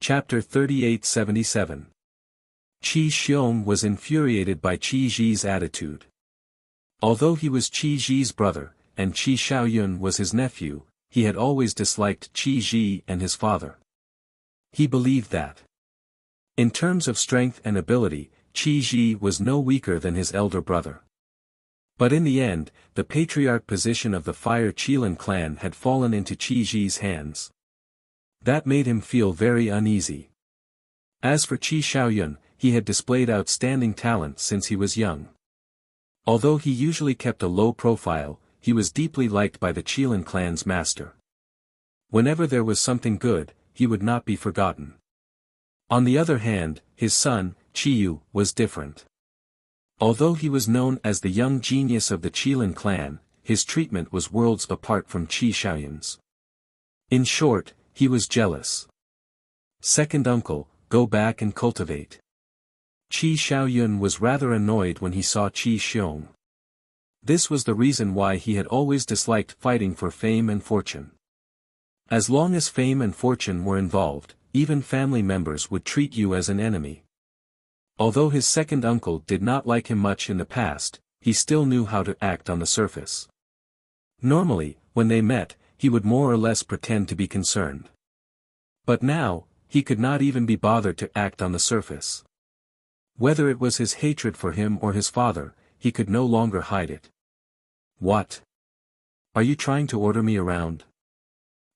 Chapter 3877. Qi Xiong was infuriated by Qi Ji's attitude. Although he was Qi Ji's brother, and Qi Shaoyun was his nephew, he had always disliked Qi Ji and his father. He believed that, in terms of strength and ability, Qi Ji was no weaker than his elder brother. But in the end, the patriarch position of the Fire Qilin clan had fallen into Qi Ji's hands. That made him feel very uneasy. As for Qi Shaoyun, he had displayed outstanding talent since he was young. Although he usually kept a low profile, he was deeply liked by the Qilin clan's master. Whenever there was something good, he would not be forgotten. On the other hand, his son, Qiyu, was different. Although he was known as the young genius of the Qilin clan, his treatment was worlds apart from Qi Shaoyun's. In short, he was jealous. Second uncle, go back and cultivate. Qi Shaoyun was rather annoyed when he saw Qi Xiong. This was the reason why he had always disliked fighting for fame and fortune. As long as fame and fortune were involved, even family members would treat you as an enemy. Although his second uncle did not like him much in the past, he still knew how to act on the surface. Normally, when they met, he would more or less pretend to be concerned. But now, he could not even be bothered to act on the surface. Whether it was his hatred for him or his father, he could no longer hide it. What? Are you trying to order me around?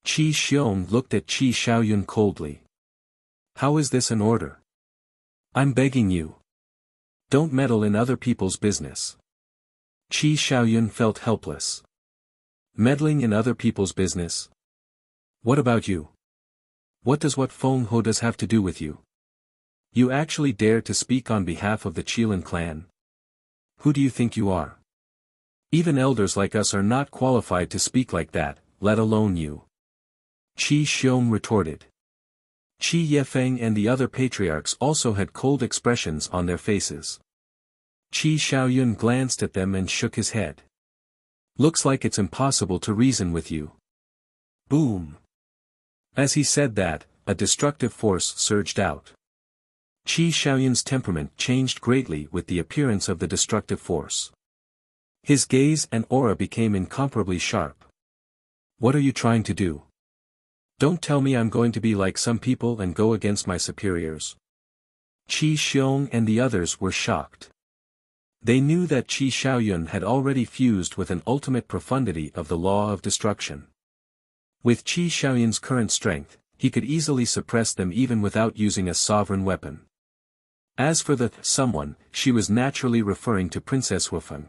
Qi Xiong looked at Qi Shaoyun coldly. How is this an order? I'm begging you. Don't meddle in other people's business. Qi Shaoyun felt helpless. Meddling in other people's business? What about you? What does what Feng Ho does have to do with you? You actually dare to speak on behalf of the Qilin clan? Who do you think you are? Even elders like us are not qualified to speak like that, let alone you. Qi Xiong retorted. Qi Yefeng and the other patriarchs also had cold expressions on their faces. Qi Shaoyun glanced at them and shook his head. Looks like it's impossible to reason with you. Boom. As he said that, a destructive force surged out. Qi Shaoyun's temperament changed greatly with the appearance of the destructive force. His gaze and aura became incomparably sharp. What are you trying to do? Don't tell me I'm going to be like some people and go against my superiors. Qi Xiong and the others were shocked. They knew that Qi Shaoyun had already fused with an ultimate profundity of the law of destruction. With Qi Shaoyun's current strength, he could easily suppress them even without using a sovereign weapon. As for the someone, she was naturally referring to Princess Wufeng.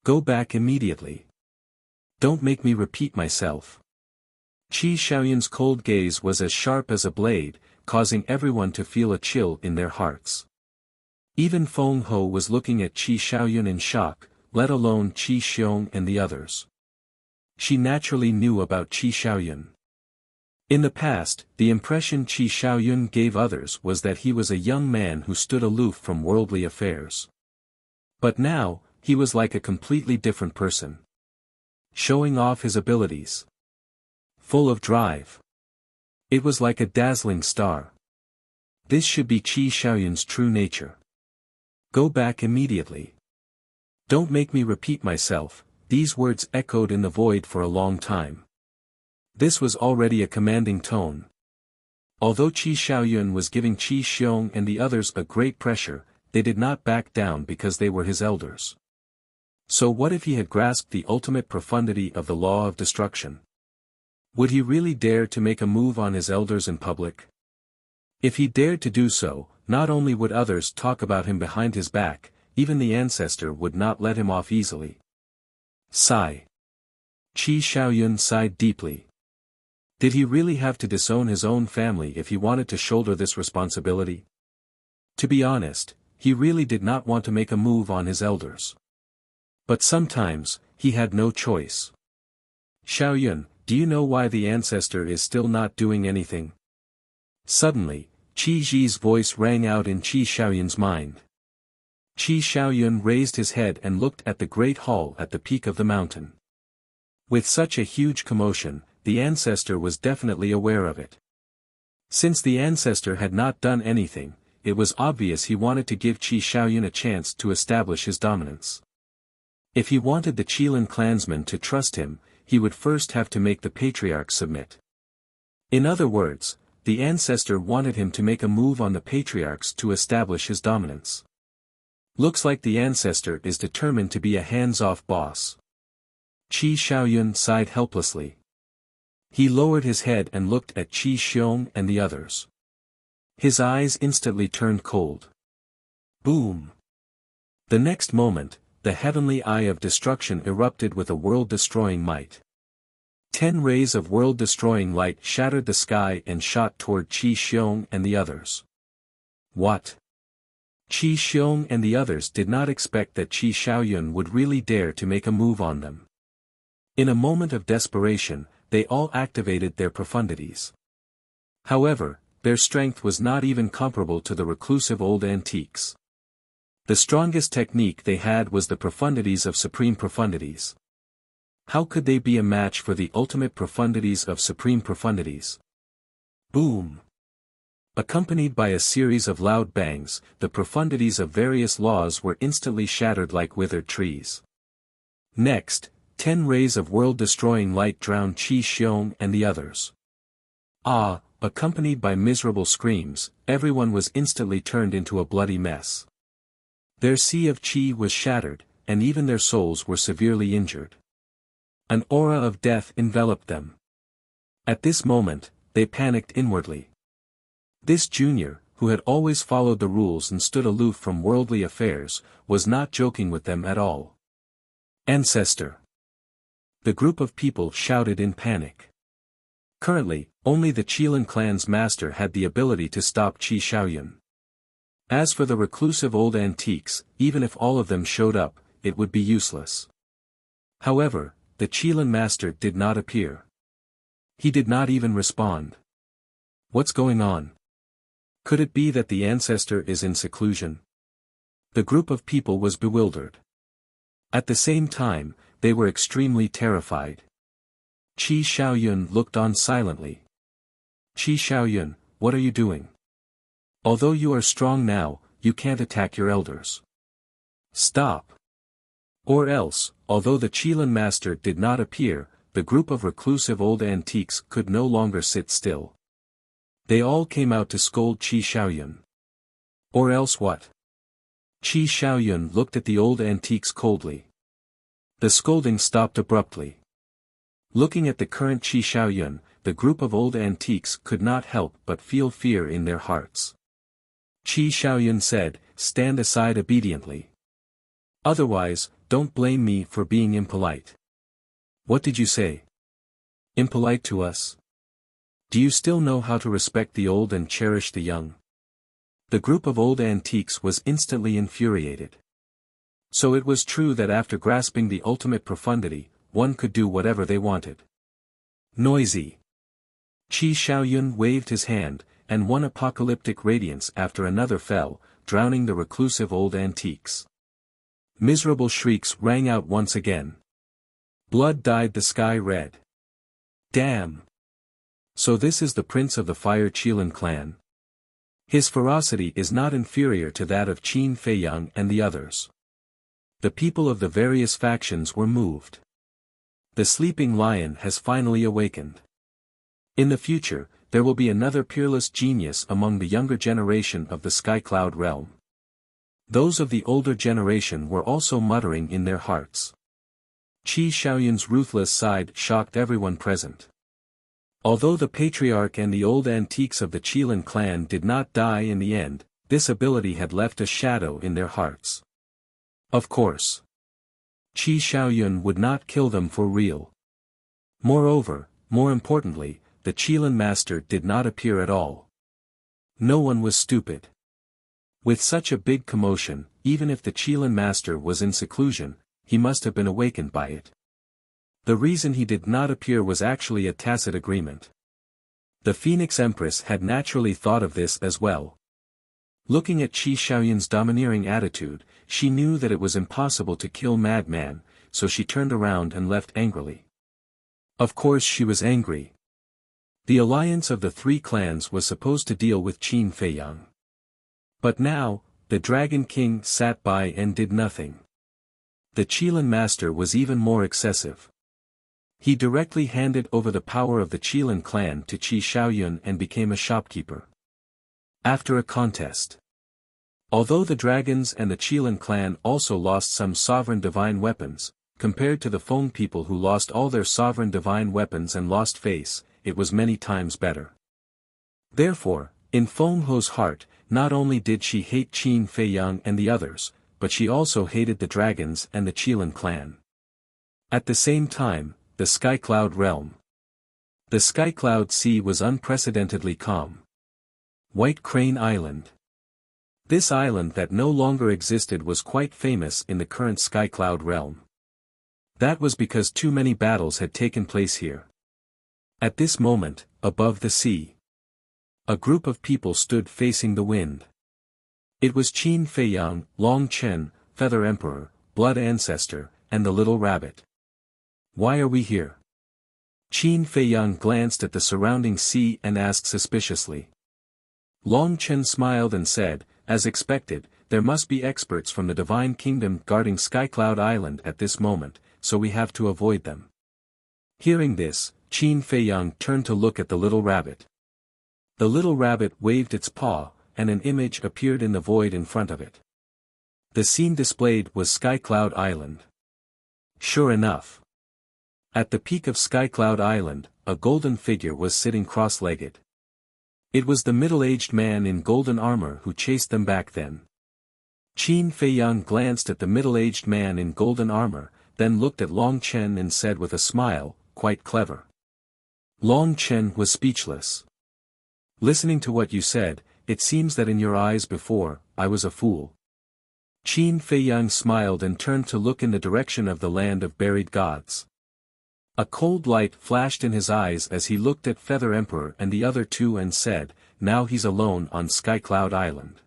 Go back immediately. Don't make me repeat myself. Qi Shaoyun's cold gaze was as sharp as a blade, causing everyone to feel a chill in their hearts. Even Feng Ho was looking at Qi Shaoyun in shock, let alone Qi Xiong and the others. She naturally knew about Qi Shaoyun. In the past, the impression Qi Shaoyun gave others was that he was a young man who stood aloof from worldly affairs. But now, he was like a completely different person. Showing off his abilities. Full of drive. It was like a dazzling star. This should be Qi Shaoyun's true nature. Go back immediately. Don't make me repeat myself. These words echoed in the void for a long time. This was already a commanding tone. Although Qi Shaoyun was giving Qi Xiong and the others a great pressure, they did not back down because they were his elders. So what if he had grasped the ultimate profundity of the law of destruction? Would he really dare to make a move on his elders in public? If he dared to do so, not only would others talk about him behind his back, even the ancestor would not let him off easily. Sigh. Qi Shaoyun sighed deeply. Did he really have to disown his own family if he wanted to shoulder this responsibility? To be honest, he really did not want to make a move on his elders. But sometimes, he had no choice. Shaoyun, do you know why the ancestor is still not doing anything? Suddenly, Qi Ji's voice rang out in Qi Shaoyun's mind. Qi Shaoyun raised his head and looked at the great hall at the peak of the mountain. With such a huge commotion, the ancestor was definitely aware of it. Since the ancestor had not done anything, it was obvious he wanted to give Qi Xiaoyun a chance to establish his dominance. If he wanted the Qilin clansmen to trust him, he would first have to make the patriarch submit. In other words, the ancestor wanted him to make a move on the patriarchs to establish his dominance. Looks like the ancestor is determined to be a hands-off boss. Qi Xiaoyun sighed helplessly. He lowered his head and looked at Qi Xiong and the others. His eyes instantly turned cold. Boom! The next moment, the heavenly eye of destruction erupted with a world-destroying might. 10 rays of world-destroying light shattered the sky and shot toward Qi Xiong and the others. What? Qi Xiong and the others did not expect that Qi Xiaoyun would really dare to make a move on them. In a moment of desperation, they all activated their profundities. However, their strength was not even comparable to the reclusive old antiques. The strongest technique they had was the profundities of supreme profundities. How could they be a match for the ultimate profundities of supreme profundities? Boom! Accompanied by a series of loud bangs, the profundities of various laws were instantly shattered like withered trees. Next, 10 rays of world-destroying light drowned Qi Xiong and the others. Ah! Accompanied by miserable screams, everyone was instantly turned into a bloody mess. Their sea of qi was shattered, and even their souls were severely injured. An aura of death enveloped them. At this moment, they panicked inwardly. This junior, who had always followed the rules and stood aloof from worldly affairs, was not joking with them at all. Ancestor! The group of people shouted in panic. Currently, only the Qilin clan's master had the ability to stop Qi Xiaoyun. As for the reclusive old antiques, even if all of them showed up, it would be useless. However, the Qilin master did not appear. He did not even respond. What's going on? Could it be that the ancestor is in seclusion? The group of people was bewildered. At the same time, they were extremely terrified. Qi Xiaoyun looked on silently. Qi Xiaoyun, what are you doing? Although you are strong now, you can't attack your elders. Stop. Or else, although the Qilin master did not appear, the group of reclusive old antiques could no longer sit still. They all came out to scold Qi Xiaoyun. Or else what? Qi Xiaoyun looked at the old antiques coldly. The scolding stopped abruptly. Looking at the current Qi Xiaoyun, the group of old antiques could not help but feel fear in their hearts. Qi Xiaoyun said, "Stand aside obediently. Otherwise, don't blame me for being impolite." What did you say? Impolite to us? Do you still know how to respect the old and cherish the young? The group of old antiques was instantly infuriated. So it was true that after grasping the ultimate profundity, one could do whatever they wanted. Noisy. Qi Xiaoyun waved his hand, and one apocalyptic radiance after another fell, drowning the reclusive old antiques. Miserable shrieks rang out once again. Blood dyed the sky red. Damn! So this is the prince of the Fire Qilin clan. His ferocity is not inferior to that of Qin Feiyang and the others. The people of the various factions were moved. The sleeping lion has finally awakened. In the future, there will be another peerless genius among the younger generation of the Sky Cloud realm. Those of the older generation were also muttering in their hearts. Qi Xiaoyun's ruthless side shocked everyone present. Although the patriarch and the old antiques of the Qilin clan did not die in the end, this ability had left a shadow in their hearts. Of course, Qi Xiaoyun would not kill them for real. Moreover, more importantly, the Qilin master did not appear at all. No one was stupid. With such a big commotion, even if the Qilin master was in seclusion, he must have been awakened by it. The reason he did not appear was actually a tacit agreement. The Phoenix Empress had naturally thought of this as well. Looking at Qi Xiaoyun's domineering attitude, she knew that it was impossible to kill Madman, so she turned around and left angrily. Of course she was angry. The alliance of the three clans was supposed to deal with Qin Feiyang. But now, the Dragon King sat by and did nothing. The Qilin Master was even more excessive. He directly handed over the power of the Qilin clan to Qi Shaoyun and became a shopkeeper. After a contest. Although the dragons and the Qilin clan also lost some sovereign divine weapons, compared to the Feng people who lost all their sovereign divine weapons and lost face, it was many times better. Therefore, in Feng Ho's heart, not only did she hate Qin Feiyang and the others, but she also hated the dragons and the Qilin clan. At the same time, the Sky Cloud realm. The Sky Cloud Sea was unprecedentedly calm. White Crane Island. This island that no longer existed was quite famous in the current Sky Cloud realm. That was because too many battles had taken place here. At this moment, above the sea, a group of people stood facing the wind. It was Qin Feiyang, Long Chen, Feather Emperor, Blood Ancestor, and the Little Rabbit. Why are we here? Qin Feiyang glanced at the surrounding sea and asked suspiciously. Long Chen smiled and said, as expected, there must be experts from the Divine Kingdom guarding Skycloud Island at this moment, so we have to avoid them. Hearing this, Qin Feiyang turned to look at the Little Rabbit. The Little Rabbit waved its paw, and an image appeared in the void in front of it. The scene displayed was Skycloud Island. Sure enough. At the peak of Skycloud Island, a golden figure was sitting cross-legged. It was the middle-aged man in golden armor who chased them back then. Qin Feiyang glanced at the middle-aged man in golden armor, then looked at Long Chen and said with a smile, quite clever. Long Chen was speechless. Listening to what you said, it seems that in your eyes before, I was a fool. Qin Feiyang smiled and turned to look in the direction of the land of buried gods. A cold light flashed in his eyes as he looked at Feather Emperor and the other two and said, now he's alone on Skycloud Island.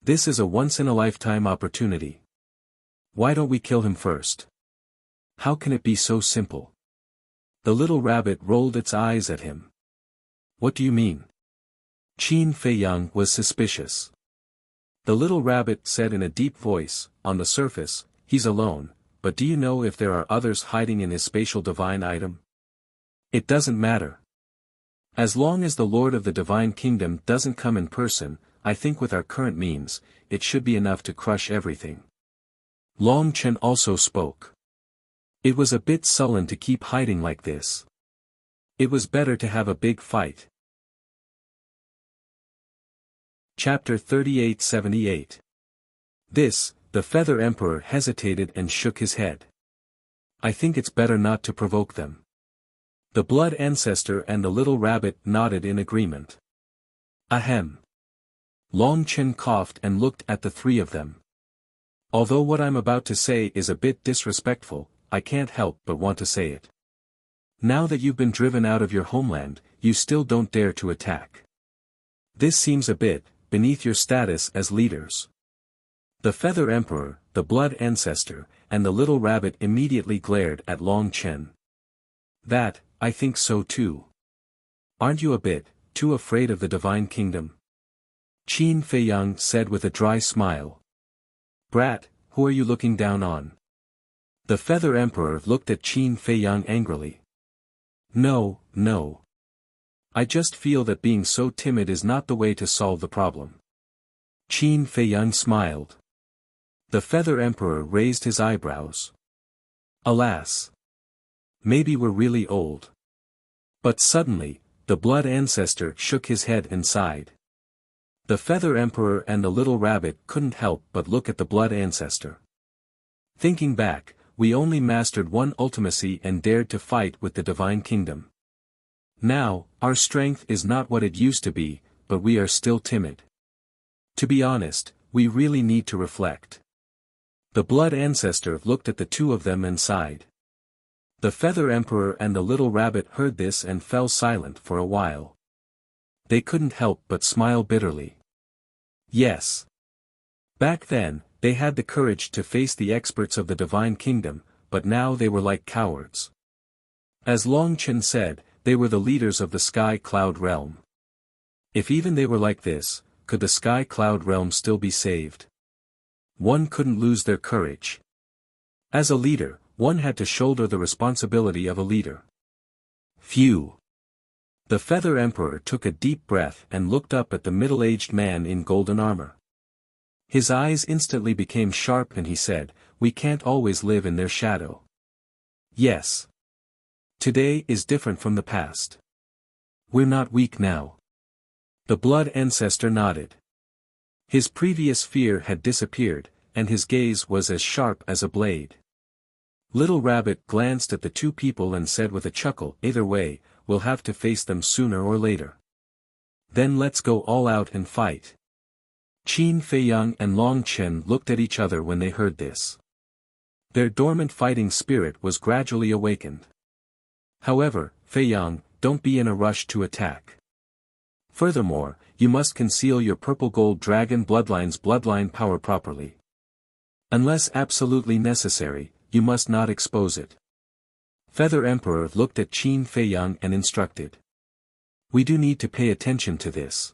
This is a once-in-a-lifetime opportunity. Why don't we kill him first? How can it be so simple? The Little Rabbit rolled its eyes at him. What do you mean? Qin Feiyang was suspicious. The Little Rabbit said in a deep voice, on the surface, he's alone, but do you know if there are others hiding in his spatial divine item? It doesn't matter. As long as the Lord of the Divine Kingdom doesn't come in person, I think with our current means, it should be enough to crush everything. Long Chen also spoke. It was a bit sullen to keep hiding like this. It was better to have a big fight. Chapter 3878. This, the Feather Emperor hesitated and shook his head. I think it's better not to provoke them. The Blood Ancestor and the Little Rabbit nodded in agreement. Ahem. Long Chen coughed and looked at the three of them. Although what I'm about to say is a bit disrespectful, I can't help but want to say it. Now that you've been driven out of your homeland, you still don't dare to attack. This seems a bit beneath your status as leaders. The Feather Emperor, the Blood Ancestor, and the Little Rabbit immediately glared at Long Chen. That, I think so too. Aren't you a bit too afraid of the Divine Kingdom? Qin Feiyang said with a dry smile. Brat, who are you looking down on? The Feather Emperor looked at Qin Feiyang angrily. No, no. I just feel that being so timid is not the way to solve the problem. Qin Feiyang smiled. The Feather Emperor raised his eyebrows. Alas. Maybe we're really old. But suddenly, the Blood Ancestor shook his head and sighed. The Feather Emperor and the Little Rabbit couldn't help but look at the Blood Ancestor. Thinking back, we only mastered one ultimacy and dared to fight with the Divine Kingdom. Now, our strength is not what it used to be, but we are still timid. To be honest, we really need to reflect. The Blood Ancestor looked at the two of them and sighed. The Feather Emperor and the Little Rabbit heard this and fell silent for a while. They couldn't help but smile bitterly. Yes. Back then, they had the courage to face the experts of the Divine Kingdom, but now they were like cowards. As Long Chen said, they were the leaders of the Sky Cloud realm. If even they were like this, could the Sky Cloud realm still be saved? One couldn't lose their courage. As a leader, one had to shoulder the responsibility of a leader. Phew! The Feather Emperor took a deep breath and looked up at the middle-aged man in golden armor. His eyes instantly became sharp and he said, "We can't always live in their shadow." Yes. Today is different from the past. We're not weak now. The Blood Ancestor nodded. His previous fear had disappeared, and his gaze was as sharp as a blade. Little Rabbit glanced at the two people and said with a chuckle, "Either way, we'll have to face them sooner or later. Then let's go all out and fight." Qin Feiyang and Long Chen looked at each other when they heard this. Their dormant fighting spirit was gradually awakened. However, Feiyang, don't be in a rush to attack. Furthermore, you must conceal your purple gold dragon bloodline's bloodline power properly. Unless absolutely necessary, you must not expose it. Feather Emperor looked at Qin Feiyang and instructed. We do need to pay attention to this.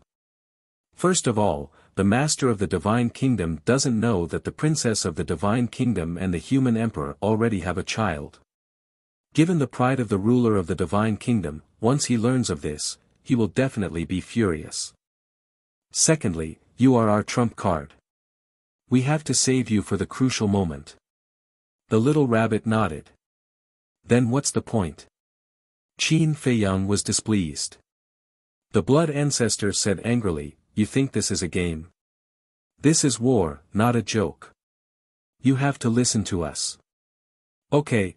First of all, the Master of the Divine Kingdom doesn't know that the Princess of the Divine Kingdom and the Human Emperor already have a child. Given the pride of the ruler of the Divine Kingdom, once he learns of this, he will definitely be furious. Secondly, you are our trump card. We have to save you for the crucial moment. The little rabbit nodded. Then what's the point? Qin Feiyang was displeased. The Blood Ancestor said angrily, "You think this is a game? This is war, not a joke. You have to listen to us." Okay.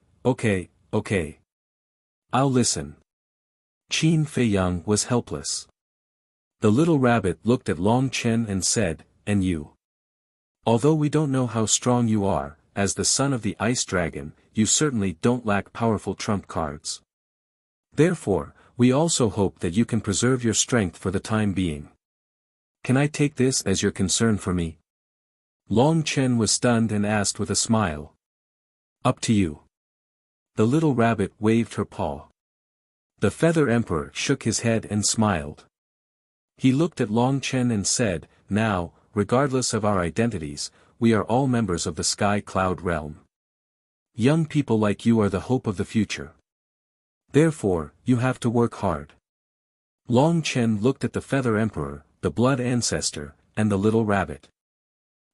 I'll listen. Qin Feiyang was helpless. The little rabbit looked at Long Chen and said, "And you? Although we don't know how strong you are, as the son of the Ice Dragon, you certainly don't lack powerful trump cards. Therefore, we also hope that you can preserve your strength for the time being. Can I take this as your concern for me?" Long Chen was stunned and asked with a smile. "Up to you." The little rabbit waved her paw. The Feather Emperor shook his head and smiled. He looked at Long Chen and said, "Now, regardless of our identities, we are all members of the Sky Cloud realm. Young people like you are the hope of the future. Therefore, you have to work hard." Long Chen looked at the Feather Emperor, the Blood Ancestor, and the little rabbit.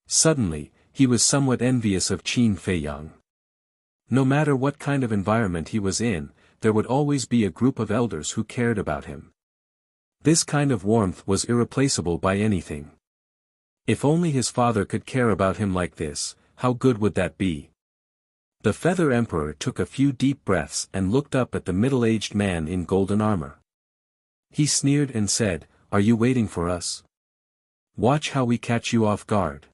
Suddenly, he was somewhat envious of Qin Feiyang. No matter what kind of environment he was in, there would always be a group of elders who cared about him. This kind of warmth was irreplaceable by anything. If only his father could care about him like this, how good would that be? The Feather Emperor took a few deep breaths and looked up at the middle-aged man in golden armor. He sneered and said, "Are you waiting for us? Watch how we catch you off guard.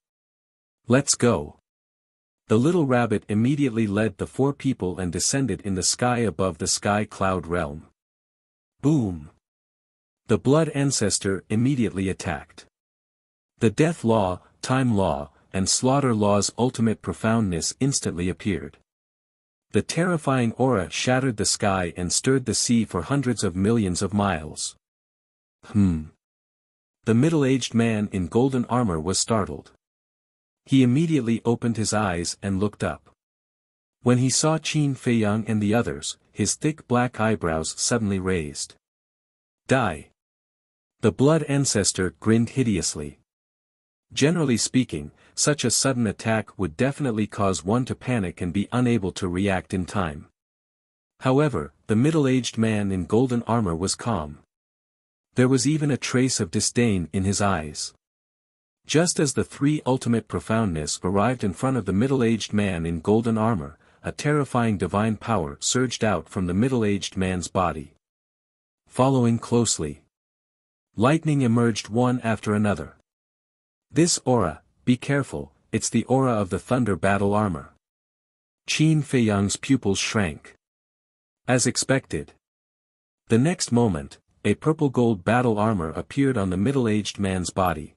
Let's go." The little rabbit immediately led the four people and descended in the sky above the Sky Cloud realm. Boom! The Blood Ancestor immediately attacked. The Death Law, Time Law, and Slaughter Law's ultimate profoundness instantly appeared. The terrifying aura shattered the sky and stirred the sea for hundreds of millions of miles. The middle-aged man in golden armor was startled. He immediately opened his eyes and looked up. When he saw Qin Feiyang and the others, his thick black eyebrows suddenly raised. Die! The Blood Ancestor grinned hideously. Generally speaking, such a sudden attack would definitely cause one to panic and be unable to react in time. However, the middle-aged man in golden armor was calm. There was even a trace of disdain in his eyes. Just as the three ultimate profoundness arrived in front of the middle-aged man in golden armor, a terrifying divine power surged out from the middle-aged man's body. Following closely, lightning emerged one after another. This aura, be careful, it's the aura of the thunder battle armor. Qin Feiyang's pupils shrank. As expected. The next moment, a purple gold battle armor appeared on the middle-aged man's body.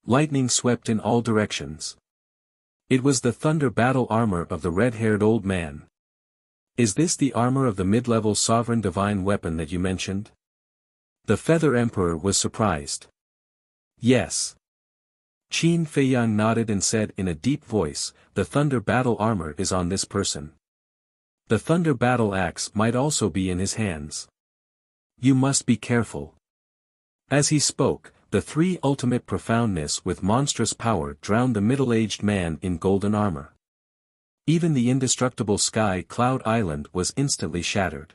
Lightning swept in all directions. It was the thunder battle armor of the red-haired old man. Is this the armor of the mid-level sovereign divine weapon that you mentioned? The Feather Emperor was surprised. Yes. Qin Feiyang nodded and said in a deep voice, the Thunder Battle armor is on this person. The Thunder Battle axe might also be in his hands. You must be careful. As he spoke, the three ultimate profoundness with monstrous power drowned the middle-aged man in golden armor. Even the indestructible Sky Cloud Island was instantly shattered.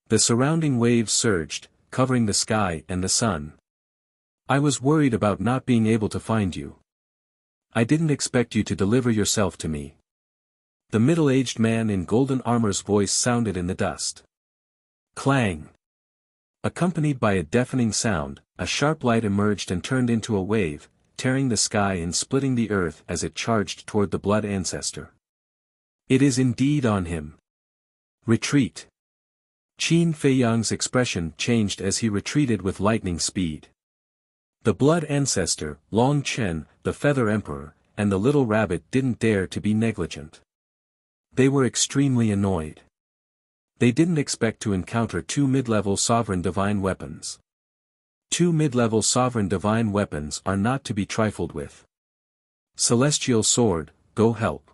The surrounding waves surged, covering the sky and the sun. I was worried about not being able to find you. I didn't expect you to deliver yourself to me. The middle-aged man in golden armor's voice sounded in the dust. Clang! Accompanied by a deafening sound, a sharp light emerged and turned into a wave, tearing the sky and splitting the earth as it charged toward the Blood Ancestor. It is indeed on him. Retreat! Qin Feiyang's expression changed as he retreated with lightning speed. The Blood Ancestor, Long Chen, the Feather Emperor, and the little rabbit didn't dare to be negligent. They were extremely annoyed. They didn't expect to encounter two mid-level sovereign divine weapons. Two mid-level sovereign divine weapons are not to be trifled with. Celestial Sword, go help.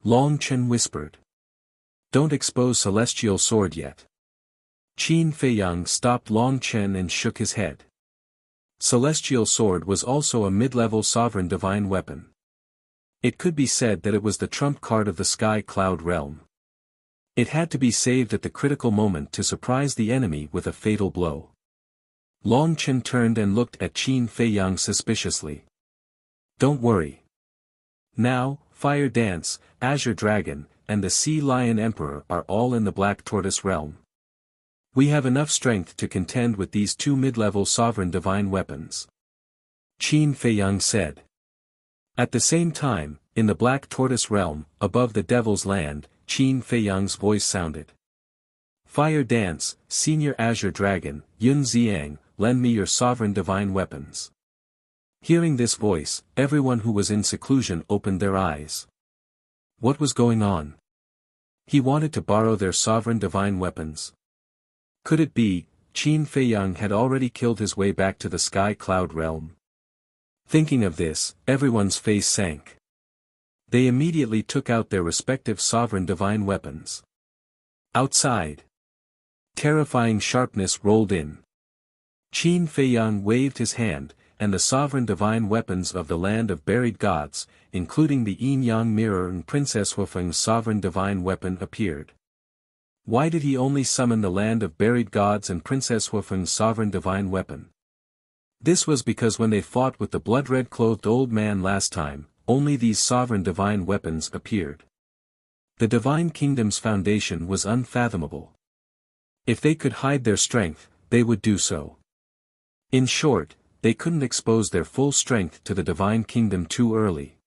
Long Chen whispered. Don't expose Celestial Sword yet. Qin Feiyang stopped Long Chen and shook his head. Celestial Sword was also a mid-level sovereign divine weapon. It could be said that it was the trump card of the Sky Cloud realm. It had to be saved at the critical moment to surprise the enemy with a fatal blow. Long Chen turned and looked at Qin Feiyang suspiciously. Don't worry. Now, Fire Dance, Azure Dragon, and the Sea Lion Emperor are all in the Black Tortoise realm. We have enough strength to contend with these two mid-level sovereign divine weapons. Qin Feiyang said. At the same time, in the Black Tortoise realm, above the Devil's Land, Qin Feiyang's voice sounded. Fire Dance, Senior Azure Dragon, Yun Xiang, lend me your sovereign divine weapons. Hearing this voice, everyone who was in seclusion opened their eyes. What was going on? He wanted to borrow their sovereign divine weapons. Could it be, Qin Feiyang had already killed his way back to the Sky Cloud realm? Thinking of this, everyone's face sank. They immediately took out their respective sovereign divine weapons. Outside. Terrifying sharpness rolled in. Qin Feiyang waved his hand, and the sovereign divine weapons of the land of buried gods, including the yin-yang mirror and Princess Hufeng's sovereign divine weapon appeared. Why did he only summon the land of buried gods and Princess Hufeng's sovereign divine weapon? This was because when they fought with the blood-red-clothed old man last time, only these sovereign divine weapons appeared. The Divine Kingdom's foundation was unfathomable. If they could hide their strength, they would do so. In short, they couldn't expose their full strength to the Divine Kingdom too early.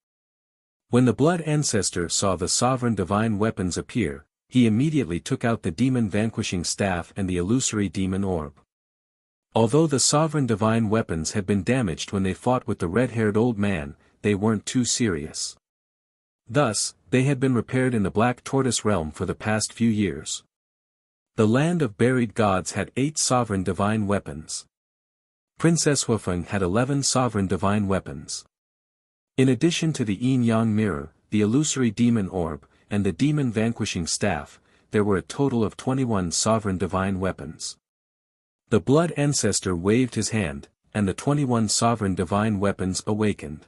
When the Blood Ancestor saw the sovereign divine weapons appear, he immediately took out the demon vanquishing staff and the illusory demon orb. Although the sovereign divine weapons had been damaged when they fought with the red-haired old man, they weren't too serious. Thus, they had been repaired in the Black Tortoise realm for the past few years. The land of buried gods had 8 sovereign divine weapons. Princess Hufeng had 11 sovereign divine weapons. In addition to the yin-yang mirror, the illusory demon orb, and the demon vanquishing staff, there were a total of 21 sovereign divine weapons. The Blood Ancestor waved his hand, and the 21 sovereign divine weapons awakened.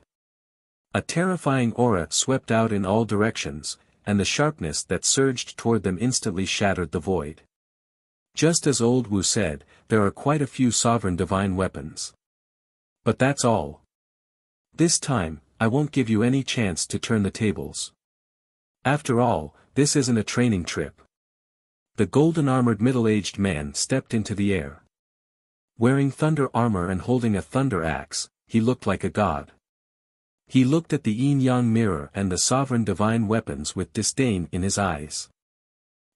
A terrifying aura swept out in all directions, and the sharpness that surged toward them instantly shattered the void. Just as old Wu said, there are quite a few sovereign divine weapons. But that's all. This time, I won't give you any chance to turn the tables. After all, this isn't a training trip. The golden-armored middle-aged man stepped into the air. Wearing thunder armor and holding a thunder axe, he looked like a god. He looked at the yin-yang mirror and the sovereign divine weapons with disdain in his eyes.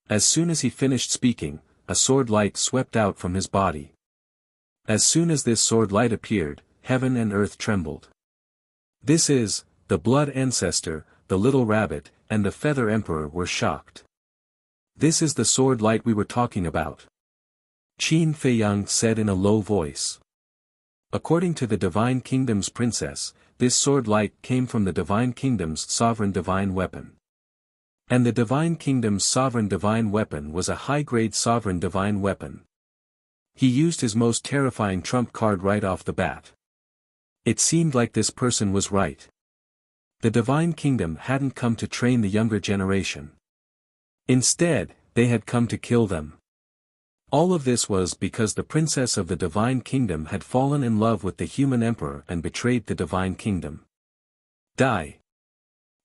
As soon as he finished speaking, a sword light swept out from his body. As soon as this sword light appeared, heaven and earth trembled. This is, the Blood Ancestor, the little rabbit, and the Feather Emperor were shocked. This is the sword light we were talking about, Qin Feiyang said in a low voice. According to the Divine Kingdom's princess, this sword light came from the Divine Kingdom's sovereign divine weapon. And the Divine Kingdom's sovereign divine weapon was a high-grade sovereign divine weapon. He used his most terrifying trump card right off the bat. It seemed like this person was right. The Divine Kingdom hadn't come to train the younger generation. Instead, they had come to kill them. All of this was because the princess of the Divine Kingdom had fallen in love with the human emperor and betrayed the Divine Kingdom. Die!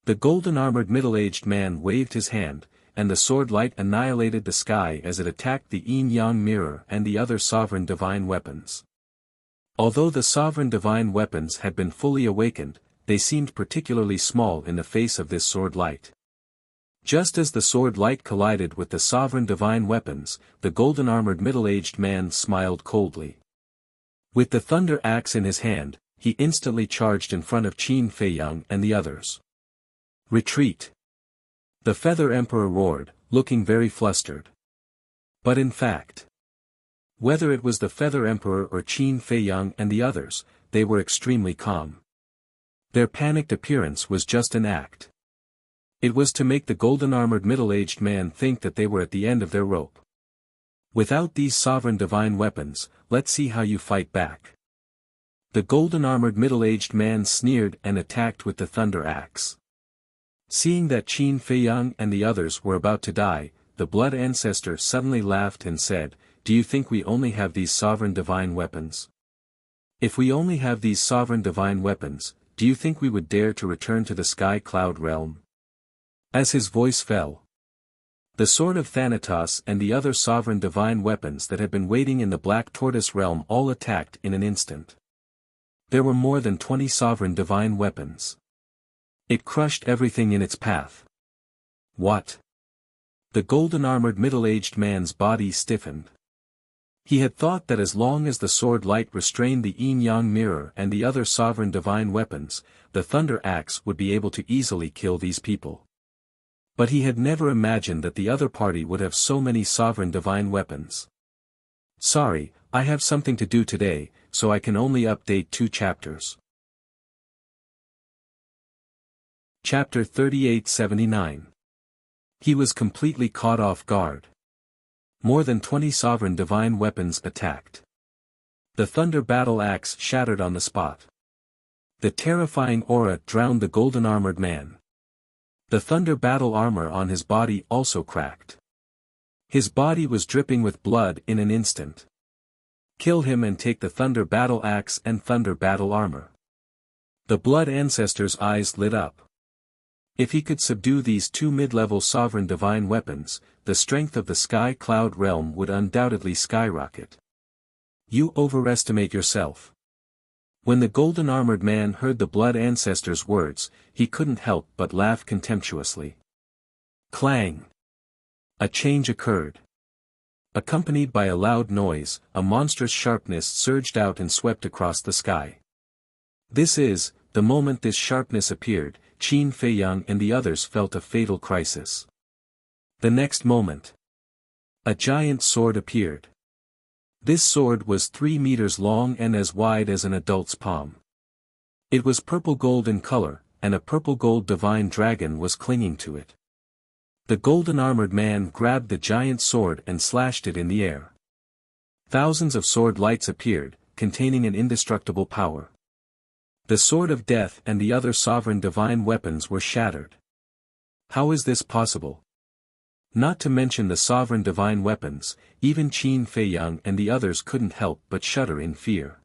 The golden-armored middle-aged man waved his hand, and the sword light annihilated the sky as it attacked the yin-yang mirror and the other sovereign divine weapons. Although the sovereign divine weapons had been fully awakened, they seemed particularly small in the face of this sword light. Just as the sword light collided with the sovereign divine weapons, the golden-armored middle-aged man smiled coldly. With the thunder axe in his hand, he instantly charged in front of Qin Feiyang and the others. Retreat! The Feather Emperor roared, looking very flustered. But in fact, whether it was the Feather Emperor or Qin Feiyang and the others, they were extremely calm. Their panicked appearance was just an act. It was to make the golden-armored middle-aged man think that they were at the end of their rope. Without these sovereign divine weapons, let's see how you fight back. The golden-armored middle-aged man sneered and attacked with the thunder axe. Seeing that Qin Feiyang and the others were about to die, the blood ancestor suddenly laughed and said, "Do you think we only have these sovereign divine weapons? If we only have these sovereign divine weapons, do you think we would dare to return to the sky cloud realm?" As his voice fell, the sword of Thanatos and the other sovereign divine weapons that had been waiting in the Black Tortoise realm all attacked in an instant. There were more than 20 sovereign divine weapons. It crushed everything in its path. What? The golden-armored middle-aged man's body stiffened. He had thought that as long as the sword light restrained the yin-yang mirror and the other sovereign divine weapons, the thunder axe would be able to easily kill these people. But he had never imagined that the other party would have so many sovereign divine weapons. Sorry, I have something to do today, so I can only update 2 chapters. Chapter 3879. He was completely caught off guard. More than 20 sovereign divine weapons attacked. The thunder battle axe shattered on the spot. The terrifying aura drowned the golden-armored man. The thunder battle armor on his body also cracked. His body was dripping with blood in an instant. Kill him and take the thunder battle axe and thunder battle armor. The blood ancestor's eyes lit up. If he could subdue these 2 mid-level sovereign divine weapons, the strength of the sky cloud realm would undoubtedly skyrocket. You overestimate yourself. When the golden-armored man heard the blood ancestor's words, he couldn't help but laugh contemptuously. Clang! A change occurred. Accompanied by a loud noise, a monstrous sharpness surged out and swept across the sky. The moment this sharpness appeared, Qin Feiyang and the others felt a fatal crisis. The next moment, a giant sword appeared. This sword was 3 meters long and as wide as an adult's palm. It was purple gold in color, and a purple gold divine dragon was clinging to it. The golden-armored man grabbed the giant sword and slashed it in the air. Thousands of sword lights appeared, containing an indestructible power. The sword of death and the other sovereign divine weapons were shattered. How is this possible? Not to mention the sovereign divine weapons, even Qin Feiyang and the others couldn't help but shudder in fear.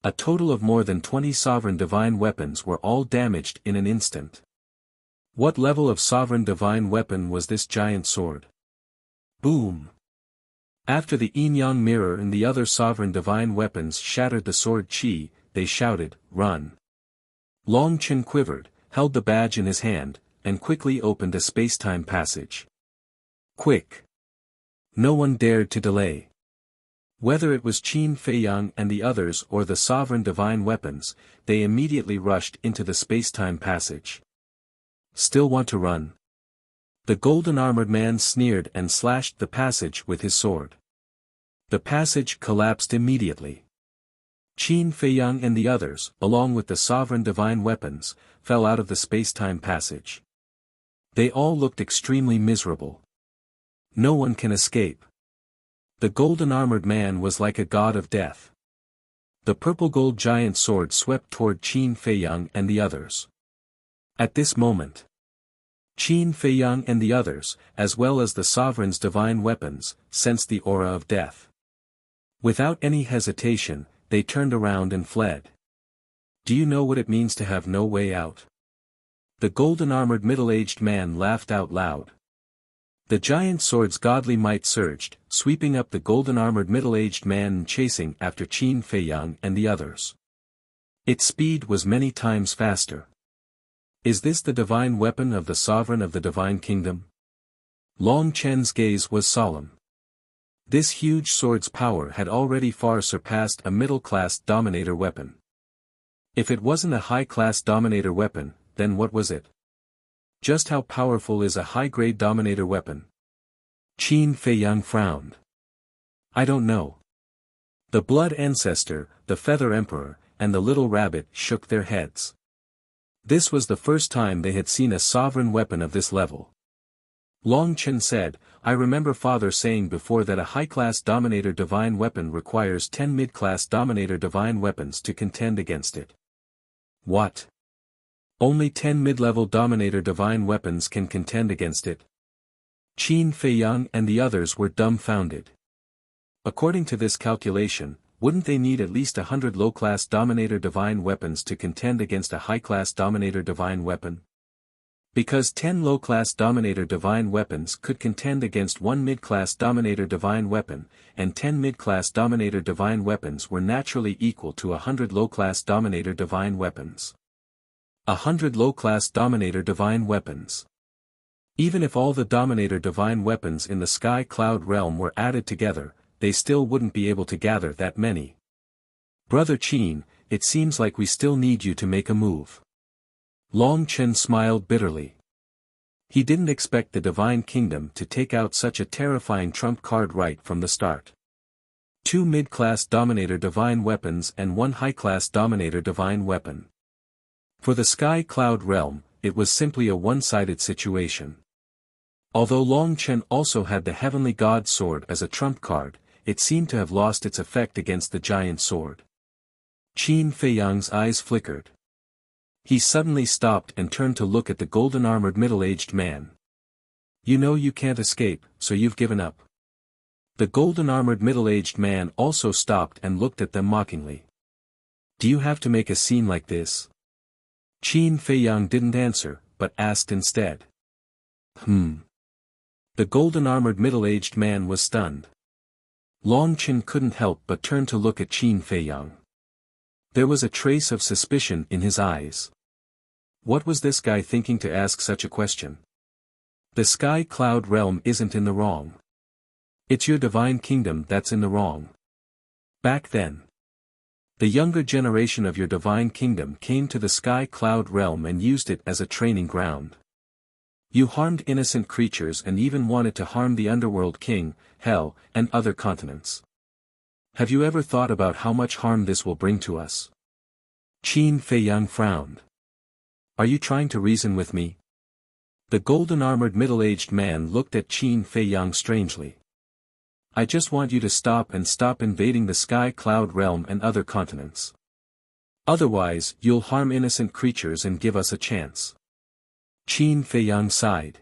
A total of more than 20 sovereign divine weapons were all damaged in an instant. What level of sovereign divine weapon was this giant sword? Boom! After the yin-yang mirror and the other sovereign divine weapons shattered the sword Qi, they shouted, "Run!" Long Chen quivered, held the badge in his hand, and quickly opened a space-time passage. Quick! No one dared to delay. Whether it was Qin Feiyang and the others or the sovereign divine weapons, they immediately rushed into the space-time passage. Still want to run? The golden-armored man sneered and slashed the passage with his sword. The passage collapsed immediately. Qin Feiyang and the others, along with the sovereign divine weapons, fell out of the space-time passage. They all looked extremely miserable. No one can escape. The golden-armored man was like a god of death. The purple-gold giant sword swept toward Qin Feiyang and the others. At this moment, Qin Feiyang and the others, as well as the sovereign's divine weapons, sensed the aura of death. Without any hesitation, they turned around and fled. Do you know what it means to have no way out? The golden-armored middle-aged man laughed out loud. The giant sword's godly might surged, sweeping up the golden-armored middle-aged man and chasing after Qin Feiyang and the others. Its speed was many times faster. Is this the divine weapon of the sovereign of the divine kingdom? Long Chen's gaze was solemn. This huge sword's power had already far surpassed a middle-class dominator weapon. If it wasn't a high-class dominator weapon, then what was it? Just how powerful is a high-grade dominator weapon? Qin Feiyang frowned. I don't know. The Blood Ancestor, the Feather Emperor, and the Little Rabbit shook their heads. This was the first time they had seen a sovereign weapon of this level. Long Chen said, I remember Father saying before that a high-class dominator divine weapon requires 10 mid-class dominator divine weapons to contend against it. What? Only 10 mid-level dominator divine weapons can contend against it? Qin Feiyang and the others were dumbfounded. According to this calculation, wouldn't they need at least 100 low-class dominator divine weapons to contend against a high-class dominator divine weapon? Because 10 low-class dominator divine weapons could contend against 1 mid-class dominator divine weapon, and 10 mid-class dominator divine weapons were naturally equal to 100 low-class dominator divine weapons. 100 low-class dominator divine weapons. Even if all the dominator divine weapons in the sky cloud realm were added together, they still wouldn't be able to gather that many. Brother Qin, it seems like we still need you to make a move. Long Chen smiled bitterly. He didn't expect the divine kingdom to take out such a terrifying trump card right from the start. 2 mid-class dominator divine weapons and 1 high-class dominator divine weapon. For the sky cloud realm, it was simply a one-sided situation. Although Long Chen also had the heavenly god sword as a trump card, it seemed to have lost its effect against the giant sword. Qin Feiyang's eyes flickered. He suddenly stopped and turned to look at the golden-armored middle-aged man. You know you can't escape, so you've given up. The golden-armored middle-aged man also stopped and looked at them mockingly. Do you have to make a scene like this? Qin Feiyang didn't answer, but asked instead. The golden-armored middle-aged man was stunned. Long Chen couldn't help but turn to look at Qin Feiyang. There was a trace of suspicion in his eyes. What was this guy thinking to ask such a question? The sky cloud realm isn't in the wrong. It's your divine kingdom that's in the wrong. Back then, the younger generation of your divine kingdom came to the sky cloud realm and used it as a training ground. You harmed innocent creatures and even wanted to harm the underworld king, hell, and other continents. Have you ever thought about how much harm this will bring to us? Qin Feiyang frowned. Are you trying to reason with me? The golden-armored middle-aged man looked at Qin Feiyang strangely. I just want you to stop invading the sky cloud realm and other continents. Otherwise, you'll harm innocent creatures and give us a chance. Qin Feiyang sighed.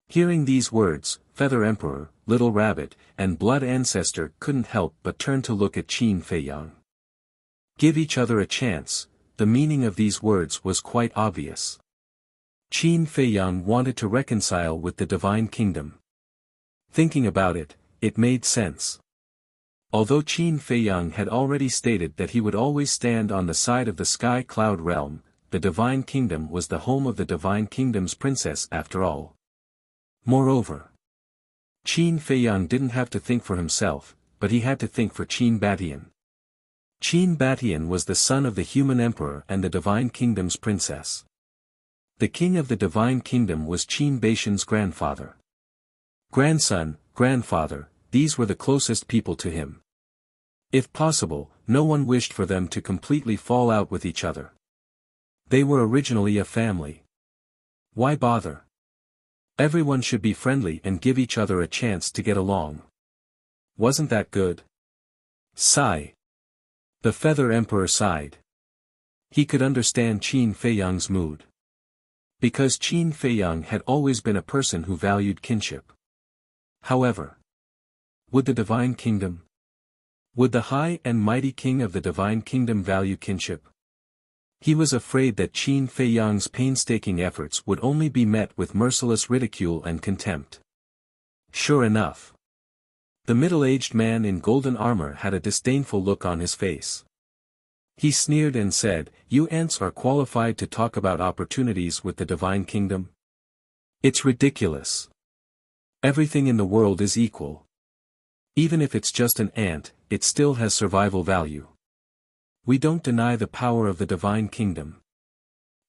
Hearing these words, Feather Emperor, Little Rabbit, and Blood Ancestor couldn't help but turn to look at Qin Feiyang. Give each other a chance, the meaning of these words was quite obvious. Qin Feiyang wanted to reconcile with the divine kingdom. Thinking about it, it made sense. Although Qin Feiyang had already stated that he would always stand on the side of the sky cloud realm, the divine kingdom was the home of the divine kingdom's princess after all. Moreover, Qin Feiyang didn't have to think for himself, but he had to think for Qin Batian. Qin Batian was the son of the human emperor and the divine kingdom's princess. The king of the divine kingdom was Qin Baishan's grandfather. Grandson, grandfather, these were the closest people to him. If possible, no one wished for them to completely fall out with each other. They were originally a family. Why bother? Everyone should be friendly and give each other a chance to get along. Wasn't that good? Sigh. The Feather Emperor sighed. He could understand Qin Feiyang's mood. Because Qin Feiyang had always been a person who valued kinship. However, would the divine kingdom? Would the high and mighty king of the divine kingdom value kinship? He was afraid that Qin Feiyang's painstaking efforts would only be met with merciless ridicule and contempt. Sure enough. The middle-aged man in golden armor had a disdainful look on his face. He sneered and said, "You ants are qualified to talk about opportunities with the divine kingdom? It's ridiculous. Everything in the world is equal. Even if it's just an ant, it still has survival value. We don't deny the power of the divine kingdom.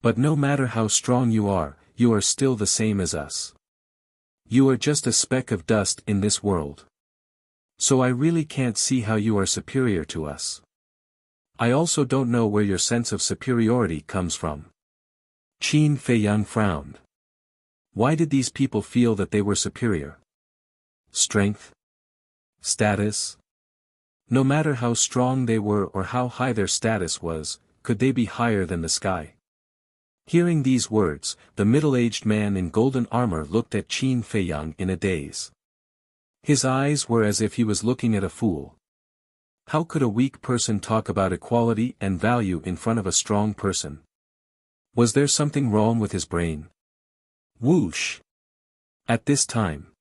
But no matter how strong you are still the same as us. You are just a speck of dust in this world. So I really can't see how you are superior to us. I also don't know where your sense of superiority comes from." Qin Feiyang frowned. Why did these people feel that they were superior? Strength? Status? No matter how strong they were or how high their status was, could they be higher than the sky? Hearing these words, the middle-aged man in golden armor looked at Qin Feiyang in a daze. His eyes were as if he was looking at a fool. How could a weak person talk about equality and value in front of a strong person? Was there something wrong with his brain? Whoosh! At this time,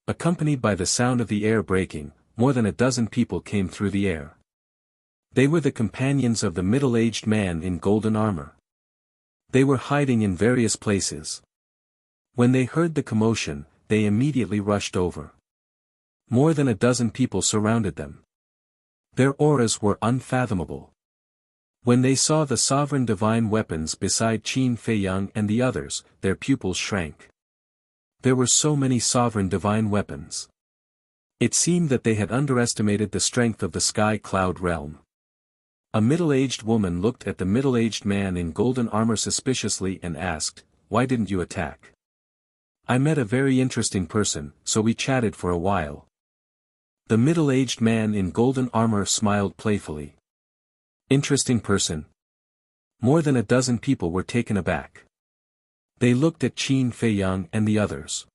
accompanied by the sound of the air breaking, more than a dozen people came through the air. They were the companions of the middle-aged man in golden armor. They were hiding in various places. When they heard the commotion, they immediately rushed over. More than a dozen people surrounded them. Their auras were unfathomable. When they saw the sovereign divine weapons beside Qin Feiyang and the others, their pupils shrank. There were so many sovereign divine weapons. It seemed that they had underestimated the strength of the sky cloud realm. A middle-aged woman looked at the middle-aged man in golden armor suspiciously and asked, "Why didn't you attack?" "I met a very interesting person, so we chatted for a while." The middle-aged man in golden armor smiled playfully. Interesting person? More than a dozen people were taken aback. They looked at Qin Feiyang and the others.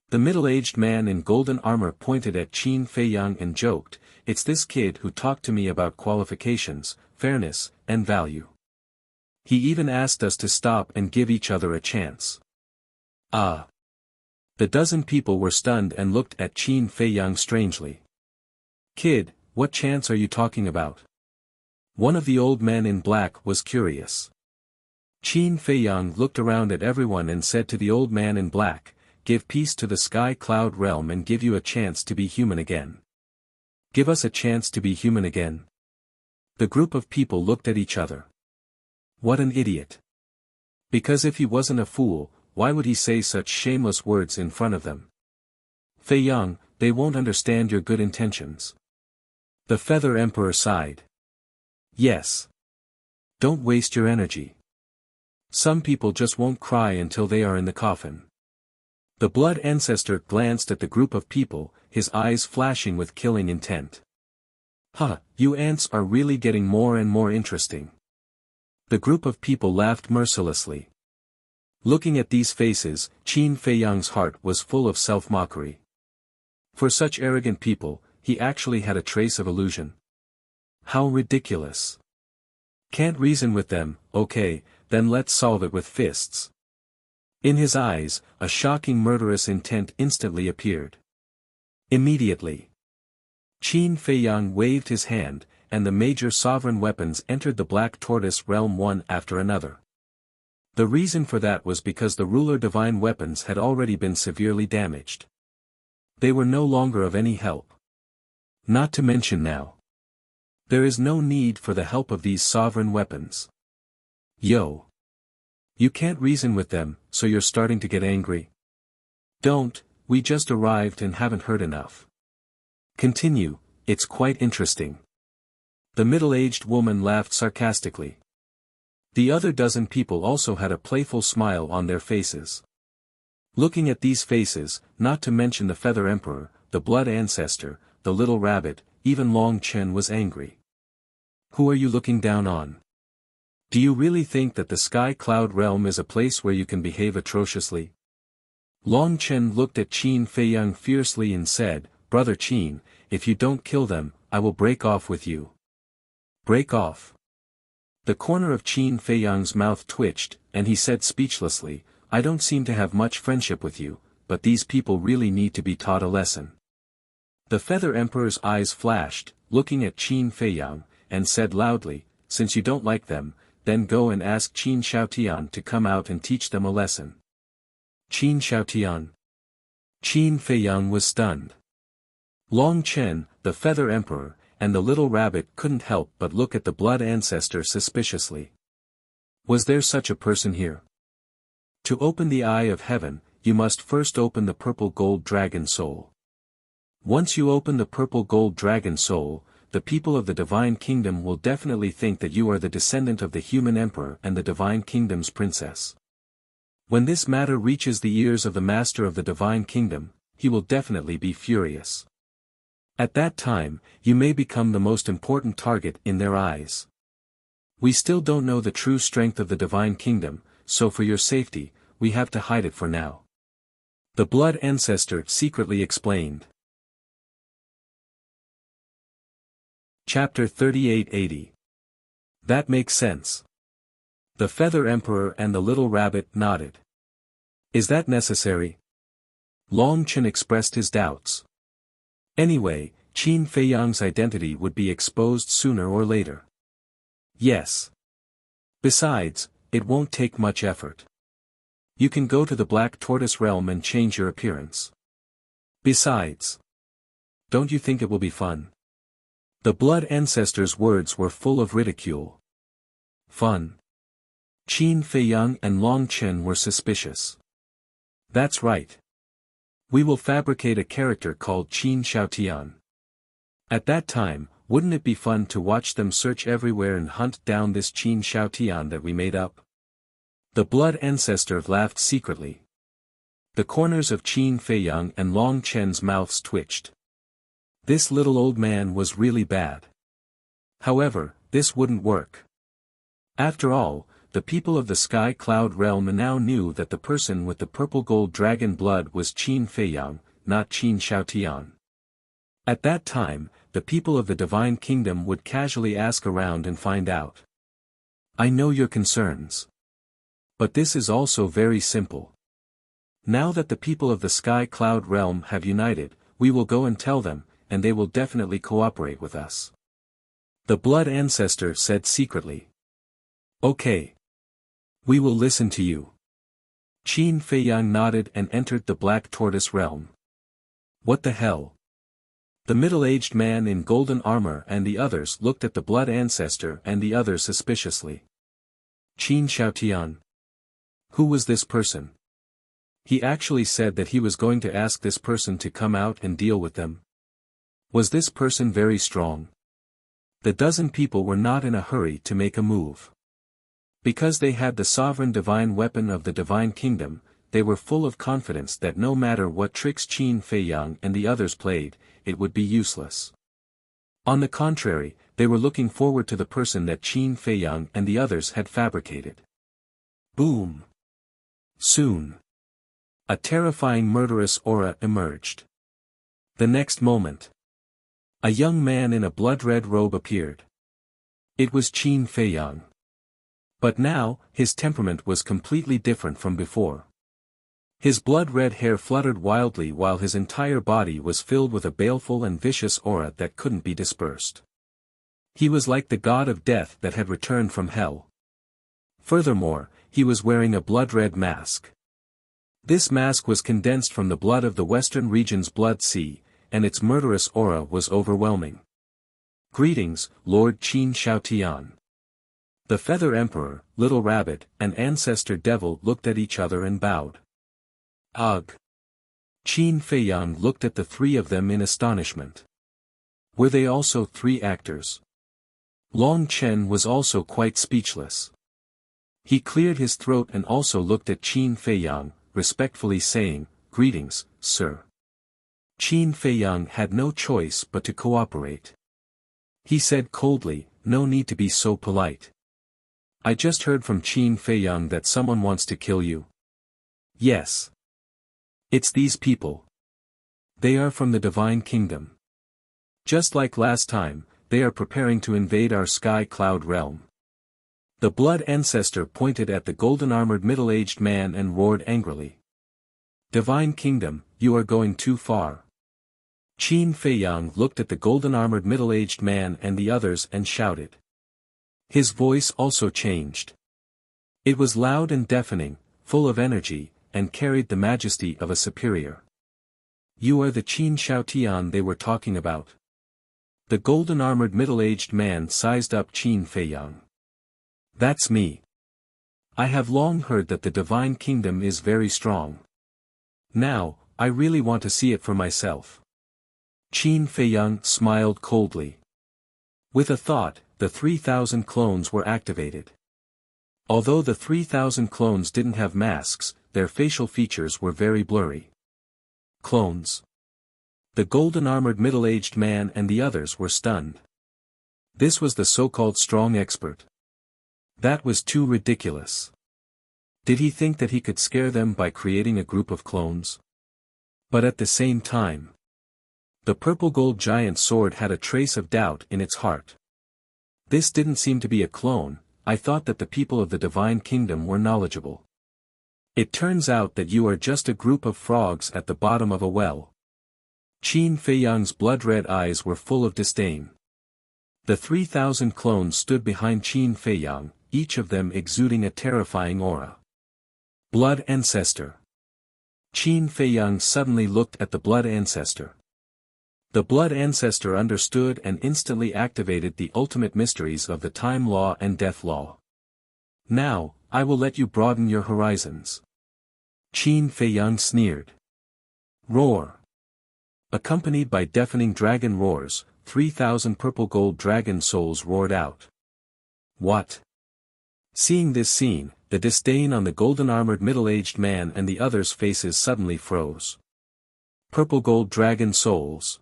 The middle-aged man in golden armor pointed at Qin Feiyang and joked, "It's this kid who talked to me about qualifications, fairness, and value. He even asked us to stop and give each other a chance." Ah! The dozen people were stunned and looked at Qin Feiyang strangely. "Kid, what chance are you talking about?" One of the old men in black was curious. Qin Feiyang looked around at everyone and said to the old man in black, "Give peace to the sky cloud realm and give you a chance to be human again." Give us a chance to be human again? The group of people looked at each other. What an idiot. Because if he wasn't a fool, why would he say such shameless words in front of them? Feiyang, they won't understand your good intentions. The Feather Emperor sighed. Yes. Don't waste your energy. Some people just won't cry until they are in the coffin. The blood ancestor glanced at the group of people, his eyes flashing with killing intent. "Huh, you ants are really getting more and more interesting." The group of people laughed mercilessly. Looking at these faces, Qin Feiyang's heart was full of self-mockery. For such arrogant people, he actually had a trace of illusion. How ridiculous. Can't reason with them, okay, then let's solve it with fists. In his eyes, a shocking murderous intent instantly appeared. Immediately, Qin Feiyang waved his hand, and the major sovereign weapons entered the Black Tortoise realm one after another. The reason for that was because the ruler divine weapons had already been severely damaged. They were no longer of any help. Not to mention now, there is no need for the help of these sovereign weapons. Yo! You can't reason with them, so you're starting to get angry? Don't, we just arrived and haven't heard enough. Continue, it's quite interesting. The middle-aged woman laughed sarcastically. The other dozen people also had a playful smile on their faces. Looking at these faces, not to mention the Feather Emperor, the Blood Ancestor, the Little Rabbit, even Long Chen was angry. Who are you looking down on? Do you really think that the Sky Cloud Realm is a place where you can behave atrociously? Long Chen looked at Qin Feiyang fiercely and said, Brother Qin, if you don't kill them, I will break off with you. Break off. The corner of Qin Feiyang's mouth twitched, and he said speechlessly, I don't seem to have much friendship with you, but these people really need to be taught a lesson. The Feather Emperor's eyes flashed, looking at Qin Feiyang, and said loudly, since you don't like them, then go and ask Qin Xiaotian to come out and teach them a lesson. Qin Xiaotian. Qin Feiyang was stunned. Long Chen, the Feather Emperor, and the Little Rabbit couldn't help but look at the Blood Ancestor suspiciously. Was there such a person here? To open the Eye of Heaven, you must first open the Purple Gold Dragon Soul. Once you open the Purple Gold Dragon Soul, the people of the Divine Kingdom will definitely think that you are the descendant of the human emperor and the Divine Kingdom's princess. When this matter reaches the ears of the Master of the Divine Kingdom, he will definitely be furious. At that time, you may become the most important target in their eyes. We still don't know the true strength of the Divine Kingdom, so for your safety, we have to hide it for now. The Blood Ancestor secretly explained. Chapter 3880. That makes sense. The Feather Emperor and the Little Rabbit nodded. Is that necessary? Long Chen expressed his doubts. Anyway, Qin Feiyang's identity would be exposed sooner or later. Yes. Besides, it won't take much effort. You can go to the Black Tortoise Realm and change your appearance. Besides, don't you think it will be fun? The Blood Ancestor's words were full of ridicule. Fun. Qin Feiyang and Long Chen were suspicious. That's right. We will fabricate a character called Qin Xiaotian. At that time, wouldn't it be fun to watch them search everywhere and hunt down this Qin Xiaotian that we made up? The Blood Ancestor laughed secretly. The corners of Qin Feiyang and Long Chen's mouths twitched. This little old man was really bad. However, this wouldn't work. After all, the people of the Sky Cloud Realm now knew that the person with the purple gold dragon blood was Qin Feiyang, not Qin Xiaotian. At that time, the people of the Divine Kingdom would casually ask around and find out. I know your concerns. But this is also very simple. Now that the people of the Sky Cloud Realm have united, we will go and tell them, and they will definitely cooperate with us. The Blood Ancestor said secretly. Okay. We will listen to you. Qin Feiyang nodded and entered the Black Tortoise Realm. What the hell? The middle-aged man in golden armor and the others looked at the Blood Ancestor and the others suspiciously. Qin Xiaotian. Who was this person? He actually said that he was going to ask this person to come out and deal with them. Was this person very strong? The dozen people were not in a hurry to make a move. Because they had the sovereign divine weapon of the Divine Kingdom, they were full of confidence that no matter what tricks Qin Feiyang and the others played, it would be useless. On the contrary, they were looking forward to the person that Qin Feiyang and the others had fabricated. Boom! Soon. A terrifying murderous aura emerged. The next moment, a young man in a blood-red robe appeared. It was Qin Feiyang. But now, his temperament was completely different from before. His blood-red hair fluttered wildly while his entire body was filled with a baleful and vicious aura that couldn't be dispersed. He was like the god of death that had returned from hell. Furthermore, he was wearing a blood-red mask. This mask was condensed from the blood of the Western region's blood sea, and its murderous aura was overwhelming. Greetings, Lord Qin Xiaotian. The Feather Emperor, Little Rabbit, and Ancestor Devil looked at each other and bowed. Ugh! Qin Feiyang looked at the three of them in astonishment. Were they also three actors? Long Chen was also quite speechless. He cleared his throat and also looked at Qin Feiyang, respectfully saying, "Greetings, sir." Qin Feiyang had no choice but to cooperate. He said coldly, "No need to be so polite. I just heard from Qin Feiyang that someone wants to kill you." "Yes. It's these people. They are from the Divine Kingdom. Just like last time, they are preparing to invade our Sky Cloud realm." The Blood Ancestor pointed at the golden-armored middle-aged man and roared angrily. "Divine Kingdom, you are going too far." Qin Feiyang looked at the golden-armored middle-aged man and the others and shouted. His voice also changed. It was loud and deafening, full of energy, and carried the majesty of a superior. "You are the Qin Shaotian they were talking about." The golden-armored middle-aged man sized up Qin Feiyang. "That's me. I have long heard that the Divine Kingdom is very strong. Now, I really want to see it for myself." Qin Feiyang smiled coldly. With a thought, the 3,000 clones were activated. Although the 3,000 clones didn't have masks, their facial features were very blurry. Clones. The golden-armored middle-aged man and the others were stunned. This was the so-called strong expert. That was too ridiculous. Did he think that he could scare them by creating a group of clones? But at the same time, the purple-gold giant sword had a trace of doubt in its heart. This didn't seem to be a clone. I thought that the people of the Divine Kingdom were knowledgeable. It turns out that you are just a group of frogs at the bottom of a well. Qin Feiyang's blood-red eyes were full of disdain. The 3,000 clones stood behind Qin Feiyang, each of them exuding a terrifying aura. Blood Ancestor. Qin Feiyang suddenly looked at the Blood Ancestor. The Blood Ancestor understood and instantly activated the ultimate mysteries of the Time Law and Death Law. "Now, I will let you broaden your horizons." Qin Feiyang sneered. Roar. Accompanied by deafening dragon roars, 3,000 purple-gold dragon souls roared out. What? Seeing this scene, the disdain on the golden-armored middle-aged man and the others' faces suddenly froze. Purple-gold dragon souls.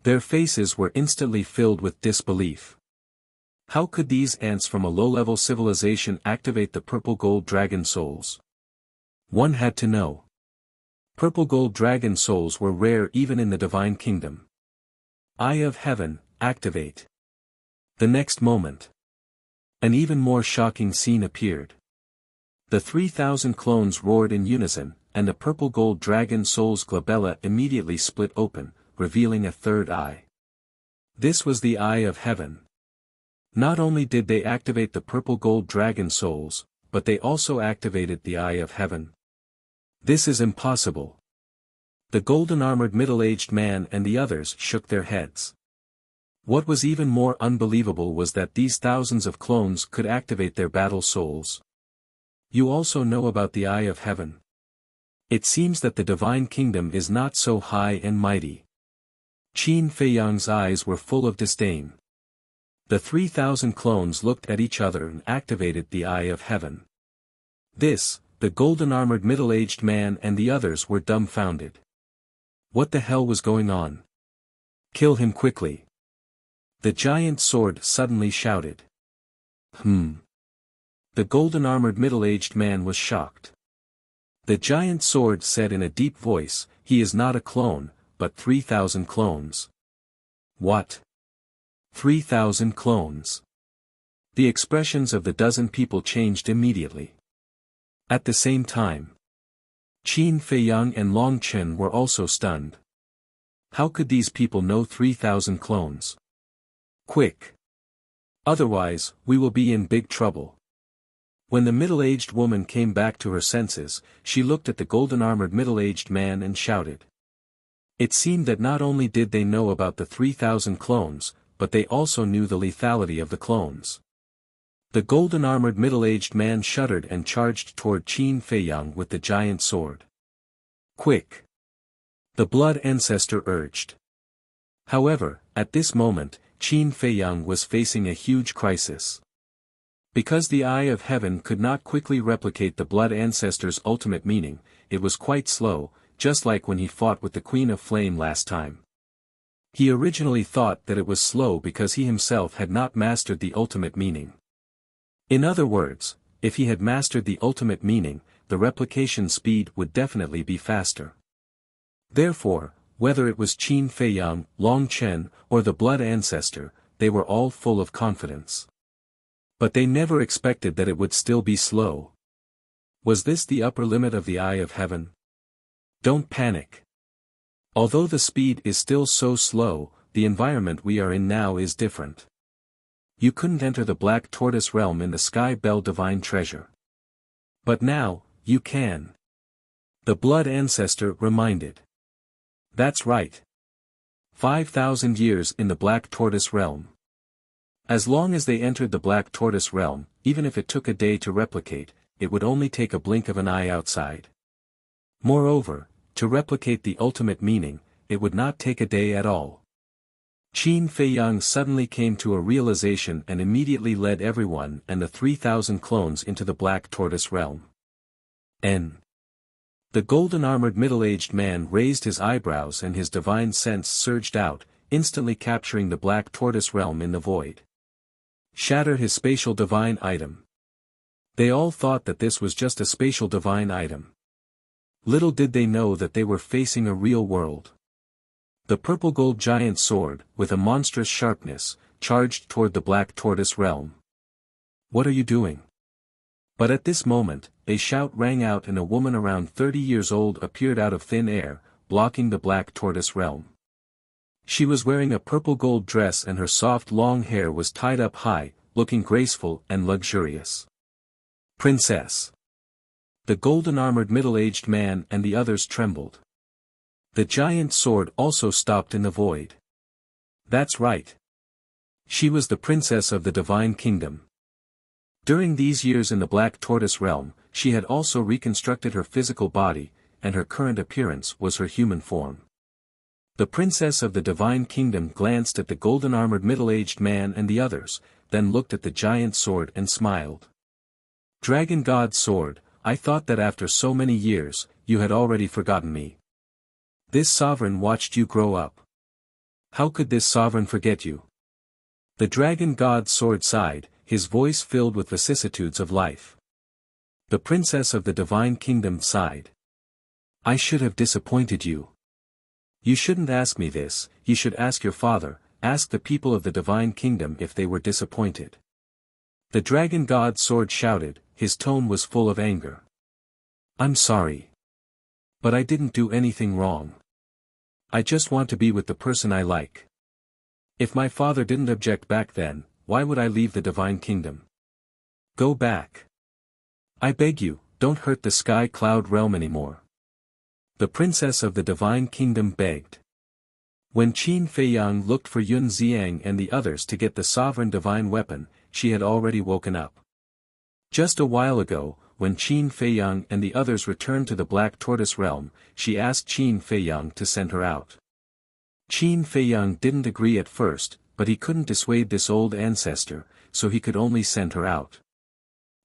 Their faces were instantly filled with disbelief. How could these ants from a low-level civilization activate the purple-gold dragon souls? One had to know. Purple-gold dragon souls were rare even in the Divine Kingdom. Eye of Heaven, activate. The next moment, an even more shocking scene appeared. The 3,000 clones roared in unison, and the purple-gold dragon soul's glabella immediately split open, revealing a third eye. This was the Eye of Heaven. Not only did they activate the purple-gold dragon souls, but they also activated the Eye of Heaven. This is impossible. The golden-armored middle-aged man and the others shook their heads. What was even more unbelievable was that these thousands of clones could activate their battle souls. You also know about the Eye of Heaven. It seems that the Divine Kingdom is not so high and mighty. Qin Feiyang's eyes were full of disdain. The 3,000 clones looked at each other and activated the Eye of Heaven. The golden-armored middle-aged man and the others were dumbfounded. What the hell was going on? Kill him quickly. The giant sword suddenly shouted. The golden-armored middle-aged man was shocked. The giant sword said in a deep voice, "He is not a clone, but 3,000 clones." What? 3,000 clones? The expressions of the dozen people changed immediately. At the same time, Qin Feiyang and Long Chen were also stunned. How could these people know 3,000 clones? Quick! Otherwise, we will be in big trouble. When the middle-aged woman came back to her senses, she looked at the golden-armored middle-aged man and shouted. It seemed that not only did they know about the 3,000 clones, but they also knew the lethality of the clones. The golden-armored middle-aged man shuddered and charged toward Qin Feiyang with the giant sword. Quick! The blood ancestor urged. However, at this moment, Qin Feiyang was facing a huge crisis. Because the Eye of Heaven could not quickly replicate the blood ancestor's ultimate meaning, it was quite slow, just like when he fought with the Queen of Flame last time. He originally thought that it was slow because he himself had not mastered the ultimate meaning. In other words, if he had mastered the ultimate meaning, the replication speed would definitely be faster. Therefore, whether it was Qin Feiyang, Long Chen, or the blood ancestor, they were all full of confidence. But they never expected that it would still be slow. Was this the upper limit of the Eye of Heaven? Don't panic. Although the speed is still so slow, the environment we are in now is different. You couldn't enter the Black Tortoise realm in the Sky Bell Divine Treasure. But now, you can. The blood ancestor reminded. That's right. 5,000 years in the Black Tortoise realm. As long as they entered the Black Tortoise realm, even if it took a day to replicate, it would only take a blink of an eye outside. Moreover, to replicate the ultimate meaning, it would not take a day at all. Qin Feiyang suddenly came to a realization and immediately led everyone and the 3,000 clones into the Black Tortoise realm. The golden-armored middle-aged man raised his eyebrows and his divine sense surged out, instantly capturing the Black Tortoise realm in the void. Shatter his spatial divine item. They all thought that this was just a spatial divine item. Little did they know that they were facing a real world. The purple gold giant sword, with a monstrous sharpness, charged toward the Black Tortoise realm. What are you doing? But at this moment, a shout rang out and a woman around 30 years old appeared out of thin air, blocking the Black Tortoise realm. She was wearing a purple gold dress and her soft long hair was tied up high, looking graceful and luxurious. Princess! The golden-armored middle-aged man and the others trembled. The giant sword also stopped in the void. That's right. She was the princess of the Divine Kingdom. During these years in the Black Tortoise realm, she had also reconstructed her physical body, and her current appearance was her human form. The princess of the Divine Kingdom glanced at the golden-armored middle-aged man and the others, then looked at the giant sword and smiled. Dragon God Sword, I thought that after so many years, you had already forgotten me. This sovereign watched you grow up. How could this sovereign forget you? The Dragon God Sword sighed, his voice filled with vicissitudes of life. The princess of the Divine Kingdom sighed. I should have disappointed you. You shouldn't ask me this, you should ask your father, ask the people of the Divine Kingdom if they were disappointed. The Dragon God Sword shouted, his tone was full of anger. I'm sorry. But I didn't do anything wrong. I just want to be with the person I like. If my father didn't object back then, why would I leave the Divine Kingdom? Go back. I beg you, don't hurt the Sky Cloud realm anymore. The princess of the Divine Kingdom begged. When Qin Feiyang looked for Yun Xiang and the others to get the sovereign divine weapon, she had already woken up. Just a while ago, when Qin Feiyang and the others returned to the Black Tortoise realm, she asked Qin Feiyang to send her out. Qin Feiyang didn't agree at first, but he couldn't dissuade this old ancestor, so he could only send her out.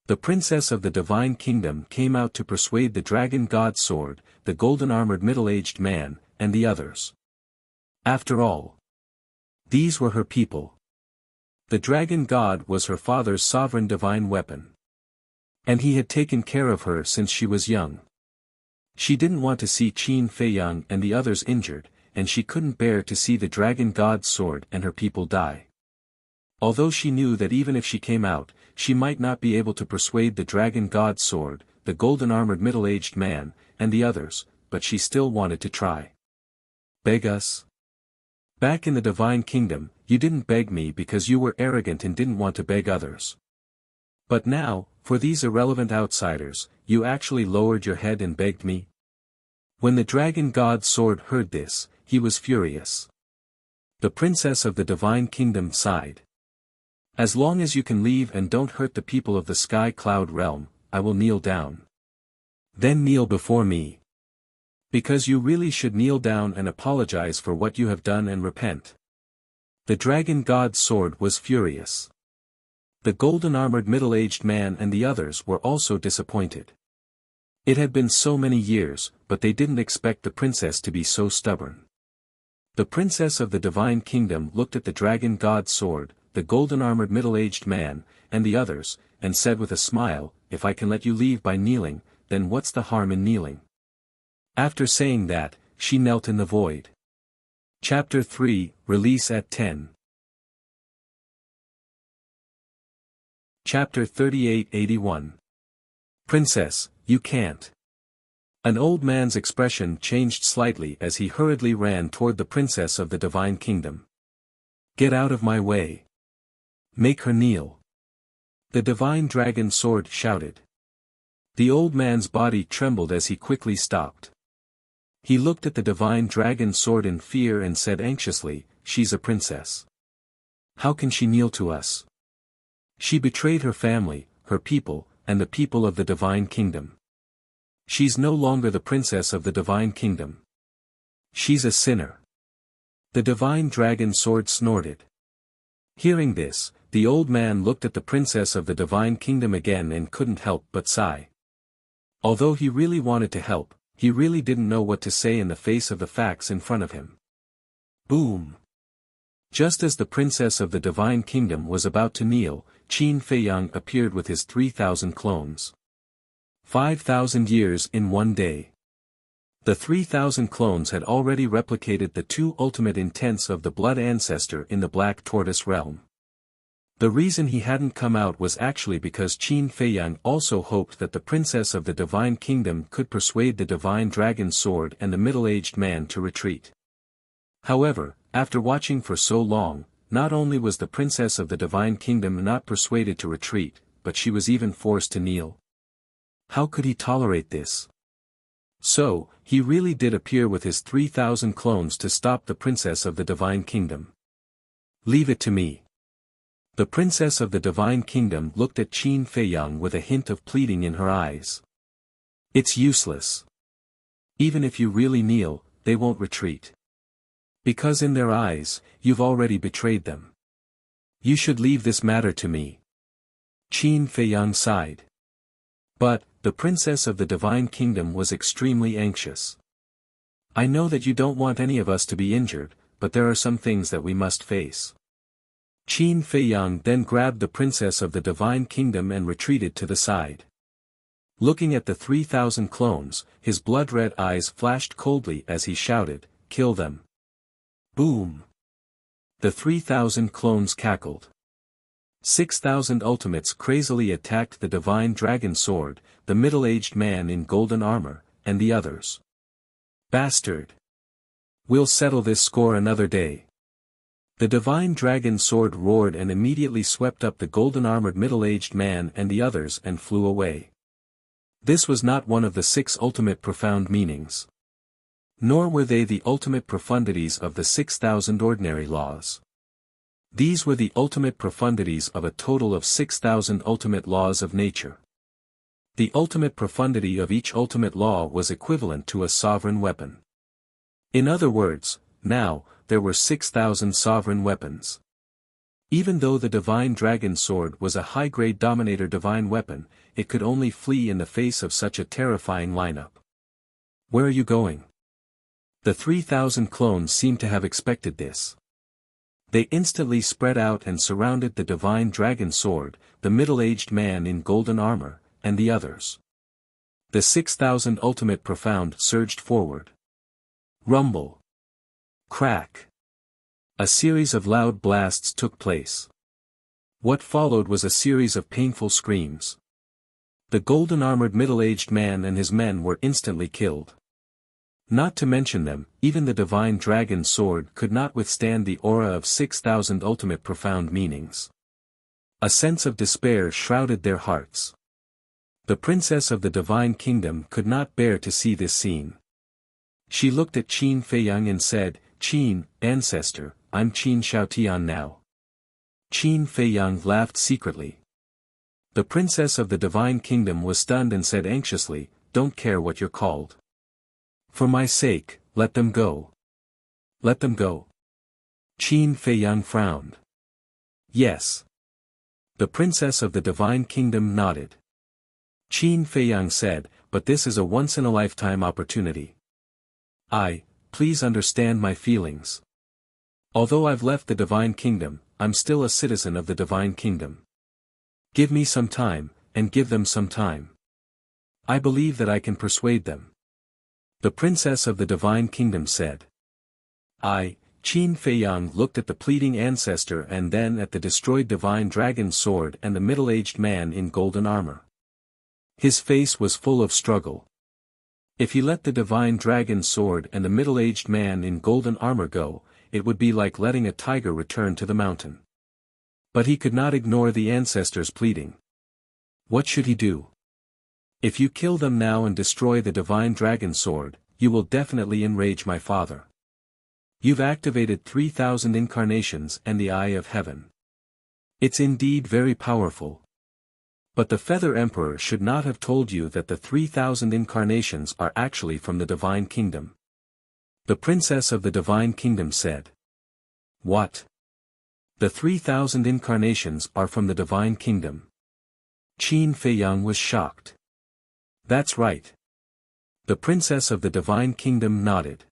The princess of the Divine Kingdom came out to persuade the Dragon God Sword, the golden-armored middle-aged man, and the others. After all, these were her people. The Dragon God was her father's sovereign divine weapon. And he had taken care of her since she was young. She didn't want to see Qin Feiyang and the others injured, and she couldn't bear to see the Dragon God's sword and her people die. Although she knew that even if she came out, she might not be able to persuade the Dragon God's sword, the golden-armored middle-aged man, and the others, but she still wanted to try. Beg us? Back in the Divine Kingdom, you didn't beg me because you were arrogant and didn't want to beg others. But now, for these irrelevant outsiders, you actually lowered your head and begged me? When the Dragon God's sword heard this, he was furious. The princess of the Divine Kingdom sighed. As long as you can leave and don't hurt the people of the Sky Cloud realm, I will kneel down. Then kneel before me. Because you really should kneel down and apologize for what you have done and repent. The dragon god's sword was furious. The golden-armored middle-aged man and the others were also disappointed. It had been so many years, but they didn't expect the princess to be so stubborn. The princess of the divine kingdom looked at the dragon god's sword, the golden-armored middle-aged man, and the others, and said with a smile, "If I can let you leave by kneeling, then what's the harm in kneeling?" After saying that, she knelt in the void. Chapter 3, Release at 10. Chapter 38-81. Princess, you can't. An old man's expression changed slightly as he hurriedly ran toward the princess of the divine kingdom. Get out of my way. Make her kneel. The divine dragon sword shouted. The old man's body trembled as he quickly stopped. He looked at the divine dragon sword in fear and said anxiously, "She's a princess. How can she kneel to us? She betrayed her family, her people, and the people of the divine kingdom. She's no longer the princess of the divine kingdom. She's a sinner." The divine dragon sword snorted. Hearing this, the old man looked at the princess of the divine kingdom again and couldn't help but sigh. Although he really wanted to help, he really didn't know what to say in the face of the facts in front of him. Boom! Just as the princess of the divine kingdom was about to kneel, Qin Feiyang appeared with his 3,000 clones. 5,000 years in one day. The 3,000 clones had already replicated the two ultimate intents of the blood ancestor in the Black Tortoise realm. The reason he hadn't come out was actually because Qin Feiyang also hoped that the princess of the divine kingdom could persuade the divine dragon sword and the middle-aged man to retreat. However, after watching for so long, not only was the princess of the divine kingdom not persuaded to retreat, but she was even forced to kneel. How could he tolerate this? So, he really did appear with his 3,000 clones to stop the princess of the divine kingdom. Leave it to me. The princess of the divine kingdom looked at Qin Feiyang with a hint of pleading in her eyes. It's useless. Even if you really kneel, they won't retreat. Because in their eyes, you've already betrayed them. You should leave this matter to me. Qin Feiyang sighed. But, the princess of the divine kingdom was extremely anxious. I know that you don't want any of us to be injured, but there are some things that we must face. Qin Feiyang then grabbed the princess of the divine kingdom and retreated to the side. Looking at the 3,000 clones, his blood-red eyes flashed coldly as he shouted, "Kill them." Boom! The 3,000 clones cackled. 6,000 ultimates crazily attacked the divine dragon sword, the middle-aged man in golden armor, and the others. Bastard! We'll settle this score another day. The divine dragon sword roared and immediately swept up the golden-armored middle-aged man and the others and flew away. This was not one of the 6 ultimate profound meanings. Nor were they the ultimate profundities of the 6,000 ordinary laws. These were the ultimate profundities of a total of 6,000 ultimate laws of nature. The ultimate profundity of each ultimate law was equivalent to a sovereign weapon. In other words, now, there were 6,000 sovereign weapons. Even though the divine dragon sword was a high-grade dominator divine weapon, it could only flee in the face of such a terrifying lineup. Where are you going? The 3,000 clones seemed to have expected this. They instantly spread out and surrounded the divine dragon sword, the middle-aged man in golden armor, and the others. The 6,000 ultimate profound surged forward. Rumble. Crack. A series of loud blasts took place. What followed was a series of painful screams. The golden-armored middle-aged man and his men were instantly killed. Not to mention them, even the divine dragon sword could not withstand the aura of 6,000 ultimate profound meanings. A sense of despair shrouded their hearts. The princess of the divine kingdom could not bear to see this scene. She looked at Qin Feiyang and said, "Qin, ancestor, I'm Qin Shaotian now. Qin Feiyang laughed secretly. The princess of the divine kingdom was stunned and said anxiously, "Don't care what you're called. For my sake, let them go." "Let them go?" Qin Feiyang frowned. "Yes." The princess of the divine kingdom nodded. Qin Feiyang said, "But this is a once-in-a-lifetime opportunity. Please understand my feelings. Although I've left the divine kingdom, I'm still a citizen of the divine kingdom. Give me some time, and give them some time. I believe that I can persuade them." The princess of the divine kingdom said. Qin Feiyang looked at the pleading ancestor and then at the destroyed divine dragon sword and the middle-aged man in golden armor. His face was full of struggle. If he let the divine dragon sword and the middle-aged man in golden armor go, it would be like letting a tiger return to the mountain. But he could not ignore the ancestor's pleading. What should he do? "If you kill them now and destroy the divine dragon sword, you will definitely enrage my father. You've activated 3,000 incarnations and the Eye of Heaven. It's indeed very powerful. But the Feather Emperor should not have told you that the 3,000 incarnations are actually from the divine kingdom." The princess of the divine kingdom said. "What? The 3,000 incarnations are from the divine kingdom?" Qin Feiyang was shocked. "That's right." The princess of the divine kingdom nodded.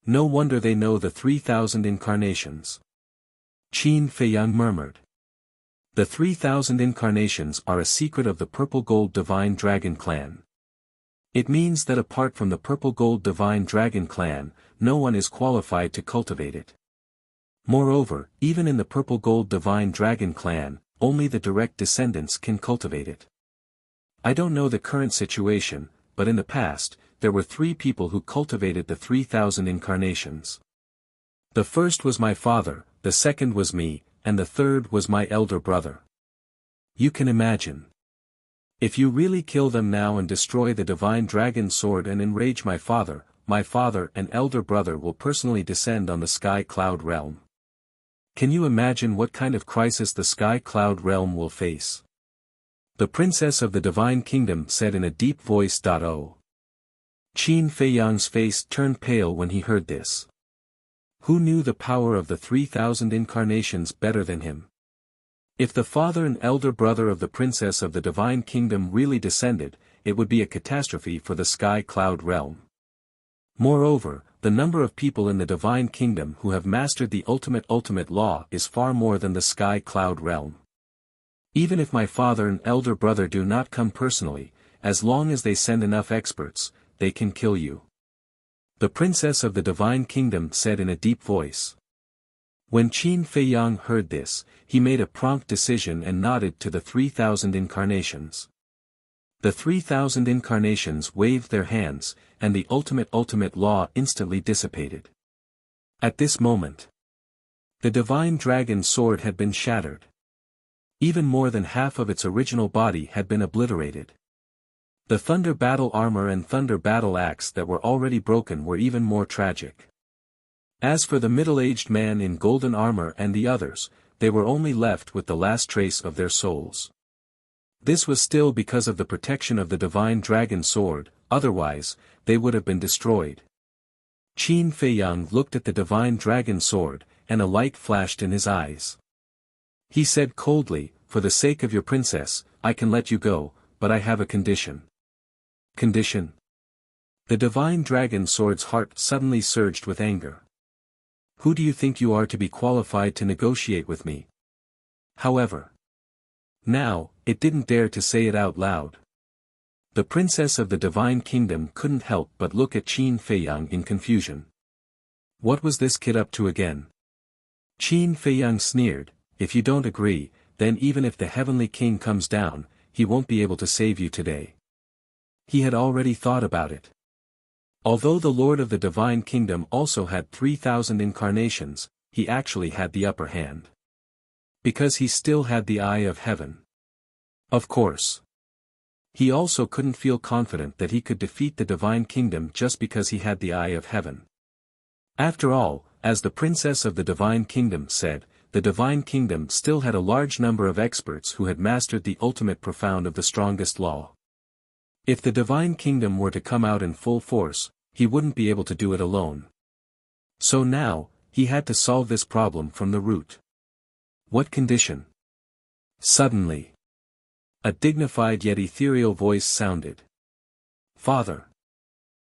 "No wonder they know the 3,000 incarnations." Qin Feiyang murmured. "The 3,000 incarnations are a secret of the Purple Gold Divine Dragon Clan. It means that apart from the Purple Gold Divine Dragon Clan, no one is qualified to cultivate it. Moreover, even in the Purple Gold Divine Dragon Clan, only the direct descendants can cultivate it. I don't know the current situation, but in the past, there were 3 people who cultivated the 3,000 incarnations. The first was my father, the second was me, and the third was my elder brother. You can imagine. If you really kill them now and destroy the divine dragon sword and enrage my father and elder brother will personally descend on the Sky Cloud realm. Can you imagine what kind of crisis the Sky Cloud realm will face?" The princess of the divine kingdom said in a deep voice. Qin Feiyang's face turned pale when he heard this. Who knew the power of the 3,000 incarnations better than him? If the father and elder brother of the princess of the divine kingdom really descended, it would be a catastrophe for the Sky Cloud realm. Moreover, the number of people in the divine kingdom who have mastered the ultimate law is far more than the Sky Cloud realm. Even if my father and elder brother do not come personally, as long as they send enough experts, they can kill you. The princess of the divine kingdom said in a deep voice. When Qin Feiyang heard this, he made a prompt decision and nodded to the 3,000 incarnations. The 3,000 incarnations waved their hands, and the ultimate law instantly dissipated. At this moment, the divine dragon sword had been shattered. Even more than half of its original body had been obliterated. The thunder battle armor and thunder battle axe that were already broken were even more tragic. As for the middle-aged man in golden armor and the others, they were only left with the last trace of their souls. This was still because of the protection of the divine dragon sword, otherwise, they would have been destroyed. Qin Feiyang looked at the divine dragon sword, and a light flashed in his eyes. He said coldly, "For the sake of your princess, I can let you go, but I have a condition." "Condition?" The divine dragon sword's heart suddenly surged with anger. "Who do you think you are to be qualified to negotiate with me?" However, now, it didn't dare to say it out loud. The princess of the divine kingdom couldn't help but look at Qin Feiyang in confusion. What was this kid up to again? Qin Feiyang sneered, "If you don't agree, then even if the heavenly king comes down, he won't be able to save you today." He had already thought about it. Although the Lord of the Divine Kingdom also had 3,000 incarnations, he actually had the upper hand. Because he still had the Eye of Heaven. Of course. He also couldn't feel confident that he could defeat the Divine Kingdom just because he had the Eye of Heaven. After all, as the Princess of the Divine Kingdom said, the Divine Kingdom still had a large number of experts who had mastered the ultimate profound of the strongest law. If the Divine Kingdom were to come out in full force, he wouldn't be able to do it alone. So now, he had to solve this problem from the root. What condition? Suddenly, a dignified yet ethereal voice sounded. Father.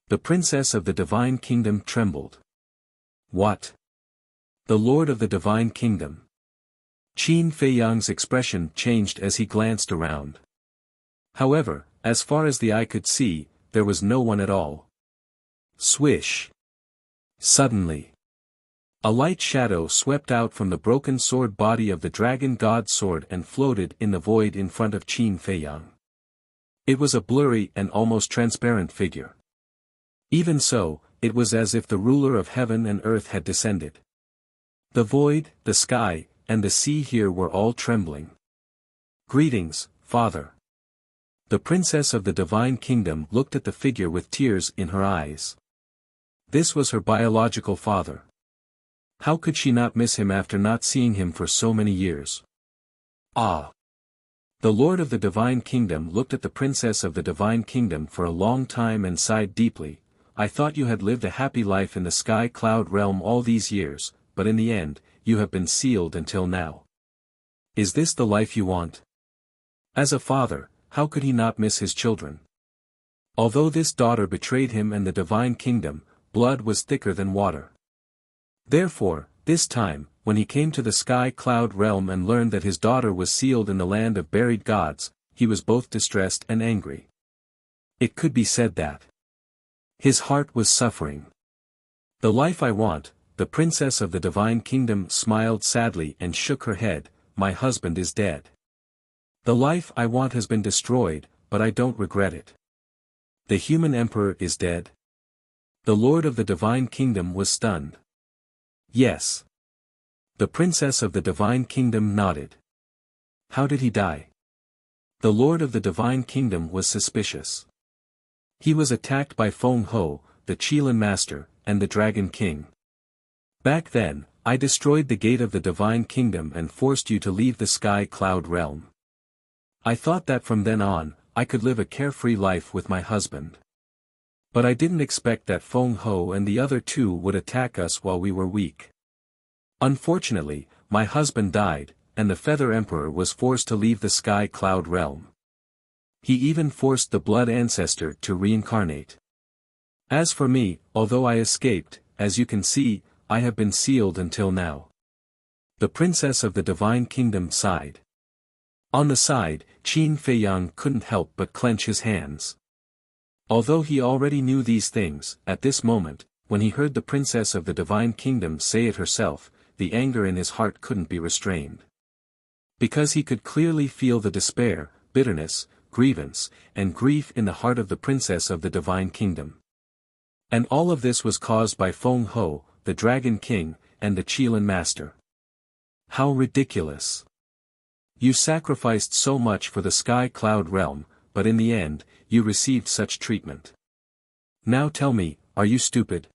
The princess of the Divine Kingdom trembled. What? The Lord of the Divine Kingdom. Qin Feiyang's expression changed as he glanced around. However, as far as the eye could see, there was no one at all. Swish. Suddenly, a light shadow swept out from the broken sword body of the dragon god's sword and floated in the void in front of Qin Feiyang. It was a blurry and almost transparent figure. Even so, it was as if the ruler of heaven and earth had descended. The void, the sky, and the sea here were all trembling. Greetings, Father. The princess of the Divine Kingdom looked at the figure with tears in her eyes. This was her biological father. How could she not miss him after not seeing him for so many years? Ah! The Lord of the Divine Kingdom looked at the princess of the Divine Kingdom for a long time and sighed deeply. I thought you had lived a happy life in the sky cloud realm all these years, but in the end, you have been sealed until now. Is this the life you want? As a father, how could he not miss his children? Although this daughter betrayed him and the Divine Kingdom, blood was thicker than water. Therefore, this time, when he came to the sky cloud realm and learned that his daughter was sealed in the land of buried gods, he was both distressed and angry. It could be said that his heart was suffering. The life I want, the princess of the Divine Kingdom smiled sadly and shook her head. My husband is dead. The life I want has been destroyed, but I don't regret it. The human emperor is dead. The Lord of the Divine Kingdom was stunned. Yes. The princess of the Divine Kingdom nodded. How did he die? The Lord of the Divine Kingdom was suspicious. He was attacked by Feng Ho, the Qilin Master, and the Dragon King. Back then, I destroyed the gate of the Divine Kingdom and forced you to leave the sky cloud realm. I thought that from then on, I could live a carefree life with my husband. But I didn't expect that Feng Ho and the other two would attack us while we were weak. Unfortunately, my husband died, and the Feather Emperor was forced to leave the sky cloud realm. He even forced the Blood Ancestor to reincarnate. As for me, although I escaped, as you can see, I have been sealed until now. The princess of the Divine Kingdom sighed. On the side, Qin Feiyang couldn't help but clench his hands. Although he already knew these things, at this moment, when he heard the princess of the Divine Kingdom say it herself, the anger in his heart couldn't be restrained. Because he could clearly feel the despair, bitterness, grievance, and grief in the heart of the princess of the Divine Kingdom. And all of this was caused by Feng Ho, the Dragon King, and the Qilin Master. How ridiculous! You sacrificed so much for the sky cloud realm, but in the end, you received such treatment. Now tell me, are you stupid?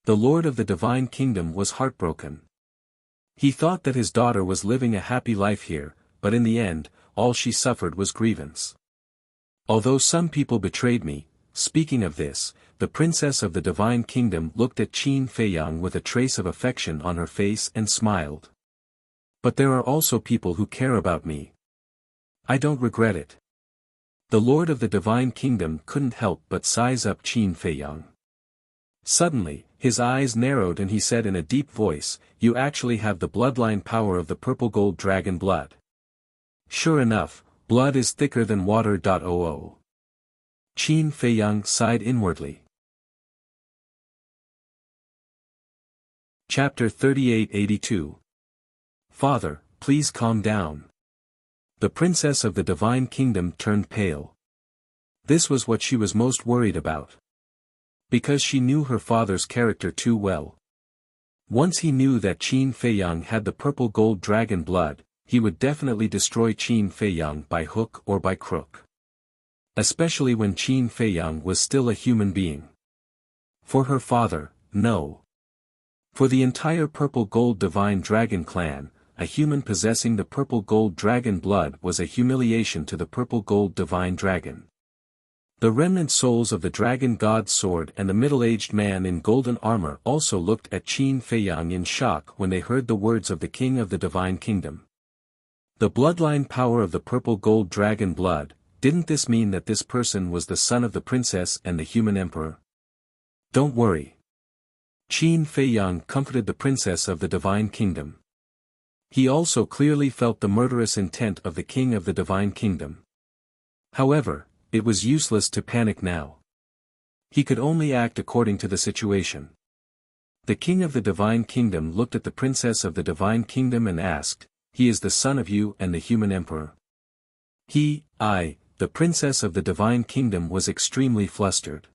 The Lord of the Divine Kingdom was heartbroken. He thought that his daughter was living a happy life here, but in the end, all she suffered was grievance. Although some people betrayed me, speaking of this, the princess of the Divine Kingdom looked at Qin Feiyang with a trace of affection on her face and smiled. But there are also people who care about me. I don't regret it. The Lord of the Divine Kingdom couldn't help but size up Qin Feiyang. Suddenly, his eyes narrowed and he said in a deep voice, "You actually have the bloodline power of the purple gold dragon blood." Sure enough, blood is thicker than water. Qin Feiyang sighed inwardly. Chapter 3882. Father, please calm down. The princess of the Divine Kingdom turned pale. This was what she was most worried about. Because she knew her father's character too well. Once he knew that Qin Feiyang had the purple gold dragon blood, he would definitely destroy Qin Feiyang by hook or by crook. Especially when Qin Feiyang was still a human being. For her father, no. For the entire purple gold divine dragon clan, a human possessing the purple gold dragon blood was a humiliation to the purple gold divine dragon. The remnant souls of the dragon god's sword and the middle-aged man in golden armor also looked at Qin Feiyang in shock when they heard the words of the king of the divine kingdom. The bloodline power of the purple gold dragon blood, didn't this mean that this person was the son of the princess and the human emperor? Don't worry. Qin Feiyang comforted the princess of the divine kingdom. He also clearly felt the murderous intent of the king of the divine kingdom. However, it was useless to panic now. He could only act according to the situation. The king of the divine kingdom looked at the princess of the divine kingdom and asked, "He is the son of you and the human emperor?" The princess of the divine kingdom was extremely flustered.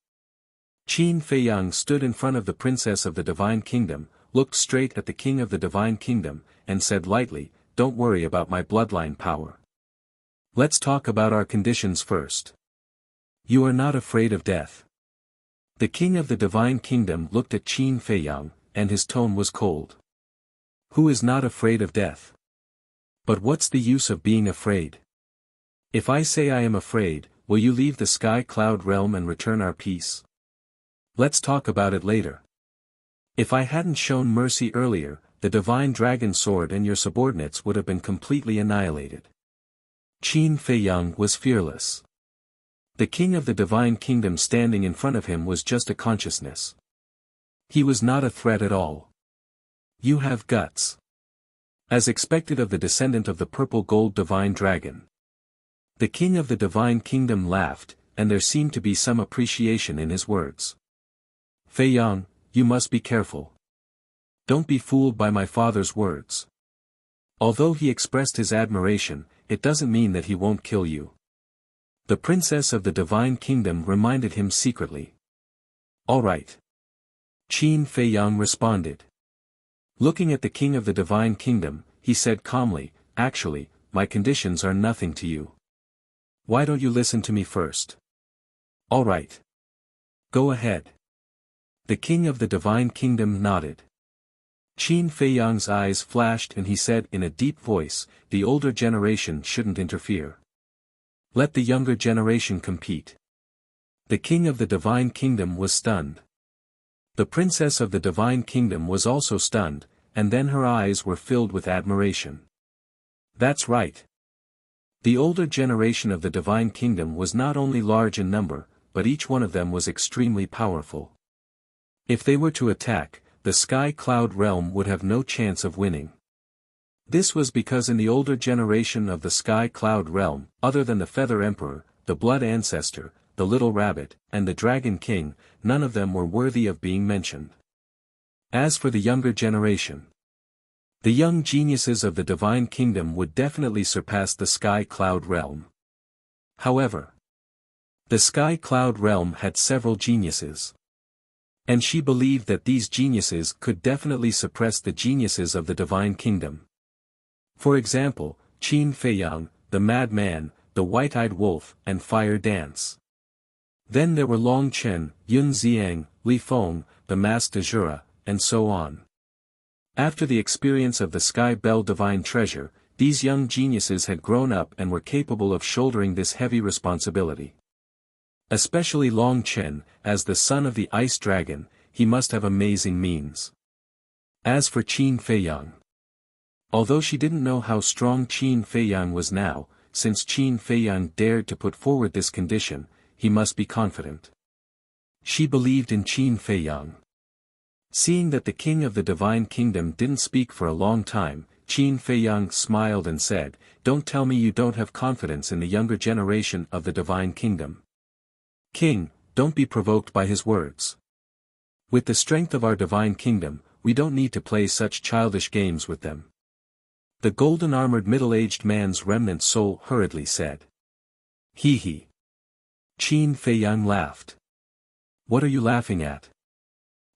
Qin Feiyang stood in front of the princess of the divine kingdom, looked straight at the king of the divine kingdom, and said lightly, "Don't worry about my bloodline power. Let's talk about our conditions first. You are not afraid of death." The king of the divine kingdom looked at Qin Feiyang, and his tone was cold. "Who is not afraid of death? But what's the use of being afraid? If I say I am afraid, will you leave the sky cloud realm and return our peace? Let's talk about it later. If I hadn't shown mercy earlier, the divine dragon sword and your subordinates would have been completely annihilated." Qin Feiyang was fearless. The king of the divine kingdom standing in front of him was just a consciousness. He was not a threat at all. "You have guts." As expected of the descendant of the purple gold divine dragon. The king of the divine kingdom laughed, and there seemed to be some appreciation in his words. "Feiyang, you must be careful. Don't be fooled by my father's words. Although he expressed his admiration, it doesn't mean that he won't kill you." The princess of the divine kingdom reminded him secretly. "All right." Qin Feiyang responded. Looking at the king of the divine kingdom, he said calmly, "Actually, my conditions are nothing to you. Why don't you listen to me first?" "All right. Go ahead." The king of the divine kingdom nodded. Qin Feiyang's eyes flashed and he said in a deep voice, "The older generation shouldn't interfere. Let the younger generation compete." The king of the divine kingdom was stunned. The princess of the divine kingdom was also stunned, and then her eyes were filled with admiration. "That's right. The older generation of the divine kingdom was not only large in number, but each one of them was extremely powerful. If they were to attack, the sky cloud realm would have no chance of winning. This was because in the older generation of the sky cloud realm, other than the feather emperor, the blood ancestor, the little rabbit, and the dragon king, none of them were worthy of being mentioned. As for the younger generation, the young geniuses of the divine kingdom would definitely surpass the sky cloud realm. However, the sky cloud realm had several geniuses. And she believed that these geniuses could definitely suppress the geniuses of the divine kingdom. For example, Qin Feiyang, the madman, the white-eyed wolf, and fire dance. Then there were Long Chen, Yun Xiang, Li Feng, the masked Azura, and so on. After the experience of the Sky Bell Divine Treasure, these young geniuses had grown up and were capable of shouldering this heavy responsibility. Especially Long Chen, as the son of the Ice Dragon, he must have amazing means. As for Qin Feiyang, although she didn't know how strong Qin Feiyang was now, since Qin Feiyang dared to put forward this condition, he must be confident. She believed in Qin Feiyang. Seeing that the king of the divine kingdom didn't speak for a long time, Qin Feiyang smiled and said, "Don't tell me you don't have confidence in the younger generation of the divine kingdom. King, don't be provoked by his words. With the strength of our divine kingdom, we don't need to play such childish games with them." The golden-armored middle-aged man's remnant soul hurriedly said. "Hee hee." Qin Feiyang laughed. "What are you laughing at?"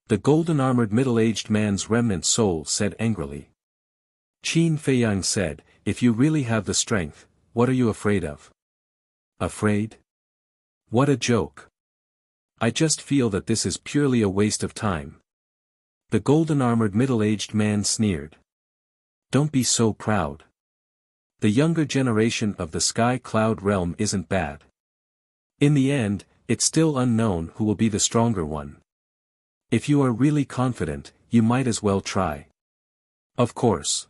The golden-armored middle-aged man's remnant soul said angrily. Qin Feiyang said, "If you really have the strength, what are you afraid of?" "Afraid? What a joke. I just feel that this is purely a waste of time." The golden-armored middle-aged man sneered. Don't be so proud. The younger generation of the Sky Cloud realm isn't bad. In the end, it's still unknown who will be the stronger one. If you are really confident, you might as well try. Of course.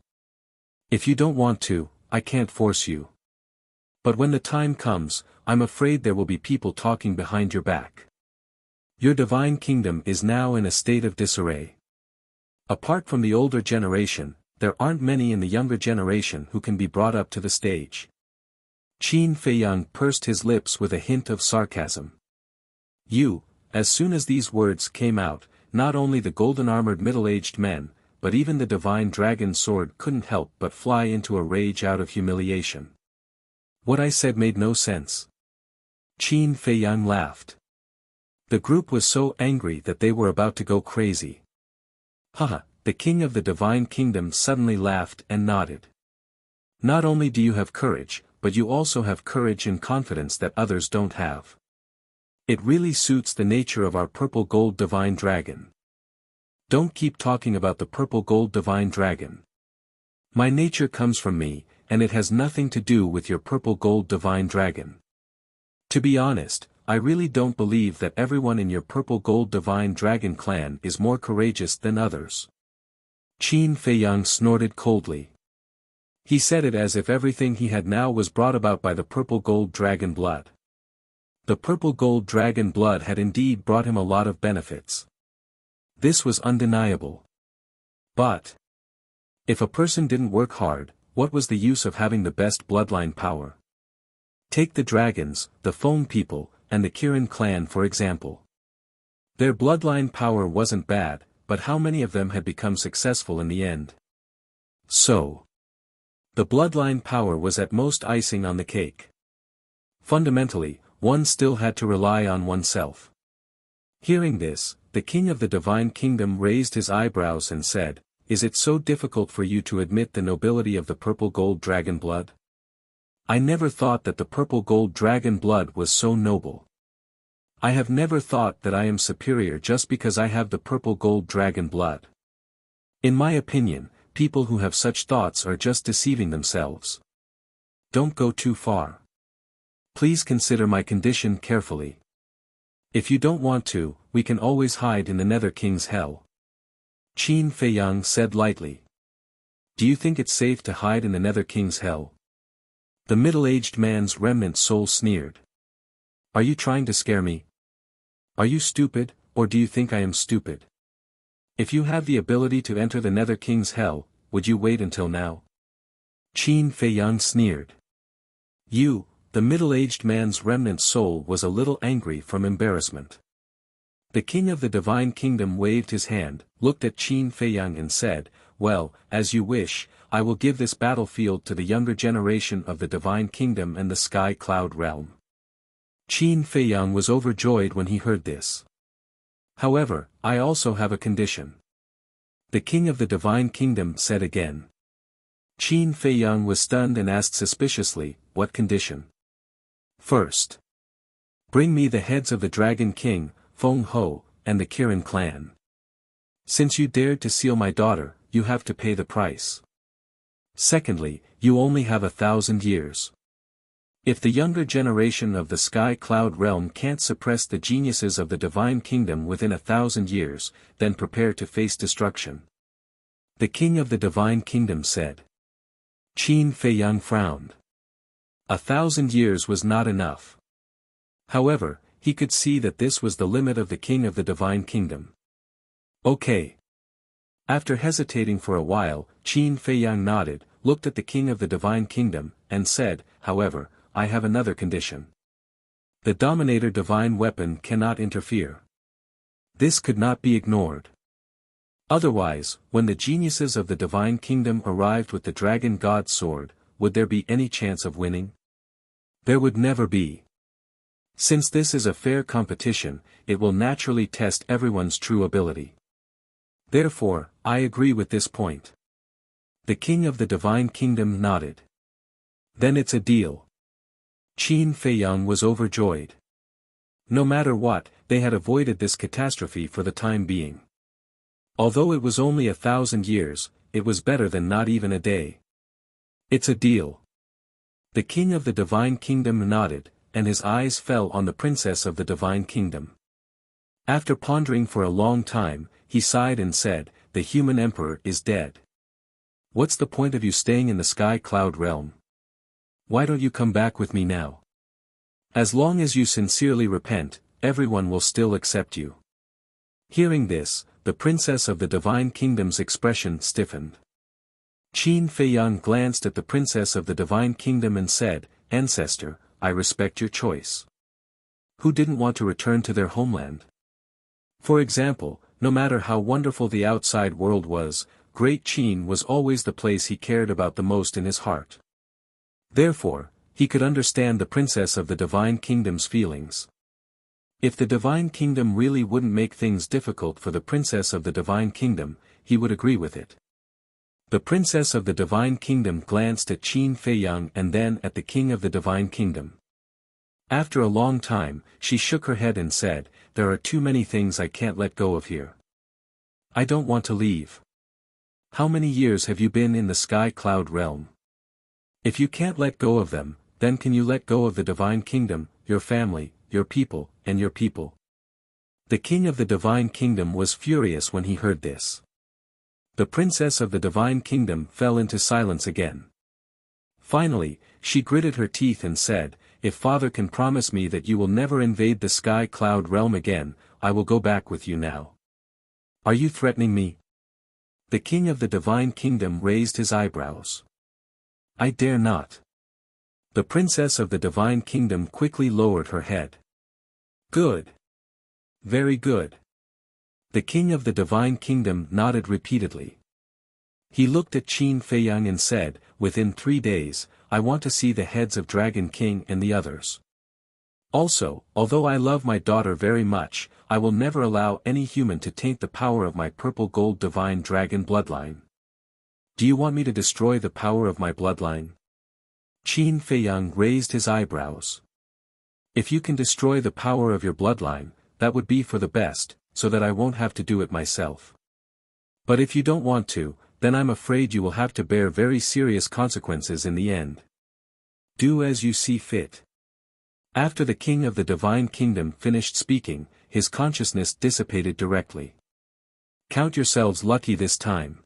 If you don't want to, I can't force you. But when the time comes, I'm afraid there will be people talking behind your back. Your divine kingdom is now in a state of disarray. Apart from the older generation, there aren't many in the younger generation who can be brought up to the stage. Qin Feiyang pursed his lips with a hint of sarcasm. As soon as these words came out, not only the golden-armored middle-aged men, but even the divine dragon sword couldn't help but fly into a rage out of humiliation. What I said made no sense. Qin Feiyang laughed. The group was so angry that they were about to go crazy. Haha, the king of the divine kingdom suddenly laughed and nodded. Not only do you have courage, but you also have courage and confidence that others don't have. It really suits the nature of our purple gold divine dragon. Don't keep talking about the purple gold divine dragon. My nature comes from me, and it has nothing to do with your purple gold divine dragon. To be honest, I really don't believe that everyone in your purple gold divine dragon clan is more courageous than others. Qin Feiyang snorted coldly. He said it as if everything he had now was brought about by the purple gold dragon blood. The purple gold dragon blood had indeed brought him a lot of benefits. This was undeniable. But if a person didn't work hard, what was the use of having the best bloodline power? Take the dragons, the Feng people, and the Kirin clan for example. Their bloodline power wasn't bad, but how many of them had become successful in the end? So, the bloodline power was at most icing on the cake. Fundamentally, one still had to rely on oneself. Hearing this, the king of the divine kingdom raised his eyebrows and said, "Is it so difficult for you to admit the nobility of the purple gold dragon blood? I never thought that the purple gold dragon blood was so noble. I have never thought that I am superior just because I have the purple gold dragon blood. In my opinion, people who have such thoughts are just deceiving themselves. Don't go too far. Please consider my condition carefully. If you don't want to, we can always hide in the Nether King's hell." Qin Feiyang said lightly. "Do you think it's safe to hide in the Nether King's hell?" The middle-aged man's remnant soul sneered. "Are you trying to scare me? Are you stupid, or do you think I am stupid? If you have the ability to enter the Nether King's hell, would you wait until now?" Qin Feiyang sneered. The middle-aged man's remnant soul was a little angry from embarrassment. The king of the divine kingdom waved his hand, looked at Qin Feiyang and said, "Well, as you wish, I will give this battlefield to the younger generation of the divine kingdom and the Sky Cloud realm." Qin Feiyang was overjoyed when he heard this. "However, I also have a condition," the king of the divine kingdom said again. Qin Feiyang was stunned and asked suspiciously, "What condition?" "First, bring me the heads of the Dragon King, Feng Ho, and the Kirin clan. Since you dared to seal my daughter, you have to pay the price. Secondly, you only have 1,000 years. If the younger generation of the Sky Cloud realm can't suppress the geniuses of the divine kingdom within 1,000 years, then prepare to face destruction," the king of the divine kingdom said. Qin Feiyang frowned. 1,000 years was not enough. However, he could see that this was the limit of the king of the divine kingdom. "Okay." After hesitating for a while, Qin Feiyang nodded, looked at the king of the divine kingdom, and said, "However, I have another condition. The Dominator divine weapon cannot interfere. This could not be ignored. Otherwise, when the geniuses of the divine kingdom arrived with the dragon god sword, would there be any chance of winning? There would never be. Since this is a fair competition, it will naturally test everyone's true ability. Therefore, I agree with this point." The king of the divine kingdom nodded. "Then it's a deal." Qin Feiyang was overjoyed. No matter what, they had avoided this catastrophe for the time being. Although it was only 1,000 years, it was better than not even a day. It's a deal. The king of the divine kingdom nodded, and his eyes fell on the princess of the divine kingdom. After pondering for a long time, he sighed and said, "The human emperor is dead. What's the point of you staying in the sky cloud realm? Why don't you come back with me now? As long as you sincerely repent, everyone will still accept you." Hearing this, the princess of the divine kingdom's expression stiffened. Qin Feiyang glanced at the princess of the divine kingdom and said, "Ancestor, I respect your choice. Who didn't want to return to their homeland? For example, no matter how wonderful the outside world was, Great Qin was always the place he cared about the most in his heart. Therefore, he could understand the princess of the divine kingdom's feelings. If the divine kingdom really wouldn't make things difficult for the princess of the divine kingdom, he would agree with it. The princess of the divine kingdom glanced at Qin Feiyang and then at the king of the divine kingdom. After a long time, she shook her head and said, "There are too many things I can't let go of here. I don't want to leave. How many years have you been in the sky cloud realm? If you can't let go of them, then can you let go of the divine kingdom, your family, your people, and your people?" The king of the divine kingdom was furious when he heard this. The princess of the divine kingdom fell into silence again. Finally, she gritted her teeth and said, "If Father can promise me that you will never invade the sky cloud realm again, I will go back with you now. Are you threatening me?" The king of the divine kingdom raised his eyebrows. "I dare not." The princess of the divine kingdom quickly lowered her head. "Good. Very good." The king of the divine kingdom nodded repeatedly. He looked at Qin Feiyang and said, "Within 3 days, I want to see the heads of Dragon King and the others. Also, although I love my daughter very much, I will never allow any human to taint the power of my purple gold divine dragon bloodline. Do you want me to destroy the power of my bloodline?" Qin Feiyang raised his eyebrows. "If you can destroy the power of your bloodline, that would be for the best, so that I won't have to do it myself. But if you don't want to, then I'm afraid you will have to bear very serious consequences in the end. Do as you see fit." After the king of the divine kingdom finished speaking, his consciousness dissipated directly. "Count yourselves lucky this time."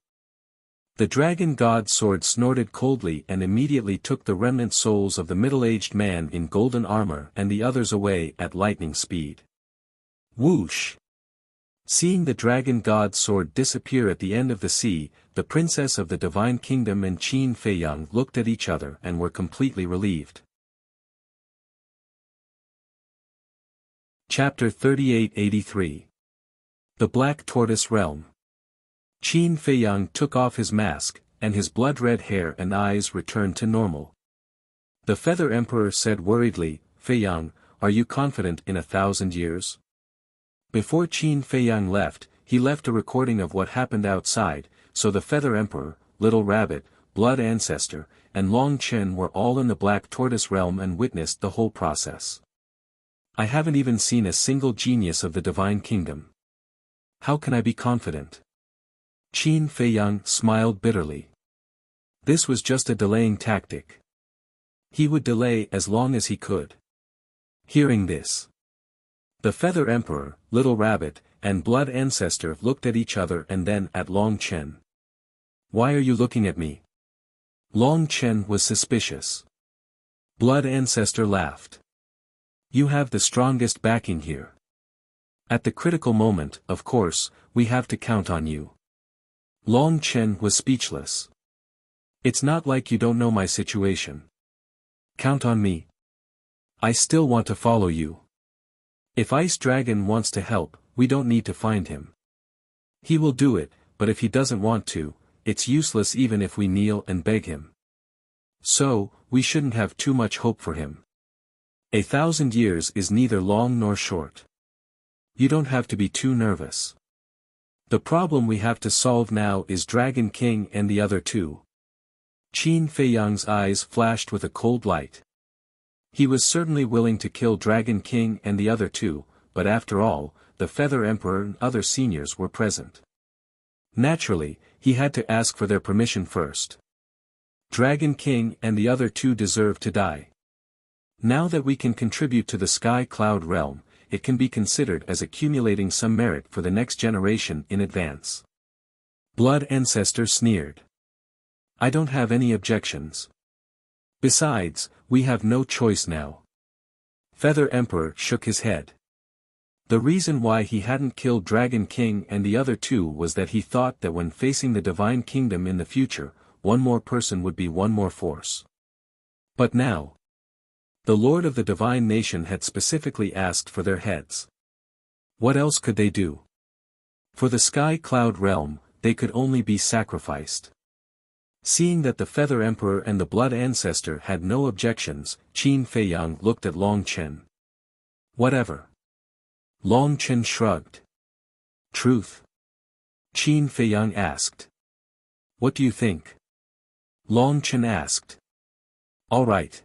The dragon god's sword snorted coldly and immediately took the remnant souls of the middle-aged man in golden armor and the others away at lightning speed. Whoosh! Seeing the dragon god's sword disappear at the end of the sea, the princess of the divine kingdom and Qin Feiyang looked at each other and were completely relieved. Chapter 3883. The Black Tortoise Realm. Qin Feiyang took off his mask, and his blood-red hair and eyes returned to normal. The Feather Emperor said worriedly, "Feiyang, are you confident in 1,000 years?" Before Qin Feiyang left, he left a recording of what happened outside, so the Feather Emperor, Little Rabbit, Blood Ancestor, and Long Chen were all in the Black Tortoise realm and witnessed the whole process. "I haven't even seen a single genius of the Divine Kingdom. How can I be confident?" Qin Feiyang smiled bitterly. This was just a delaying tactic. He would delay as long as he could. Hearing this, the Feather Emperor, Little Rabbit, and Blood Ancestor looked at each other and then at Long Chen. "Why are you looking at me?" Long Chen was suspicious. Blood Ancestor laughed. "You have the strongest backing here. At the critical moment, of course, we have to count on you." Long Chen was speechless. "It's not like you don't know my situation. Count on me. I still want to follow you. If Ice Dragon wants to help, we don't need to find him. He will do it, but if he doesn't want to, it's useless even if we kneel and beg him. So, we shouldn't have too much hope for him. 1,000 years is neither long nor short. You don't have to be too nervous. The problem we have to solve now is Dragon King and the other two." Qin Feiyang's eyes flashed with a cold light. He was certainly willing to kill Dragon King and the other two, but after all, the Feather Emperor and other seniors were present. Naturally, he had to ask for their permission first. Dragon King and the other two deserve to die. Now that we can contribute to the Sky Cloud realm, it can be considered as accumulating some merit for the next generation in advance. Blood Ancestor sneered. I don't have any objections. Besides, we have no choice now. Feather Emperor shook his head. The reason why he hadn't killed Dragon King and the other two was that he thought that when facing the Divine Kingdom in the future, one more person would be one more force. But now, the Lord of the Divine Nation had specifically asked for their heads. What else could they do? For the Sky Cloud realm, they could only be sacrificed. Seeing that the Feather Emperor and the Blood Ancestor had no objections, Qin Feiyang looked at Long Chen. Whatever. Long Chen shrugged. Truth? Qin Feiyang asked. What do you think? Long Chen asked. All right.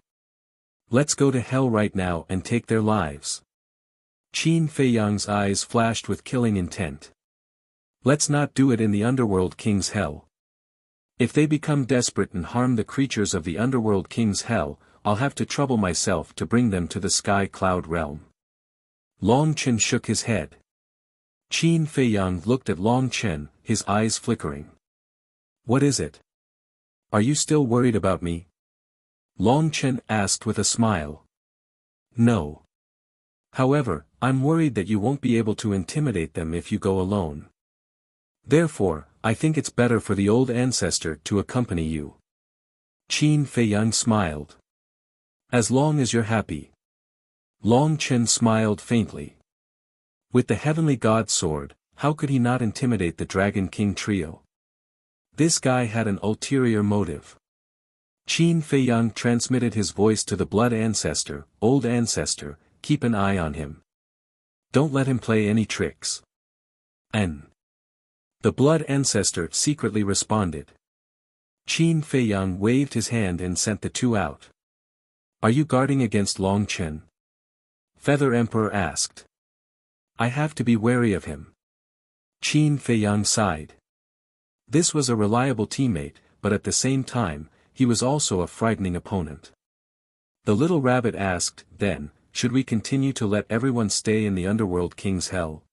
Let's go to hell right now and take their lives. Qin Feiyang's eyes flashed with killing intent. Let's not do it in the Underworld King's hell. If they become desperate and harm the creatures of the Underworld King's hell, I'll have to trouble myself to bring them to the Sky Cloud realm. Long Chen shook his head. Qin Feiyang looked at Long Chen, his eyes flickering. What is it? Are you still worried about me? Long Chen asked with a smile. No. However, I'm worried that you won't be able to intimidate them if you go alone. Therefore, I think it's better for the old ancestor to accompany you. Qin Feiyang smiled. As long as you're happy. Long Chen smiled faintly. With the Heavenly God sword, how could he not intimidate the Dragon King trio? This guy had an ulterior motive. Qin Feiyang transmitted his voice to the Blood Ancestor. Old Ancestor, keep an eye on him. Don't let him play any tricks. N. The Blood Ancestor secretly responded. Qin Feiyang waved his hand and sent the two out. Are you guarding against Long Chen? Feather Emperor asked. I have to be wary of him. Qin Feiyang sighed. This was a reliable teammate, but at the same time, he was also a frightening opponent. The little rabbit asked, then, should we continue to let everyone stay in the Underworld King's hell?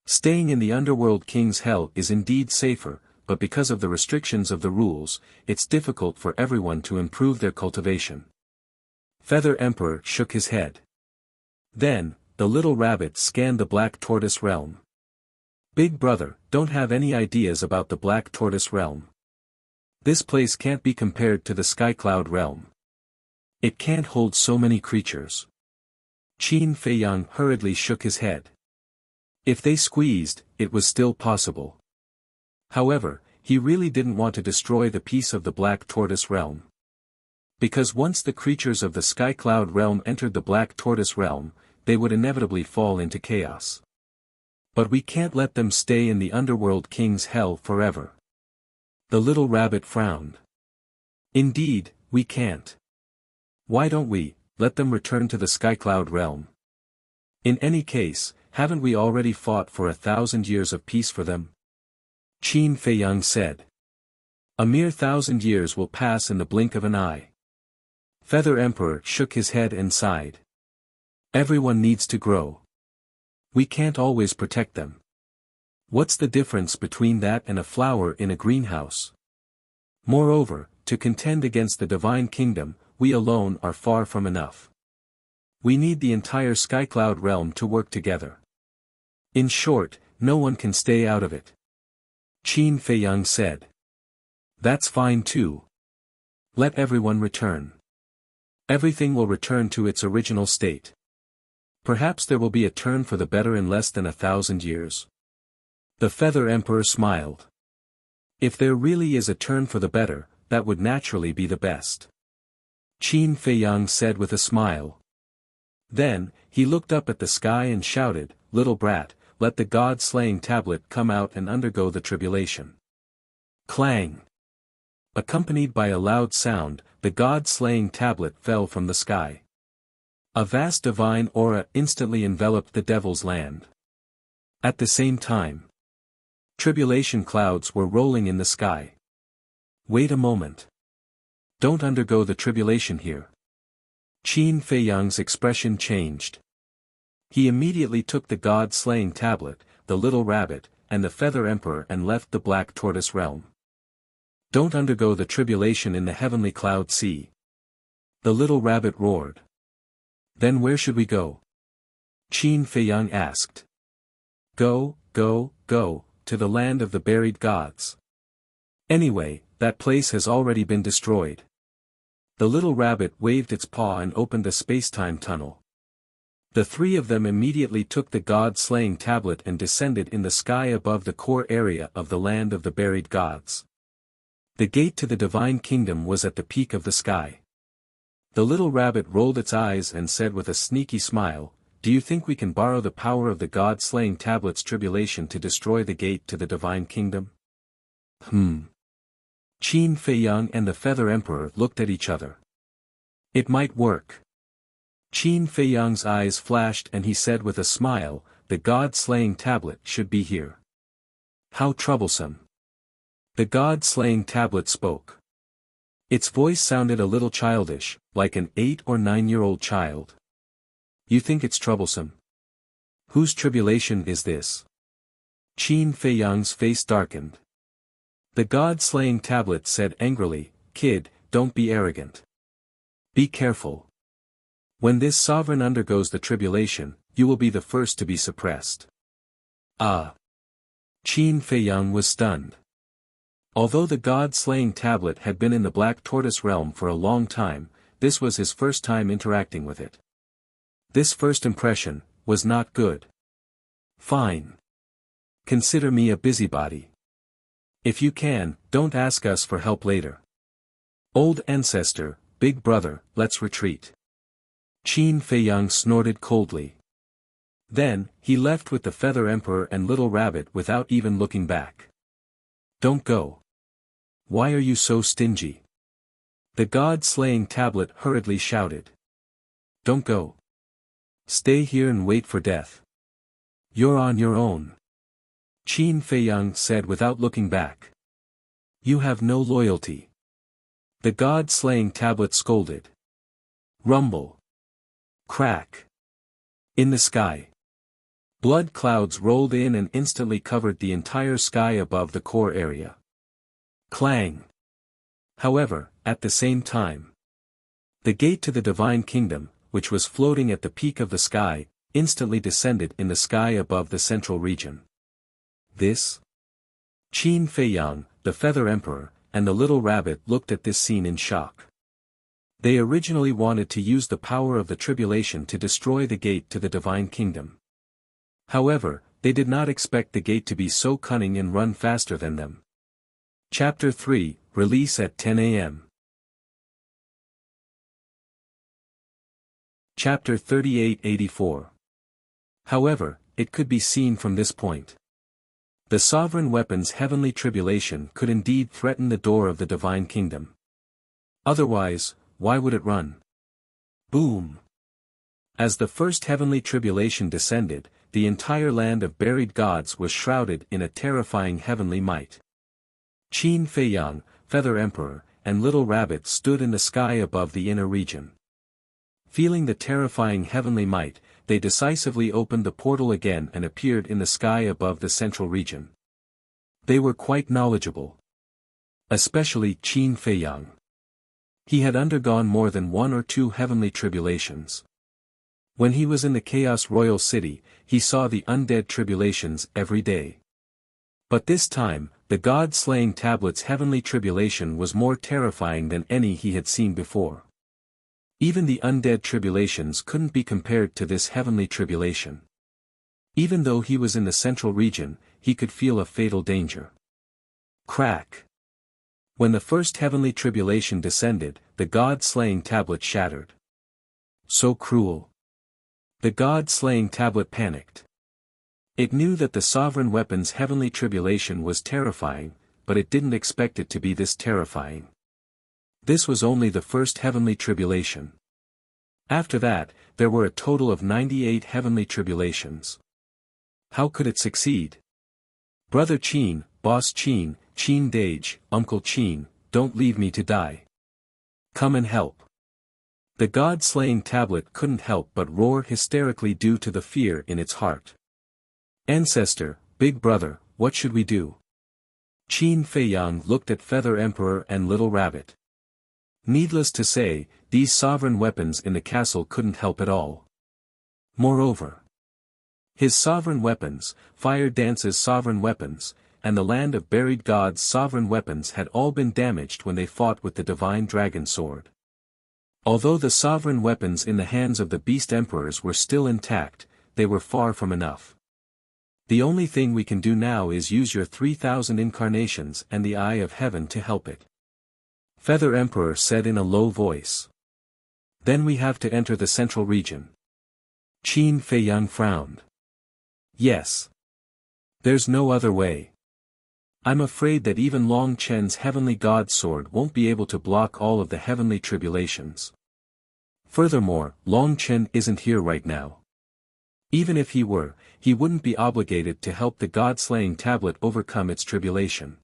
Staying in the Underworld King's hell is indeed safer, but because of the restrictions of the rules, it's difficult for everyone to improve their cultivation. Feather Emperor shook his head. Then, the little rabbit scanned the Black Tortoise realm. Big brother, don't have any ideas about the Black Tortoise realm. This place can't be compared to the Sky Cloud realm. It can't hold so many creatures. Qin Feiyang hurriedly shook his head. If they squeezed, it was still possible. However, he really didn't want to destroy the peace of the Black Tortoise realm. Because once the creatures of the Sky Cloud realm entered the Black Tortoise realm, they would inevitably fall into chaos. But we can't let them stay in the Underworld King's hell forever. The little rabbit frowned. Indeed, we can't. Why don't we let them return to the Sky Cloud realm? In any case, haven't we already fought for 1,000 years of peace for them? Qin Feiyang said. A mere 1,000 years will pass in the blink of an eye. Feather Emperor shook his head and sighed. Everyone needs to grow. We can't always protect them. What's the difference between that and a flower in a greenhouse? Moreover, to contend against the Divine Kingdom, we alone are far from enough. We need the entire Sky Cloud realm to work together. In short, no one can stay out of it. Qin Feiyang said. That's fine too. Let everyone return. Everything will return to its original state. Perhaps there will be a turn for the better in less than 1,000 years. The Feather Emperor smiled. If there really is a turn for the better, that would naturally be the best. Qin Feiyang said with a smile. Then, he looked up at the sky and shouted, Little brat, let the God-slaying tablet come out and undergo the tribulation. Clang! Accompanied by a loud sound, the God-slaying tablet fell from the sky. A vast divine aura instantly enveloped the Devil's Land. At the same time, Tribulation clouds were rolling in the sky. Wait a moment. Don't undergo the tribulation here. Qin Feiyang's expression changed. He immediately took the god-slaying tablet, the little rabbit, and the feather emperor and left the black tortoise realm. Don't undergo the tribulation in the heavenly cloud sea. The little rabbit roared. Then where should we go? Qin Feiyang asked. Go, to the land of the buried gods. Anyway, that place has already been destroyed. The little rabbit waved its paw and opened a space-time tunnel. The three of them immediately took the god-slaying tablet and descended in the sky above the core area of the land of the buried gods. The gate to the divine kingdom was at the peak of the sky. The little rabbit rolled its eyes and said with a sneaky smile, "Do you think we can borrow the power of the god-slaying tablet's tribulation to destroy the gate to the divine kingdom?" Qin Feiyang and the Feather Emperor looked at each other. It might work. Qin Feiyang's eyes flashed and he said with a smile, "The god-slaying tablet should be here." How troublesome. The god-slaying tablet spoke. Its voice sounded a little childish, like an 8 or 9-year-old child. You think it's troublesome? Whose tribulation is this? Qin Feiyang's face darkened. The god-slaying tablet said angrily, "Kid, don't be arrogant. Be careful. When this sovereign undergoes the tribulation, you will be the first to be suppressed." Ah! Qin Feiyang was stunned. Although the god-slaying tablet had been in the Black Tortoise realm for a long time, this was his first time interacting with it. This first impression was not good. Fine. Consider me a busybody. If you can, don't ask us for help later. Old ancestor, big brother, let's retreat. Qin Feiyang snorted coldly. Then, he left with the Feather Emperor and Little Rabbit without even looking back. Don't go. Why are you so stingy? The god-slaying tablet hurriedly shouted. Don't go. Stay here and wait for death. You're on your own. Qin Feiyang said without looking back. You have no loyalty. The god-slaying tablet scolded. Rumble. Crack. In the sky. Blood clouds rolled in and instantly covered the entire sky above the core area. Clang. However, at the same time, the gate to the divine kingdom, which was floating at the peak of the sky, instantly descended in the sky above the central region. This? Qin Feiyang, the Feather Emperor, and the Little Rabbit looked at this scene in shock. They originally wanted to use the power of the tribulation to destroy the gate to the divine kingdom. However, they did not expect the gate to be so cunning and run faster than them. Chapter 3, Release at 10 a.m. Chapter 38-84. However, it could be seen from this point. The sovereign weapon's heavenly tribulation could indeed threaten the door of the divine kingdom. Otherwise, why would it run? Boom! As the first heavenly tribulation descended, the entire land of buried gods was shrouded in a terrifying heavenly might. Qin Feiyang, Feather Emperor, and Little Rabbit stood in the sky above the inner region. Feeling the terrifying heavenly might, they decisively opened the portal again and appeared in the sky above the central region. They were quite knowledgeable. Especially Qin Feiyang. He had undergone more than 1 or 2 heavenly tribulations. When he was in the Chaos Royal City, he saw the undead tribulations every day. But this time, the god-slaying tablet's heavenly tribulation was more terrifying than any he had seen before. Even the undead tribulations couldn't be compared to this heavenly tribulation. Even though he was in the central region, he could feel a fatal danger. Crack. When the first heavenly tribulation descended, the god-slaying tablet shattered. So cruel. The god-slaying tablet panicked. It knew that the sovereign weapon's heavenly tribulation was terrifying, but it didn't expect it to be this terrifying. This was only the first heavenly tribulation. After that, there were a total of 98 heavenly tribulations. How could it succeed? Brother Qin, Boss Qin, Qin Dage, Uncle Qin, don't leave me to die. Come and help. The god-slaying tablet couldn't help but roar hysterically due to the fear in its heart. Ancestor, big brother, what should we do? Qin Feiyang looked at Feather Emperor and Little Rabbit. Needless to say, these sovereign weapons in the castle couldn't help at all. Moreover, his sovereign weapons, Fire Dance's sovereign weapons, and the Land of Buried Gods' sovereign weapons had all been damaged when they fought with the divine dragon sword. Although the sovereign weapons in the hands of the beast emperors were still intact, they were far from enough. The only thing we can do now is use your 3,000 incarnations and the Eye of Heaven to help it. Feather Emperor said in a low voice. Then we have to enter the central region. Qin Feiyang frowned. Yes. There's no other way. I'm afraid that even Long Chen's heavenly god sword won't be able to block all of the heavenly tribulations. Furthermore, Long Chen isn't here right now. Even if he were, he wouldn't be obligated to help the god-slaying tablet overcome its tribulation.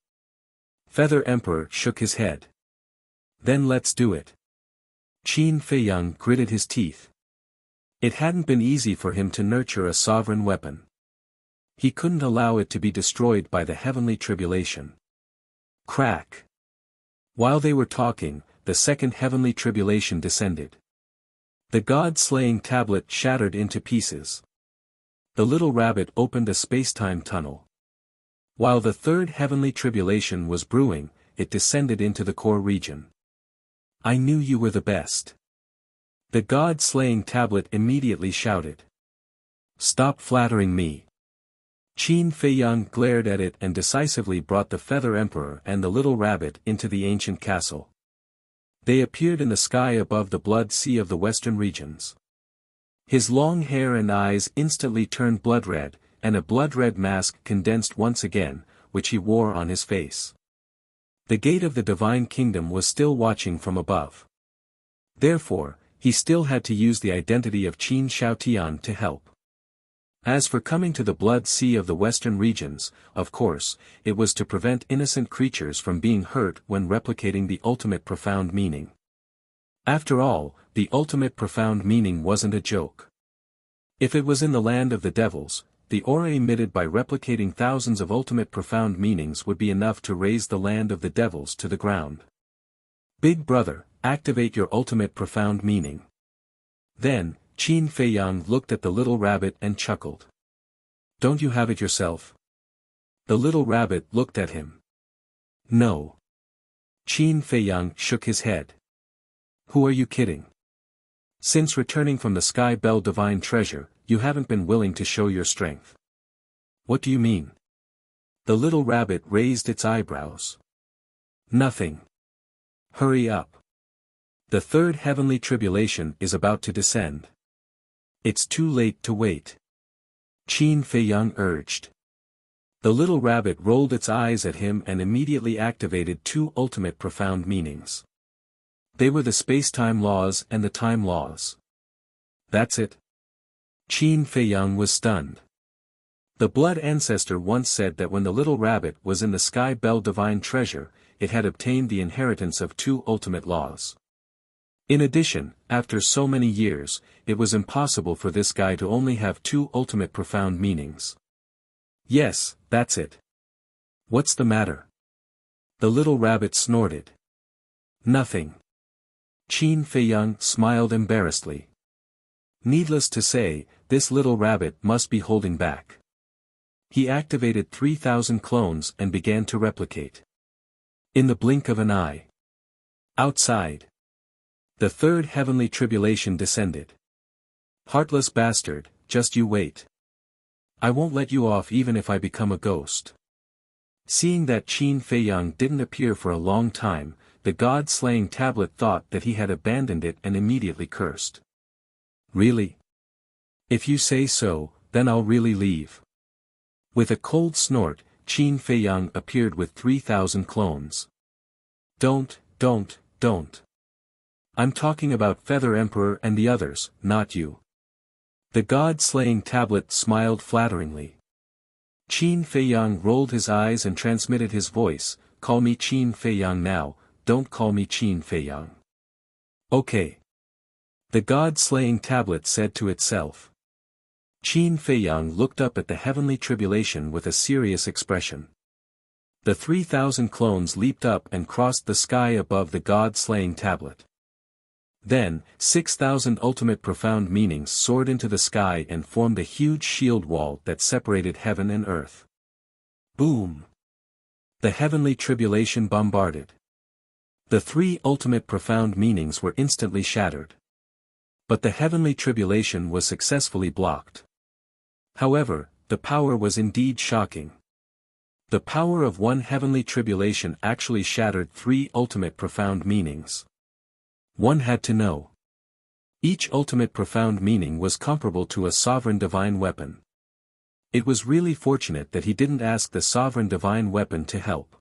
Feather Emperor shook his head. Then let's do it. Qin Feiyang gritted his teeth. It hadn't been easy for him to nurture a sovereign weapon. He couldn't allow it to be destroyed by the heavenly tribulation. Crack. While they were talking, the second heavenly tribulation descended. The god-slaying tablet shattered into pieces. The little rabbit opened a space-time tunnel. While the third heavenly tribulation was brewing, it descended into the core region. I knew you were the best. The god-slaying tablet immediately shouted. Stop flattering me. Qin Feiyang glared at it and decisively brought the Feather Emperor and the little rabbit into the ancient castle. They appeared in the sky above the blood sea of the western regions. His long hair and eyes instantly turned blood red, and a blood-red mask condensed once again, which he wore on his face. The gate of the divine kingdom was still watching from above. Therefore, he still had to use the identity of Qin Shaotian to help. As for coming to the blood sea of the western regions, of course, it was to prevent innocent creatures from being hurt when replicating the ultimate profound meaning. After all, the ultimate profound meaning wasn't a joke. If it was in the land of the devils, the aura emitted by replicating thousands of ultimate profound meanings would be enough to raise the land of the devils to the ground. Big brother, activate your ultimate profound meaning. Then, Qin Feiyang looked at the little rabbit and chuckled. Don't you have it yourself? The little rabbit looked at him. No. Qin Feiyang shook his head. Who are you kidding? Since returning from the Sky Bell Divine Treasure, you haven't been willing to show your strength. What do you mean? The little rabbit raised its eyebrows. Nothing. Hurry up. The third heavenly tribulation is about to descend. It's too late to wait. Qin Feiyang urged. The little rabbit rolled its eyes at him and immediately activated two ultimate profound meanings. They were the space-time laws and the time laws. That's it. Qin Feiyang was stunned. The blood ancestor once said that when the little rabbit was in the Sky Bell Divine Treasure, it had obtained the inheritance of two ultimate laws. In addition, after so many years, it was impossible for this guy to only have two ultimate profound meanings. Yes, that's it. What's the matter? The little rabbit snorted. Nothing. Qin Feiyang smiled embarrassedly. Needless to say, this little rabbit must be holding back. He activated 3,000 clones and began to replicate. In the blink of an eye. Outside. The third heavenly tribulation descended. Heartless bastard, just you wait. I won't let you off even if I become a ghost. Seeing that Qin Feiyang didn't appear for a long time, the god-slaying tablet thought that he had abandoned it and immediately cursed. Really? If you say so, then I'll really leave. With a cold snort, Qin Feiyang appeared with 3,000 clones. Don't. I'm talking about Feather Emperor and the others, not you. The god-slaying tablet smiled flatteringly. Qin Feiyang rolled his eyes and transmitted his voice, call me Qin Feiyang now, don't call me Qin Feiyang. Okay. The God-slaying tablet said to itself. Qin Feiyang looked up at the heavenly tribulation with a serious expression. The 3,000 clones leaped up and crossed the sky above the God-slaying tablet. Then, 6,000 ultimate profound meanings soared into the sky and formed a huge shield wall that separated heaven and earth. Boom! The heavenly tribulation bombarded. The 3 ultimate profound meanings were instantly shattered. But the heavenly tribulation was successfully blocked. However, the power was indeed shocking. The power of one heavenly tribulation actually shattered 3 ultimate profound meanings. One had to know. Each ultimate profound meaning was comparable to a sovereign divine weapon. It was really fortunate that he didn't ask the sovereign divine weapon to help.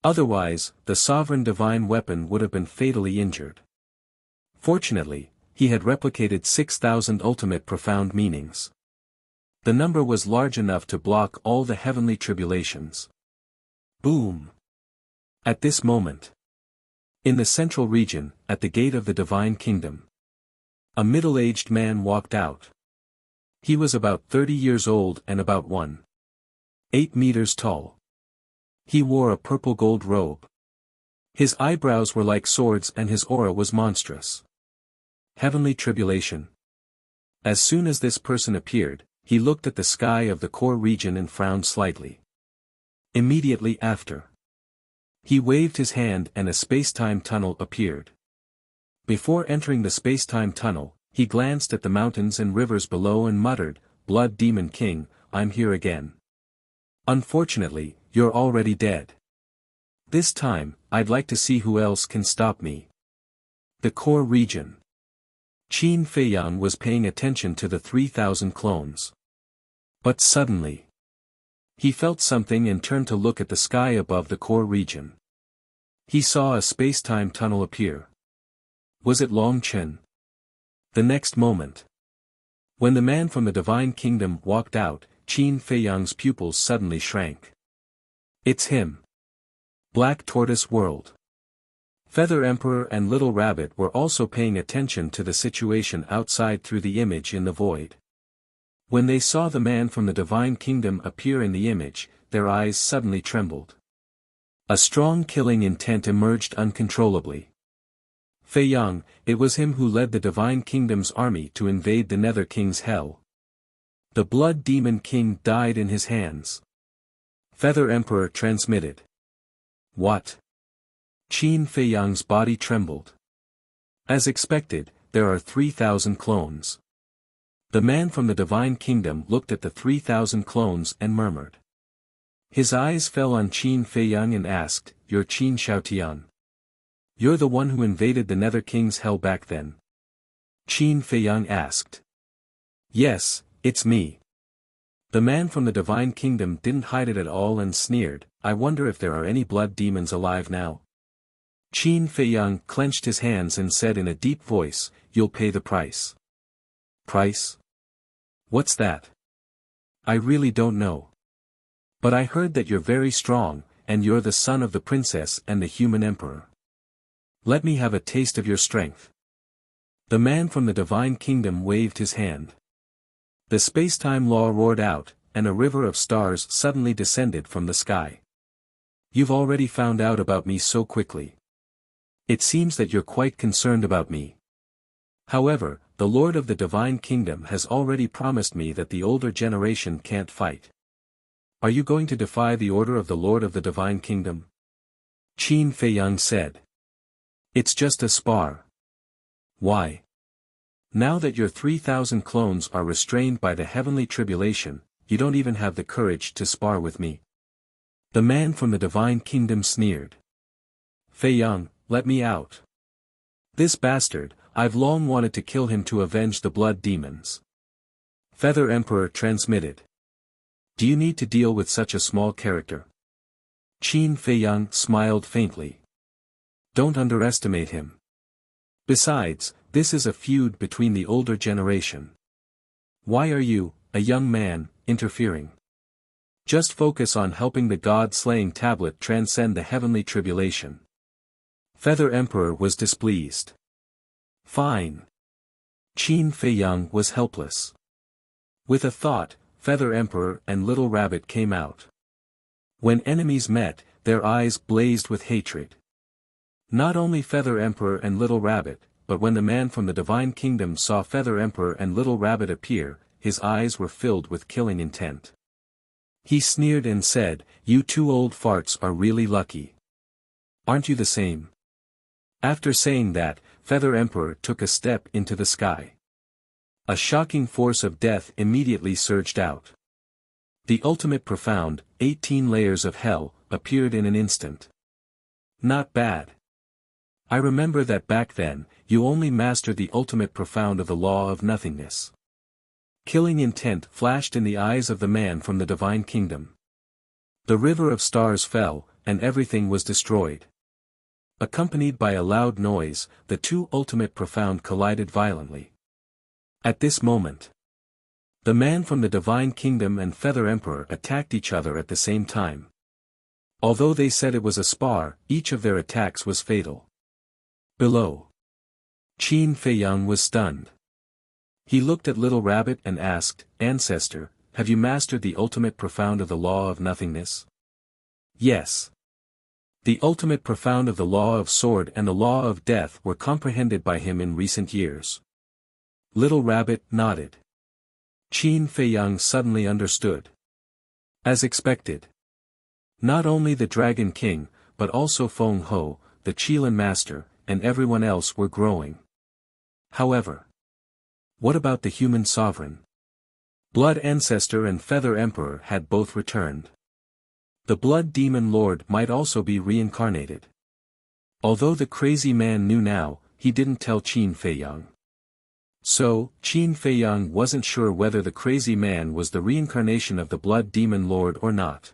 Otherwise, the sovereign divine weapon would have been fatally injured. Fortunately, he had replicated 6,000 ultimate profound meanings. The number was large enough to block all the heavenly tribulations. Boom! At this moment, in the central region, at the gate of the divine kingdom, a middle-aged man walked out. He was about 30 years old and about 1.8 meters tall. He wore a purple-gold robe. His eyebrows were like swords and his aura was monstrous. Heavenly tribulation. As soon as this person appeared, he looked at the sky of the core region and frowned slightly. Immediately after, he waved his hand and a space-time tunnel appeared. Before entering the space-time tunnel, he glanced at the mountains and rivers below and muttered, "Blood Demon King, I'm here again. Unfortunately, you're already dead. This time, I'd like to see who else can stop me." The core region. Qin Feiyang was paying attention to the 3,000 clones. But suddenly, he felt something and turned to look at the sky above the core region. He saw a space-time tunnel appear. Was it Long Chen? The next moment, when the man from the divine kingdom walked out, Qin Feiyang's pupils suddenly shrank. It's him. Black Tortoise World. Feather Emperor and Little Rabbit were also paying attention to the situation outside through the image in the void. When they saw the man from the divine kingdom appear in the image, their eyes suddenly trembled. A strong killing intent emerged uncontrollably. Feiyang, it was him who led the divine kingdom's army to invade the Nether King's hell. The Blood Demon King died in his hands. Feather Emperor transmitted. What? Qin Feiyang's body trembled. As expected, there are 3,000 clones. The man from the divine kingdom looked at the 3,000 clones and murmured. His eyes fell on Qin Feiyang and asked, "You're Qin Xiaotian? You're the one who invaded the Nether King's hell back then?" Qin Feiyang asked. "Yes, it's me." The man from the divine kingdom didn't hide it at all and sneered, "I wonder if there are any blood demons alive now." Qin Feiyang clenched his hands and said in a deep voice, "You'll pay the price." Price? What's that? I really don't know. But I heard that you're very strong, and you're the son of the princess and the human emperor. Let me have a taste of your strength. The man from the divine kingdom waved his hand. The space-time law roared out, and a river of stars suddenly descended from the sky. You've already found out about me so quickly. It seems that you're quite concerned about me. However, the Lord of the Divine Kingdom has already promised me that the older generation can't fight. Are you going to defy the order of the Lord of the Divine Kingdom? Qin Feiyang said. It's just a spar. Why? Now that your 3,000 clones are restrained by the heavenly tribulation, you don't even have the courage to spar with me. The man from the Divine Kingdom sneered. Feiyang, let me out. This bastard, I've long wanted to kill him to avenge the blood demons. Feather Emperor transmitted. Do you need to deal with such a small character? Qin Feiyang smiled faintly. Don't underestimate him. Besides, this is a feud between the older generation. Why are you, a young man, interfering? Just focus on helping the god-slaying tablet transcend the heavenly tribulation. Feather Emperor was displeased. Fine. Qin Feiyang was helpless. With a thought, Feather Emperor and Little Rabbit came out. When enemies met, their eyes blazed with hatred. Not only Feather Emperor and Little Rabbit, but when the man from the Divine Kingdom saw Feather Emperor and Little Rabbit appear, his eyes were filled with killing intent. He sneered and said, "You two old farts are really lucky. Aren't you the same?" After saying that, Feather Emperor took a step into the sky. A shocking force of death immediately surged out. The ultimate profound, 18 layers of hell, appeared in an instant. Not bad. I remember that back then, you only mastered the ultimate profound of the law of nothingness. Killing intent flashed in the eyes of the man from the Divine Kingdom. The river of stars fell, and everything was destroyed. Accompanied by a loud noise, the two ultimate profound collided violently. At this moment, the man from the Divine Kingdom and Feather Emperor attacked each other at the same time. Although they said it was a spar, each of their attacks was fatal. Below, Qin Feiyang was stunned. He looked at Little Rabbit and asked, "Ancestor, have you mastered the ultimate profound of the law of nothingness?" "Yes." The ultimate profound of the law of sword and the law of death were comprehended by him in recent years. Little Rabbit nodded. Qin Feiyang suddenly understood. As expected. Not only the Dragon King, but also Feng Ho, the Qilin Master, and everyone else were growing. However, what about the human sovereign? Blood Ancestor and Feather Emperor had both returned. The Blood Demon Lord might also be reincarnated. Although the crazy man knew now, he didn't tell Qin Feiyang. So, Qin Feiyang wasn't sure whether the crazy man was the reincarnation of the Blood Demon Lord or not.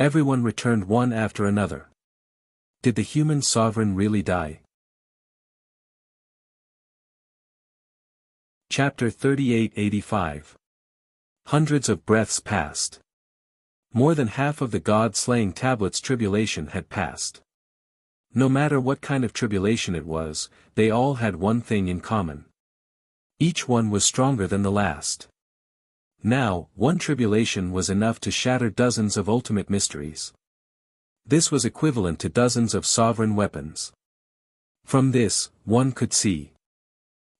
Everyone returned one after another. Did the human sovereign really die? Chapter 3885. Hundreds of breaths passed. More than half of the god-slaying tablet's tribulation had passed. No matter what kind of tribulation it was, they all had one thing in common. Each one was stronger than the last. Now, one tribulation was enough to shatter dozens of ultimate mysteries. This was equivalent to dozens of sovereign weapons. From this, one could see.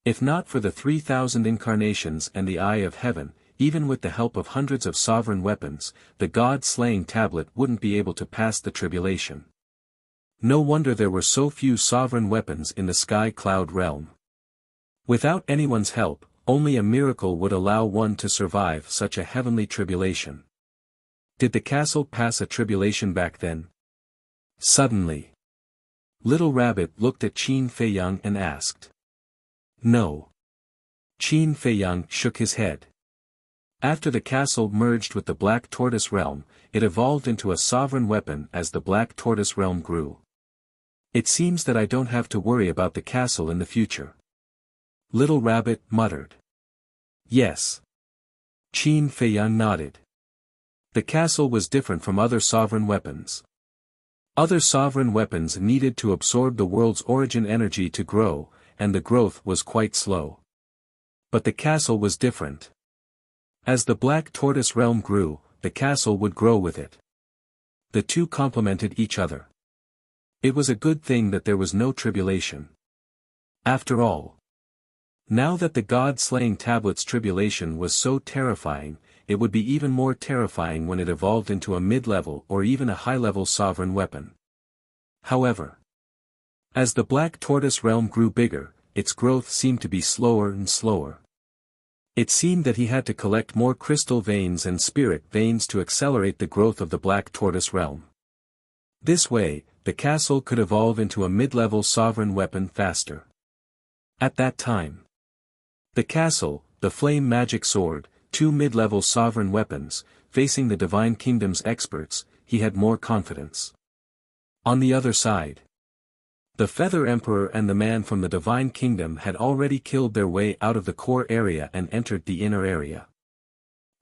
If not for the 3,000 incarnations and the Eye of Heaven, even with the help of hundreds of sovereign weapons, the god-slaying tablet wouldn't be able to pass the tribulation. No wonder there were so few sovereign weapons in the sky cloud realm. Without anyone's help, only a miracle would allow one to survive such a heavenly tribulation. Did the castle pass a tribulation back then? Suddenly, Little Rabbit looked at Qin Feiyang and asked. No. Qin Feiyang shook his head. After the castle merged with the Black Tortoise realm, it evolved into a sovereign weapon as the Black Tortoise realm grew. It seems that I don't have to worry about the castle in the future. Little Rabbit muttered. Yes. Qin Feiyang nodded. The castle was different from other sovereign weapons. Other sovereign weapons needed to absorb the world's origin energy to grow, and the growth was quite slow. But the castle was different. As the Black Tortoise realm grew, the castle would grow with it. The two complemented each other. It was a good thing that there was no tribulation. After all, now that the god-slaying tablet's tribulation was so terrifying, it would be even more terrifying when it evolved into a mid-level or even a high-level sovereign weapon. However, as the Black Tortoise realm grew bigger, its growth seemed to be slower and slower. It seemed that he had to collect more crystal veins and spirit veins to accelerate the growth of the Black Tortoise realm. This way, the castle could evolve into a mid-level sovereign weapon faster. At that time, the castle, the flame magic sword, two mid-level sovereign weapons, facing the Divine Kingdom's experts, he had more confidence. On the other side, the Feather Emperor and the man from the Divine Kingdom had already killed their way out of the core area and entered the inner area.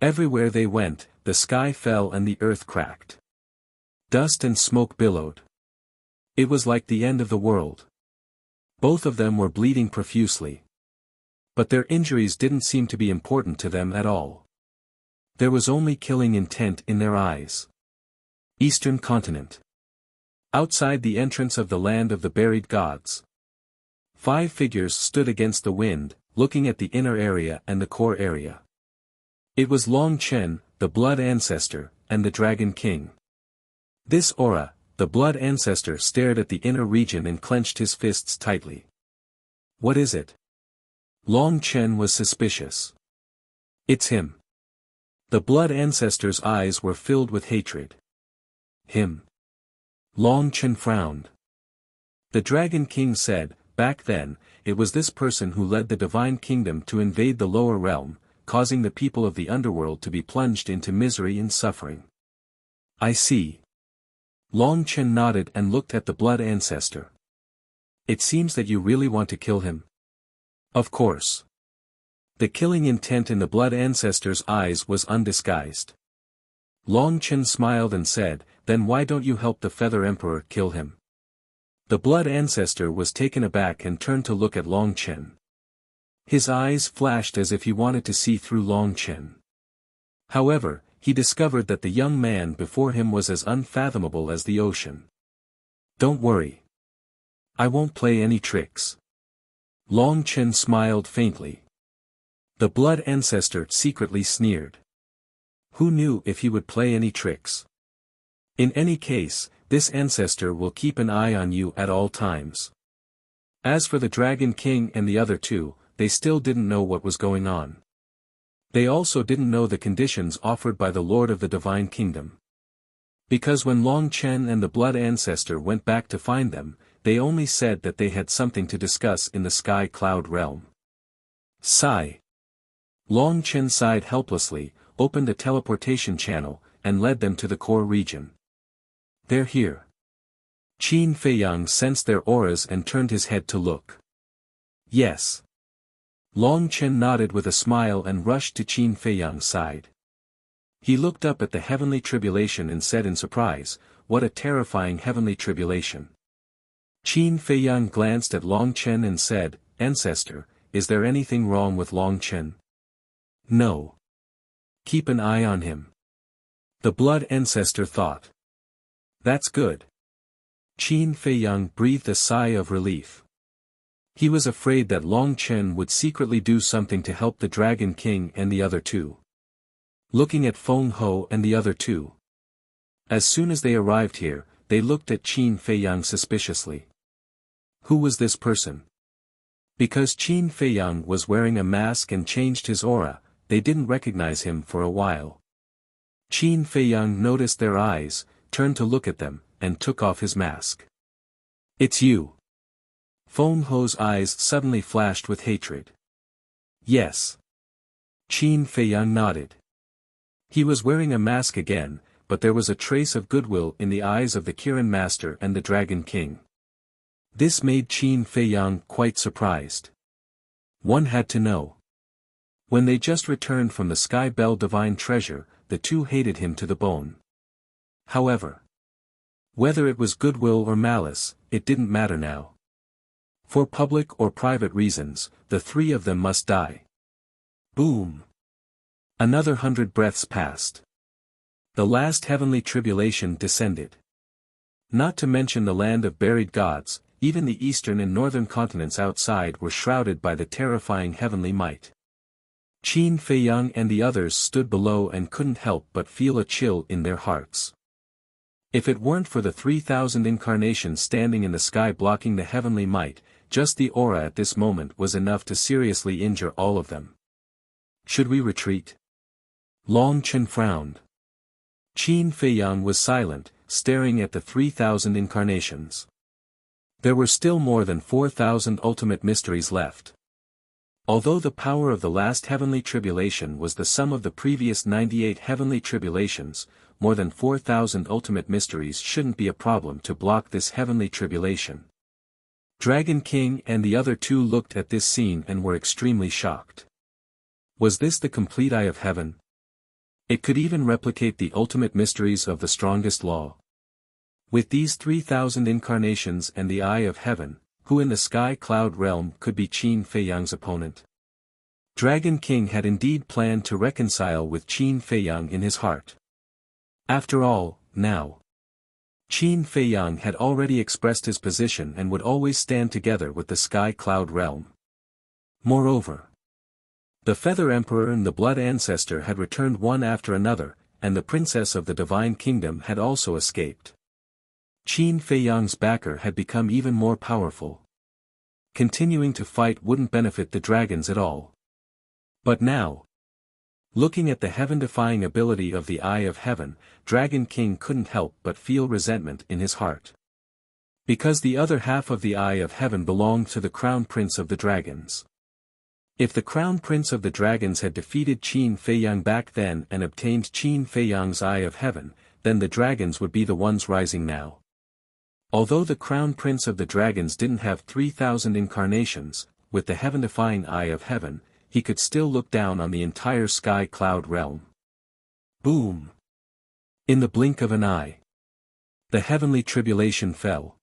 Everywhere they went, the sky fell and the earth cracked. Dust and smoke billowed. It was like the end of the world. Both of them were bleeding profusely. But their injuries didn't seem to be important to them at all. There was only killing intent in their eyes. Eastern Continent. Outside the entrance of the land of the buried gods. 5 figures stood against the wind, looking at the inner area and the core area. It was Long Chen, the Blood Ancestor, and the Dragon King. This aura, the Blood Ancestor, stared at the inner region and clenched his fists tightly. What is it? Long Chen was suspicious. It's him. The Blood Ancestor's eyes were filled with hatred. Him. Long Chen frowned. The Dragon King said, back then, it was this person who led the Divine Kingdom to invade the lower realm, causing the people of the underworld to be plunged into misery and suffering. I see. Long Chen nodded and looked at the Blood Ancestor. It seems that you really want to kill him. Of course. The killing intent in the Blood Ancestor's eyes was undisguised. Long Chen smiled and said, then why don't you help the Feather Emperor kill him? The Blood Ancestor was taken aback and turned to look at Long Chen. His eyes flashed as if he wanted to see through Long Chen. However, he discovered that the young man before him was as unfathomable as the ocean. Don't worry. I won't play any tricks. Long Chen smiled faintly. The Blood Ancestor secretly sneered. Who knew if he would play any tricks? In any case, this ancestor will keep an eye on you at all times. As for the Dragon King and the other two, they still didn't know what was going on. They also didn't know the conditions offered by the Lord of the Divine Kingdom. Because when Long Chen and the Blood Ancestor went back to find them, they only said that they had something to discuss in the Sky Cloud realm. Sigh. Long Chen sighed helplessly, opened a teleportation channel, and led them to the core region. They're here. Qin Feiyang sensed their auras and turned his head to look. Yes. Long Chen nodded with a smile and rushed to Qin Feiyang's side. He looked up at the heavenly tribulation and said in surprise, what a terrifying heavenly tribulation. Qin Feiyang glanced at Long Chen and said, Ancestor, is there anything wrong with Long Chen? No. Keep an eye on him. The Blood Ancestor thought. That's good. Qin Feiyang breathed a sigh of relief. He was afraid that Long Chen would secretly do something to help the Dragon King and the other two. Looking at Feng Ho and the other two. As soon as they arrived here, they looked at Qin Feiyang suspiciously. Who was this person? Because Qin Feiyang was wearing a mask and changed his aura, they didn't recognize him for a while. Qin Feiyang noticed their eyes, turned to look at them, and took off his mask. It's you. Feng Ho's eyes suddenly flashed with hatred. Yes. Qin Feiyang nodded. He was wearing a mask again, but there was a trace of goodwill in the eyes of the Kirin Master and the Dragon King. This made Qin Feiyang quite surprised. One had to know. When they just returned from the Sky Bell Divine Treasure, the two hated him to the bone. However, whether it was goodwill or malice, it didn't matter now. For public or private reasons, the three of them must die. Boom! Another 100 breaths passed. The last heavenly tribulation descended. Not to mention the land of buried gods, even the eastern and northern continents outside were shrouded by the terrifying heavenly might. Qin Feiyang and the others stood below and couldn't help but feel a chill in their hearts. If it weren't for the 3,000 incarnations standing in the sky blocking the heavenly might, just the aura at this moment was enough to seriously injure all of them. Should we retreat? Long Chen frowned. Qin Feiyang was silent, staring at the 3,000 incarnations. There were still more than 4,000 ultimate mysteries left. Although the power of the last heavenly tribulation was the sum of the previous 98 heavenly tribulations, more than 4,000 ultimate mysteries shouldn't be a problem to block this heavenly tribulation. Dragon King and the other two looked at this scene and were extremely shocked. Was this the complete eye of heaven? It could even replicate the ultimate mysteries of the strongest law. With these 3,000 incarnations and the Eye of Heaven, who in the sky cloud realm could be Qin Feiyang's opponent? Dragon King had indeed planned to reconcile with Qin Feiyang in his heart. After all, now, Qin Feiyang had already expressed his position and would always stand together with the sky cloud realm. Moreover, the Feather Emperor and the Blood Ancestor had returned one after another, and the Princess of the Divine Kingdom had also escaped. Qin Feiyang's backer had become even more powerful. Continuing to fight wouldn't benefit the dragons at all. But now, looking at the heaven-defying ability of the Eye of Heaven, Dragon King couldn't help but feel resentment in his heart. Because the other half of the Eye of Heaven belonged to the Crown Prince of the Dragons. If the Crown Prince of the Dragons had defeated Qin Feiyang back then and obtained Qin Feiyang's Eye of Heaven, then the dragons would be the ones rising now. Although the Crown Prince of the Dragons didn't have 3,000 incarnations, with the heaven-defying Eye of Heaven, he could still look down on the entire sky cloud realm. Boom! In the blink of an eye, the heavenly tribulation fell.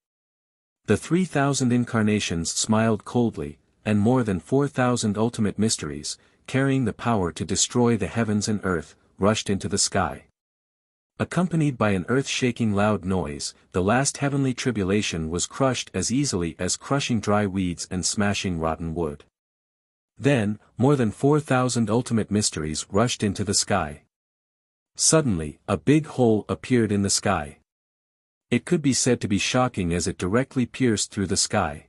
The 3,000 incarnations smiled coldly, and more than 4,000 ultimate mysteries, carrying the power to destroy the heavens and earth, rushed into the sky. Accompanied by an earth-shaking loud noise, the last heavenly tribulation was crushed as easily as crushing dry weeds and smashing rotten wood. Then, more than 4,000 ultimate mysteries rushed into the sky. Suddenly, a big hole appeared in the sky. It could be said to be shocking as it directly pierced through the sky.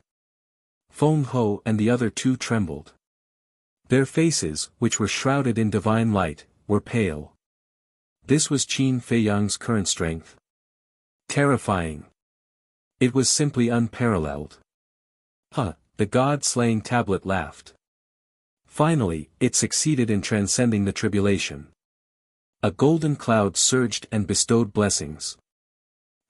Feng Ho and the other two trembled. Their faces, which were shrouded in divine light, were pale. This was Qin Feiyang's current strength. Terrifying. It was simply unparalleled. The God-slaying tablet laughed. Finally, it succeeded in transcending the tribulation. A golden cloud surged and bestowed blessings.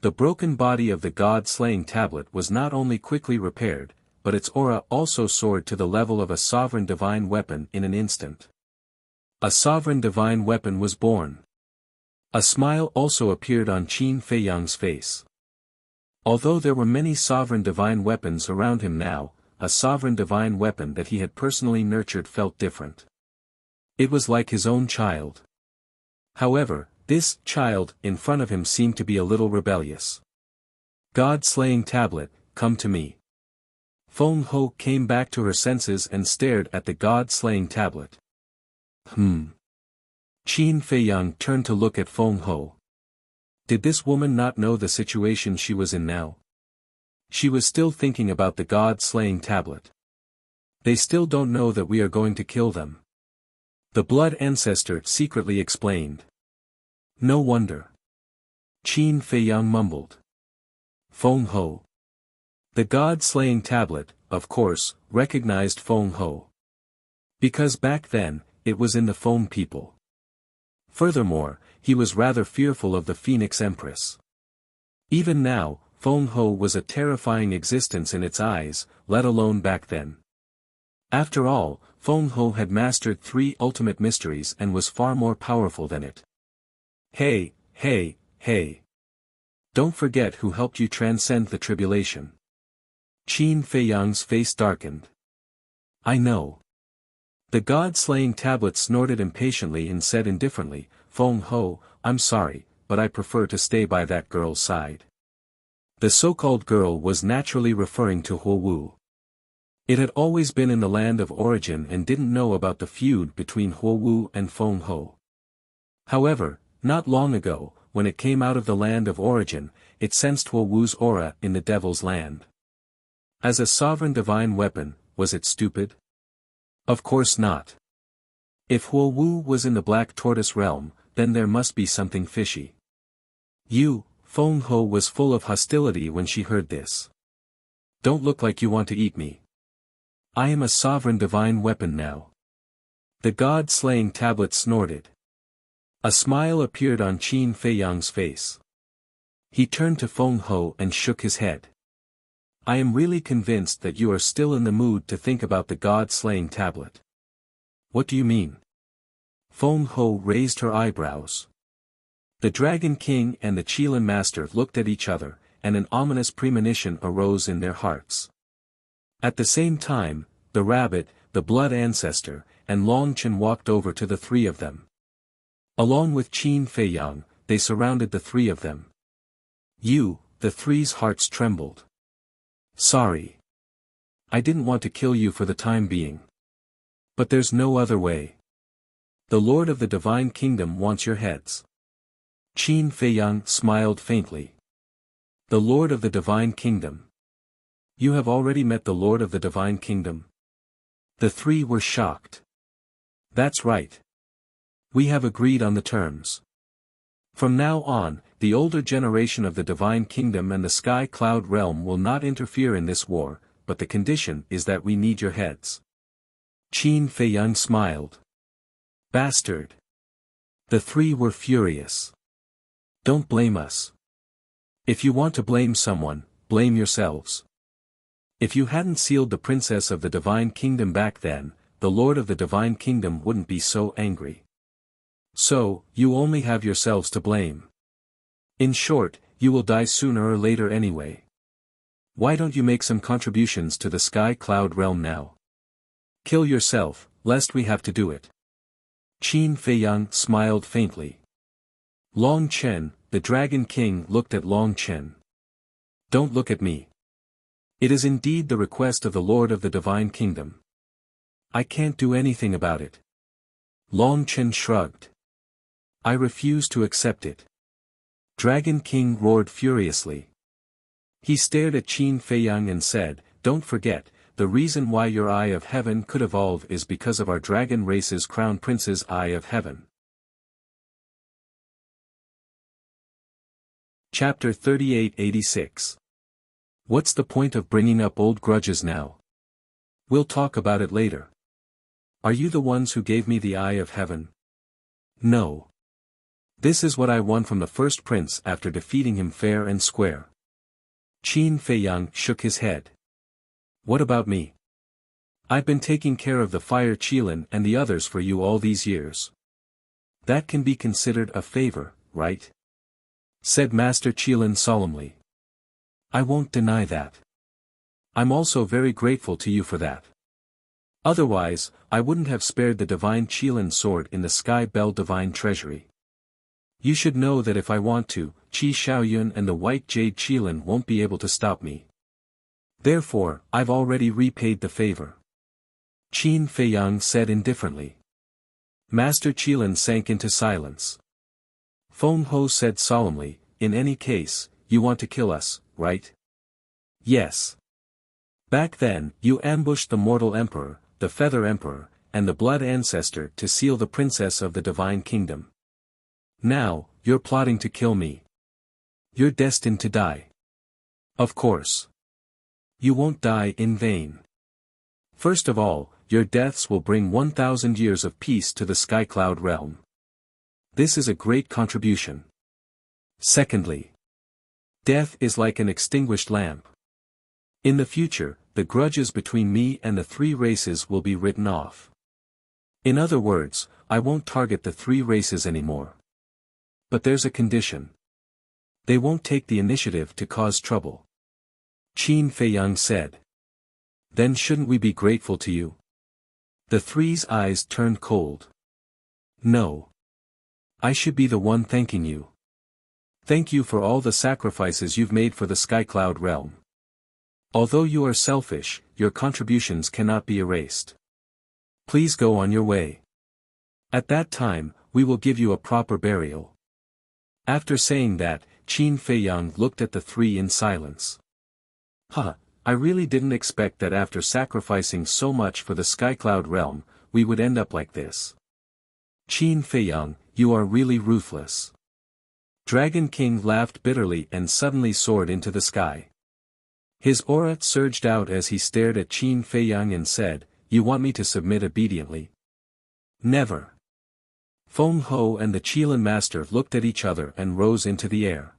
The broken body of the God-slaying tablet was not only quickly repaired, but its aura also soared to the level of a sovereign divine weapon in an instant. A sovereign divine weapon was born. A smile also appeared on Qin Feiyang's face. Although there were many sovereign divine weapons around him now, a sovereign divine weapon that he had personally nurtured felt different. It was like his own child. However, this child in front of him seemed to be a little rebellious. God-slaying tablet, come to me. Feng Ho came back to her senses and stared at the God-slaying tablet. Qin Feiyang turned to look at Feng Ho. Did this woman not know the situation she was in now? She was still thinking about the God-slaying tablet. They still don't know that we are going to kill them. The Blood Ancestor secretly explained. No wonder. Qin Feiyang mumbled. Feng Ho. The God-slaying tablet, of course, recognized Feng Ho. Because back then, it was in the Feng people. Furthermore, he was rather fearful of the Phoenix Empress. Even now, Feng Ho was a terrifying existence in its eyes, let alone back then. After all, Feng Ho had mastered 3 ultimate mysteries and was far more powerful than it. Hey. Don't forget who helped you transcend the tribulation. Qin Feiyang's face darkened. I know. The God-slaying tablet snorted impatiently and said indifferently, Feng Ho, I'm sorry, but I prefer to stay by that girl's side. The so-called girl was naturally referring to Huo Wu. It had always been in the land of origin and didn't know about the feud between Huo Wu and Feng Ho. However, not long ago, when it came out of the land of origin, it sensed Huo Wu's aura in the Devil's Land. As a sovereign divine weapon, was it stupid? Of course not. If Huo Wu was in the Black Tortoise realm, then there must be something fishy. Feng Ho was full of hostility when she heard this. Don't look like you want to eat me. I am a sovereign divine weapon now. The God-slaying tablet snorted. A smile appeared on Qin Feiyang's face. He turned to Feng Ho and shook his head. I am really convinced that you are still in the mood to think about the God-slaying tablet. What do you mean? Feng Ho raised her eyebrows. The Dragon King and the Qilin Master looked at each other, and an ominous premonition arose in their hearts. At the same time, the rabbit, the blood ancestor, and Long Chen walked over to the three of them. Along with Qin Feiyang, they surrounded the three of them. The three's hearts trembled. Sorry. I didn't want to kill you for the time being. But there's no other way. The Lord of the Divine Kingdom wants your heads. Qin Feiyang smiled faintly. The Lord of the Divine Kingdom. You have already met the Lord of the Divine Kingdom? The three were shocked. That's right. We have agreed on the terms. From now on, the older generation of the Divine Kingdom and the Sky Cloud Realm will not interfere in this war, but the condition is that we need your heads. Qin Feiyang smiled. Bastard. The three were furious. Don't blame us. If you want to blame someone, blame yourselves. If you hadn't sealed the Princess of the Divine Kingdom back then, the Lord of the Divine Kingdom wouldn't be so angry. So, you only have yourselves to blame. In short, you will die sooner or later anyway. Why don't you make some contributions to the Sky Cloud Realm now? Kill yourself, lest we have to do it. Qin Feiyang smiled faintly. Long Chen, the Dragon King, looked at Long Chen. Don't look at me. It is indeed the request of the Lord of the Divine Kingdom. I can't do anything about it. Long Chen shrugged. I refuse to accept it. Dragon King roared furiously. He stared at Qin Feiyang and said, Don't forget, the reason why your Eye of Heaven could evolve is because of our dragon race's Crown Prince's Eye of Heaven. Chapter 3886. What's the point of bringing up old grudges now? We'll talk about it later. Are you the ones who gave me the Eye of Heaven? No. This is what I won from the first prince after defeating him fair and square. Qin Feiyang shook his head. What about me? I've been taking care of the Fire Qilin and the others for you all these years. That can be considered a favor, right? Said Master Qilin solemnly. I won't deny that. I'm also very grateful to you for that. Otherwise, I wouldn't have spared the Divine Qilin sword in the Sky Bell Divine Treasury. You should know that if I want to, Qi Xiaoyun and the White Jade Qilin won't be able to stop me. Therefore, I've already repaid the favor. Qin Feiyang said indifferently. Master Qilin sank into silence. Feng Ho said solemnly, In any case, you want to kill us, right? Yes. Back then, you ambushed the Mortal Emperor, the Feather Emperor, and the Blood Ancestor to seal the Princess of the Divine Kingdom. Now, you're plotting to kill me. You're destined to die. Of course. You won't die in vain. First of all, your deaths will bring 1,000 years of peace to the Sky Cloud Realm. This is a great contribution. Secondly, death is like an extinguished lamp. In the future, the grudges between me and the three races will be written off. In other words, I won't target the three races anymore. But there's a condition. They won't take the initiative to cause trouble. Qin Feiyang said. Then shouldn't we be grateful to you? The three's eyes turned cold. No. I should be the one thanking you. Thank you for all the sacrifices you've made for the Sky Cloud Realm. Although you are selfish, your contributions cannot be erased. Please go on your way. At that time, we will give you a proper burial. After saying that, Qin Feiyang looked at the three in silence. I really didn't expect that after sacrificing so much for the Sky Cloud Realm, we would end up like this. Qin Feiyang, you are really ruthless. Dragon King laughed bitterly and suddenly soared into the sky. His aura surged out as he stared at Qin Feiyang and said, You want me to submit obediently? Never. Feng Ho and the Qilin Master looked at each other and rose into the air.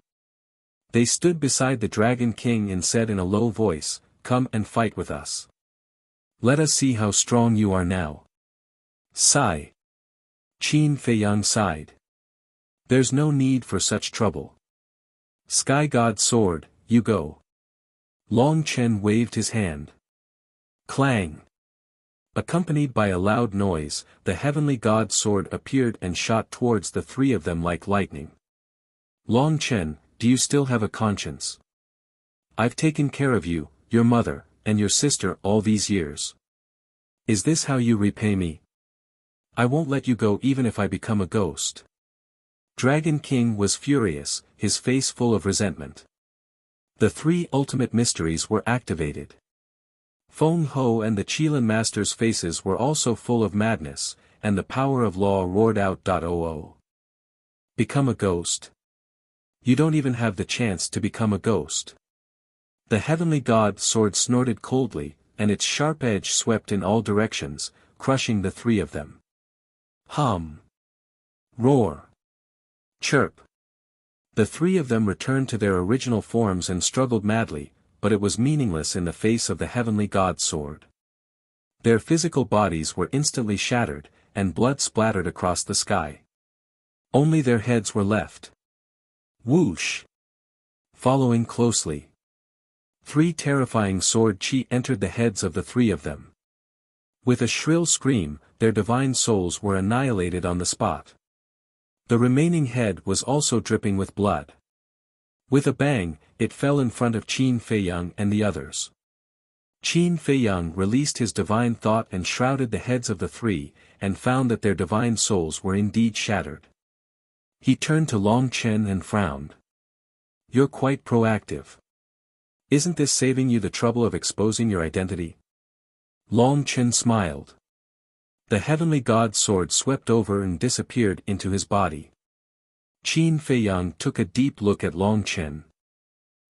They stood beside the Dragon King and said in a low voice, Come and fight with us. Let us see how strong you are now. Sigh. Qin Feiyang sighed. There's no need for such trouble. Sky God Sword, you go. Long Chen waved his hand. Clang! Accompanied by a loud noise, the heavenly God Sword appeared and shot towards the three of them like lightning. Long Chen, do you still have a conscience? I've taken care of you, your mother, and your sister all these years. Is this how you repay me? I won't let you go even if I become a ghost. Dragon King was furious, his face full of resentment. The three ultimate mysteries were activated. Feng Ho and the Qilin Master's faces were also full of madness, and the power of law roared out. Become a ghost? You don't even have the chance to become a ghost. The heavenly god sword snorted coldly, and its sharp edge swept in all directions, crushing the three of them. Hum! Roar! Chirp! The three of them returned to their original forms and struggled madly, but it was meaningless in the face of the heavenly god sword. Their physical bodies were instantly shattered, and blood splattered across the sky. Only their heads were left. Whoosh! Following closely. Three terrifying sword chi entered the heads of the three of them. With a shrill scream, their divine souls were annihilated on the spot. The remaining head was also dripping with blood. With a bang, it fell in front of Qin Feiyang and the others. Qin Feiyang released his divine thought and shrouded the heads of the three, and found that their divine souls were indeed shattered. He turned to Long Chen and frowned. You're quite proactive. Isn't this saving you the trouble of exposing your identity? Long Chen smiled. The heavenly god sword swept over and disappeared into his body. Qin Feiyang took a deep look at Long Chen.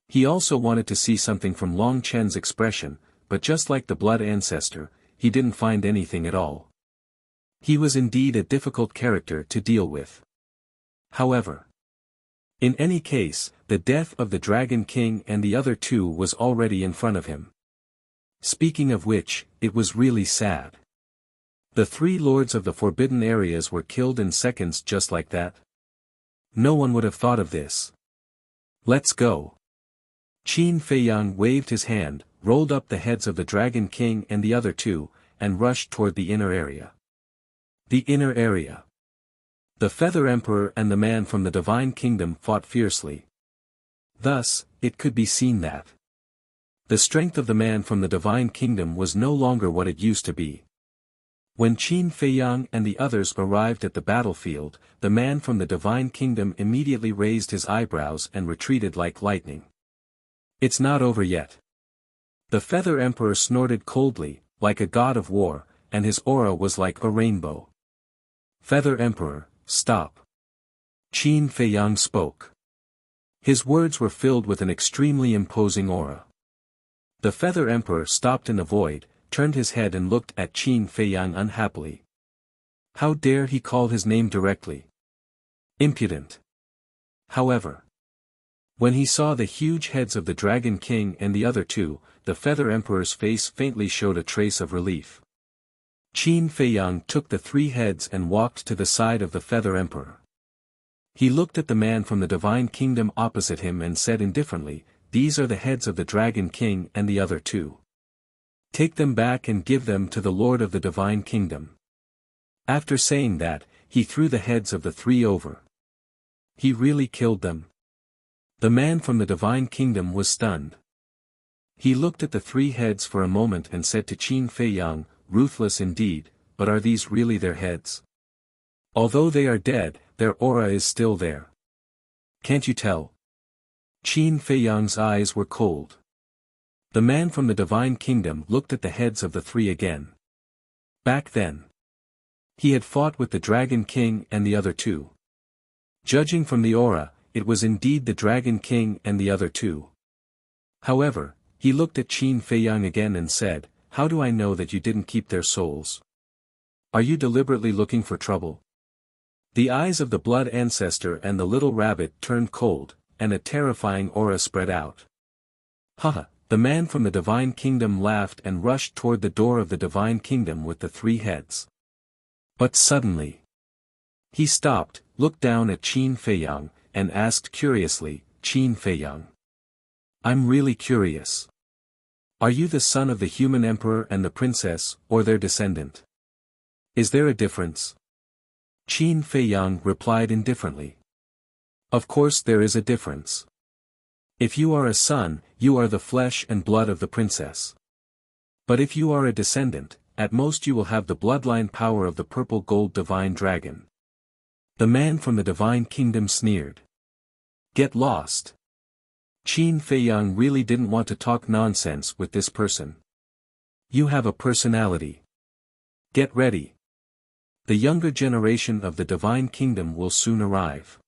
He also wanted to see something from Long Chen's expression, but just like the blood ancestor, he didn't find anything at all. He was indeed a difficult character to deal with. However, in any case, the death of the Dragon King and the other two was already in front of him. Speaking of which, it was really sad. The three lords of the forbidden areas were killed in seconds just like that. No one would have thought of this. Let's go. Qin Feiyang waved his hand, rolled up the heads of the Dragon King and the other two, and rushed toward the inner area. The inner area. The Feather Emperor and the man from the Divine Kingdom fought fiercely. Thus, it could be seen that the strength of the man from the Divine Kingdom was no longer what it used to be. When Qin Feiyang and the others arrived at the battlefield, the man from the Divine Kingdom immediately raised his eyebrows and retreated like lightning. It's not over yet. The Feather Emperor snorted coldly, like a god of war, and his aura was like a rainbow. Feather Emperor, stop. Qin Feiyang spoke. His words were filled with an extremely imposing aura. The Feather Emperor stopped in the void, turned his head and looked at Qin Feiyang unhappily. How dare he call his name directly? Impudent. However, when he saw the huge heads of the Dragon King and the other two, the Feather Emperor's face faintly showed a trace of relief. Qin Feiyang took the three heads and walked to the side of the Feather Emperor. He looked at the man from the Divine Kingdom opposite him and said indifferently, "These are the heads of the Dragon King and the other two. Take them back and give them to the Lord of the Divine Kingdom." After saying that, he threw the heads of the three over. He really killed them. The man from the Divine Kingdom was stunned. He looked at the three heads for a moment and said to Qin Feiyang, "Ruthless indeed, but are these really their heads? Although they are dead, their aura is still there. Can't you tell?" Qin Feiyang's eyes were cold. The man from the Divine Kingdom looked at the heads of the three again. Back then, he had fought with the Dragon King and the other two. Judging from the aura, it was indeed the Dragon King and the other two. However, he looked at Qin Feiyang again and said, "How do I know that you didn't keep their souls? Are you deliberately looking for trouble?" The eyes of the blood ancestor and the little rabbit turned cold, and a terrifying aura spread out. Haha. The man from the Divine Kingdom laughed and rushed toward the door of the Divine Kingdom with the three heads. But suddenly, He stopped, looked down at Qin Feiyang, and asked curiously, Qin Feiyang. I'm really curious. Are you the son of the human emperor and the princess, or their descendant? Is there a difference? Qin Feiyang replied indifferently. Of course there is a difference. If you are a son, you are the flesh and blood of the princess. But if you are a descendant, at most you will have the bloodline power of the purple gold divine dragon. The man from the divine kingdom sneered. Get lost. Qin Feiyang really didn't want to talk nonsense with this person. You have a personality. Get ready. The younger generation of the divine kingdom will soon arrive.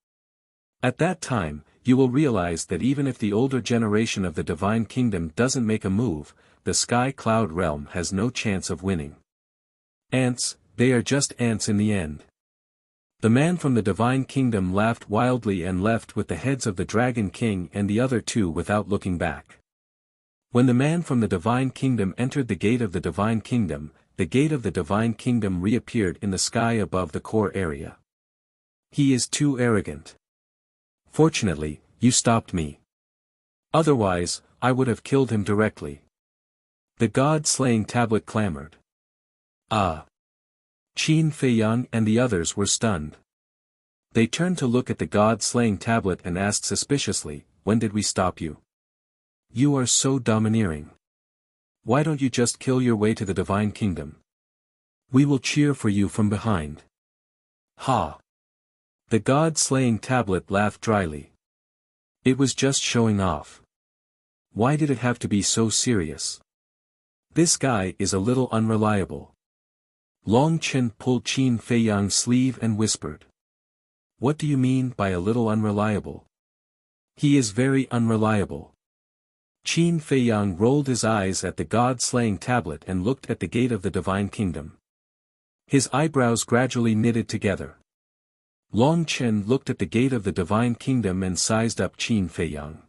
At that time, you will realize that even if the older generation of the divine kingdom doesn't make a move, the sky cloud realm has no chance of winning. Ants, they are just ants in the end. The man from the divine kingdom laughed wildly and left with the heads of the dragon king and the other two without looking back. When the man from the divine kingdom entered the gate of the divine kingdom, the gate of the divine kingdom reappeared in the sky above the core area. He is too arrogant. Fortunately, you stopped me. Otherwise, I would have killed him directly. The god-slaying tablet clamored. Ah! Qin Feiyang and the others were stunned. They turned to look at the god-slaying tablet and asked suspiciously, when did we stop you? You are so domineering. Why don't you just kill your way to the divine kingdom? We will cheer for you from behind. Ha! The god-slaying tablet laughed dryly. It was just showing off. Why did it have to be so serious? This guy is a little unreliable. Long Chen pulled Qin Feiyang's sleeve and whispered. What do you mean by a little unreliable? He is very unreliable. Qin Feiyang rolled his eyes at the god-slaying tablet and looked at the gate of the divine kingdom. His eyebrows gradually knitted together. Long Chen looked at the gate of the divine kingdom and sized up Qin Feiyang.